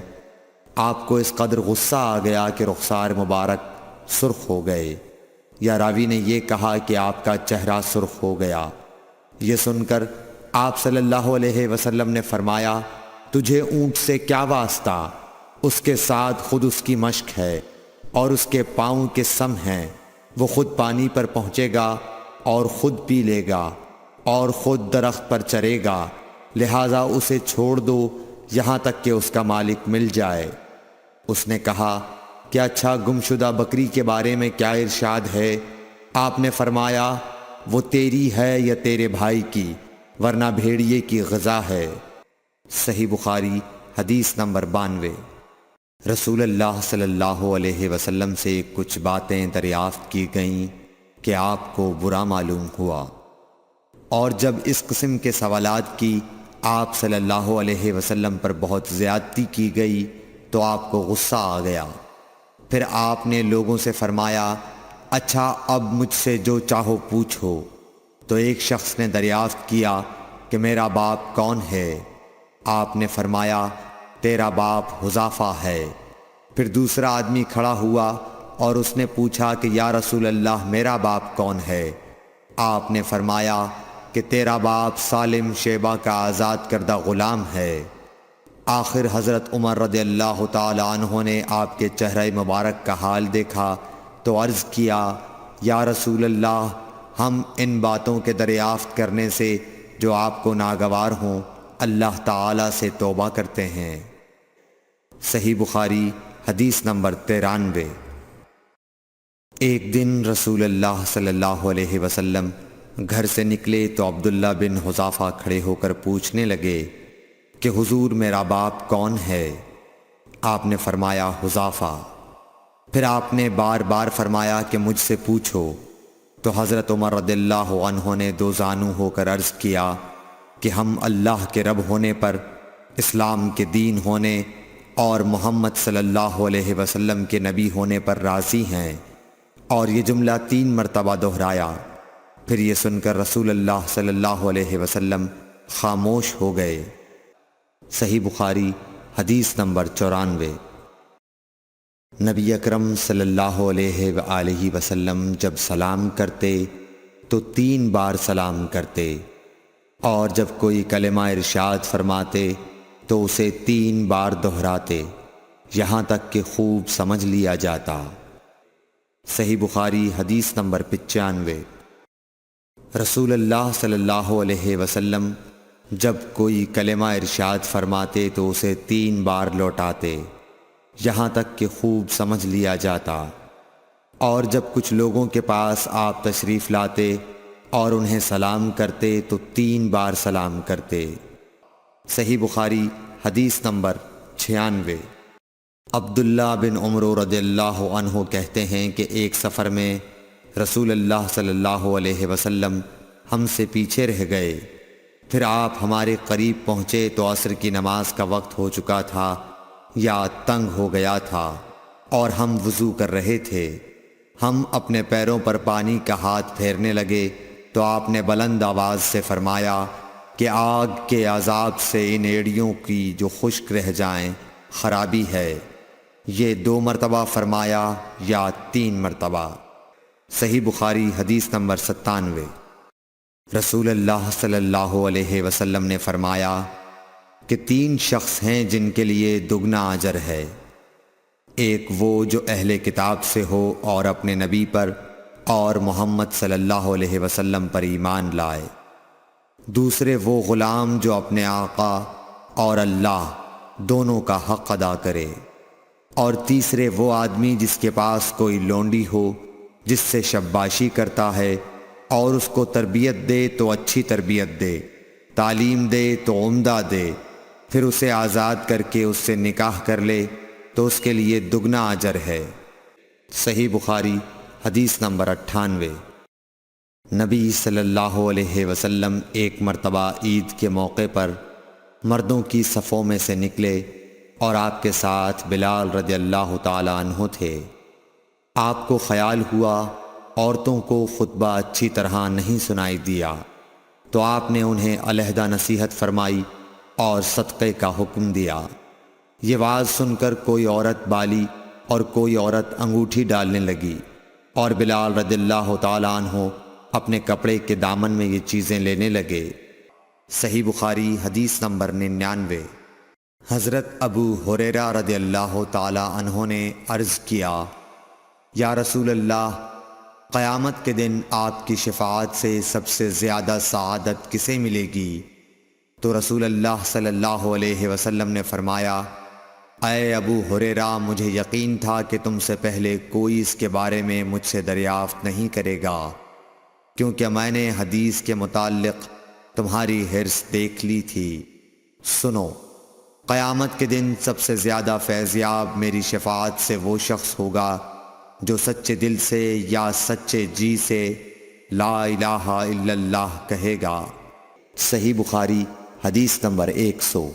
A: آپ کو اس قدر غصہ آ گیا کہ رخسار مبارک سرخ ہو گئے، یا راوی نے یہ کہا کہ آپ کا چہرہ سرخ ہو گیا۔ یہ سن کر آپ صلی اللہ علیہ وسلم نے فرمایا، تجھے اونٹ سے کیا واسطہ؟ اس کے ساتھ خود اس کی مشق ہے اور اس کے پاؤں کے سم ہیں، وہ خود پانی پر پہنچے گا اور خود پی لے گا اور خود درخت پر چرے گا، لہٰذا اسے چھوڑ دو یہاں تک کہ اس کا مالک مل جائے۔ اس نے کہا کہ اچھا گمشدہ بکری کے بارے میں کیا ارشاد ہے؟ آپ نے فرمایا وہ تیری ہے یا تیرے بھائی کی، ورنہ بھیڑیے کی غذا ہے۔ صحیح بخاری حدیث نمبر 92۔ رسول اللہ صلی اللہ علیہ وسلم سے کچھ باتیں دریافت کی گئیں کہ آپ کو برا معلوم ہوا، اور جب اس قسم کے سوالات کی آپ صلی اللہ علیہ وسلم پر بہت زیادتی کی گئی تو آپ کو غصہ آ گیا۔ پھر آپ نے لوگوں سے فرمایا، اچھا اب مجھ سے جو چاہو پوچھو۔ تو ایک شخص نے دریافت کیا کہ میرا باپ کون ہے؟ آپ نے فرمایا تیرا باپ حذافہ ہے۔ پھر دوسرا آدمی کھڑا ہوا اور اس نے پوچھا کہ یا رسول اللہ میرا باپ کون ہے؟ آپ نے فرمایا کہ تیرا باپ سالم شیبہ کا آزاد کردہ غلام ہے۔ آخر حضرت عمر رضی اللہ تعالی عنہ نے آپ کے چہرہ مبارک کا حال دیکھا تو عرض کیا، یا رسول اللہ ہم ان باتوں کے دریافت کرنے سے جو آپ کو ناگوار ہوں اللہ تعالی سے توبہ کرتے ہیں۔ صحیح بخاری حدیث نمبر 93۔ ایک دن رسول اللہ صلی اللہ علیہ وسلم گھر سے نکلے تو عبداللہ بن حذافہ کھڑے ہو کر پوچھنے لگے کہ حضور میرا باپ کون ہے؟ آپ نے فرمایا حذافہ۔ پھر آپ نے بار بار فرمایا کہ مجھ سے پوچھو، تو حضرت عمر رضی اللہ عنہ نے دو زانو ہو کر عرض کیا کہ ہم اللہ کے رب ہونے پر، اسلام کے دین ہونے اور محمد صلی اللہ علیہ وسلم کے نبی ہونے پر راضی ہیں۔ اور یہ جملہ 3 مرتبہ دہرایا۔ پھر یہ سن کر رسول اللہ صلی اللہ علیہ وسلم خاموش ہو گئے۔ صحیح بخاری حدیث نمبر 94۔ نبی اکرم صلی اللہ علیہ وآلہ وسلم جب سلام کرتے تو 3 بار سلام کرتے، اور جب کوئی کلمہ ارشاد فرماتے تو اسے 3 بار دہراتے یہاں تک کہ خوب سمجھ لیا جاتا۔ صحیح بخاری حدیث نمبر 95۔ رسول اللہ صلی اللہ علیہ وسلم جب کوئی کلمہ ارشاد فرماتے تو اسے 3 بار لوٹاتے یہاں تک کہ خوب سمجھ لیا جاتا، اور جب کچھ لوگوں کے پاس آپ تشریف لاتے اور انہیں سلام کرتے تو 3 بار سلام کرتے۔ صحیح بخاری حدیث نمبر 96۔ عبداللہ بن عمر رضی اللہ عنہ کہتے ہیں کہ ایک سفر میں رسول اللہ صلی اللہ علیہ وسلم ہم سے پیچھے رہ گئے، پھر آپ ہمارے قریب پہنچے تو عصر کی نماز کا وقت ہو چکا تھا یا تنگ ہو گیا تھا، اور ہم وضو کر رہے تھے۔ ہم اپنے پیروں پر پانی کا ہاتھ پھیرنے لگے تو آپ نے بلند آواز سے فرمایا کہ آگ کے عذاب سے ان ایڑیوں کی جو خشک رہ جائیں خرابی ہے۔ یہ 2 مرتبہ فرمایا یا 3 مرتبہ۔ صحیح بخاری حدیث نمبر 97۔ رسول اللہ صلی اللہ علیہ وسلم نے فرمایا کہ 3 شخص ہیں جن کے لیے دگنا اجر ہے، ایک وہ جو اہل کتاب سے ہو اور اپنے نبی پر اور محمد صلی اللہ علیہ وسلم پر ایمان لائے، دوسرے وہ غلام جو اپنے آقا اور اللہ دونوں کا حق ادا کرے، اور تیسرے وہ آدمی جس کے پاس کوئی لونڈی ہو جس سے شباشی کرتا ہے، اور اس کو تربیت دے تو اچھی تربیت دے، تعلیم دے تو عمدہ دے، پھر اسے آزاد کر کے اس سے نکاح کر لے تو اس کے لیے دگنا اجر ہے۔ صحیح بخاری حدیث نمبر 98۔ نبی صلی اللہ علیہ وسلم ایک مرتبہ عید کے موقع پر مردوں کی صفوں میں سے نکلے اور آپ کے ساتھ بلال رضی اللہ تعالی عنہ تھے۔ آپ کو خیال ہوا عورتوں کو خطبہ اچھی طرح نہیں سنائی دیا، تو آپ نے انہیں علیحدہ نصیحت فرمائی اور صدقے کا حکم دیا۔ یہ واز سن کر کوئی عورت بالی اور کوئی عورت انگوٹھی ڈالنے لگی، اور بلال رضی اللہ تعالی عنہ اپنے کپڑے کے دامن میں یہ چیزیں لینے لگے۔ صحیح بخاری حدیث نمبر 99۔ حضرت ابو ہریرہ رضی اللہ تعالی عنہ نے عرض کیا، یا رسول اللہ، قیامت کے دن آپ کی شفاعت سے سب سے زیادہ سعادت کسے ملے گی؟ تو رسول اللہ صلی اللہ علیہ وسلم نے فرمایا، اے ابو ہریرہ، مجھے یقین تھا کہ تم سے پہلے کوئی اس کے بارے میں مجھ سے دریافت نہیں کرے گا، کیونکہ میں نے حدیث کے متعلق تمہاری حرص دیکھ لی تھی۔ سنو، قیامت کے دن سب سے زیادہ فیضیاب میری شفاعت سے وہ شخص ہوگا جو سچے دل سے یا سچے جی سے لا الہ الا اللہ کہے گا۔ صحیح بخاری حدیث نمبر 100۔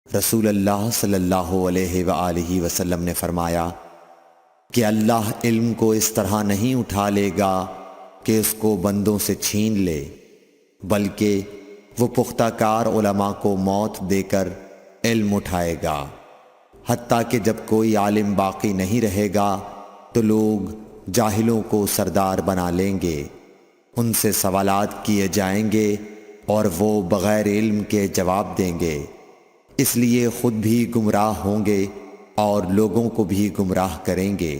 A: رسول اللہ صلی اللہ علیہ وآلہ وسلم نے فرمایا کہ اللہ علم کو اس طرح نہیں اٹھا لے گا کہ اس کو بندوں سے چھین لے، بلکہ وہ پختہ کار علماء کو موت دے کر علم اٹھائے گا، حتیٰ کہ جب کوئی عالم باقی نہیں رہے گا تو لوگ جاہلوں کو سردار بنا لیں گے، ان سے سوالات کیے جائیں گے اور وہ بغیر علم کے جواب دیں گے، اس لیے خود بھی گمراہ ہوں گے اور لوگوں کو بھی گمراہ کریں گے۔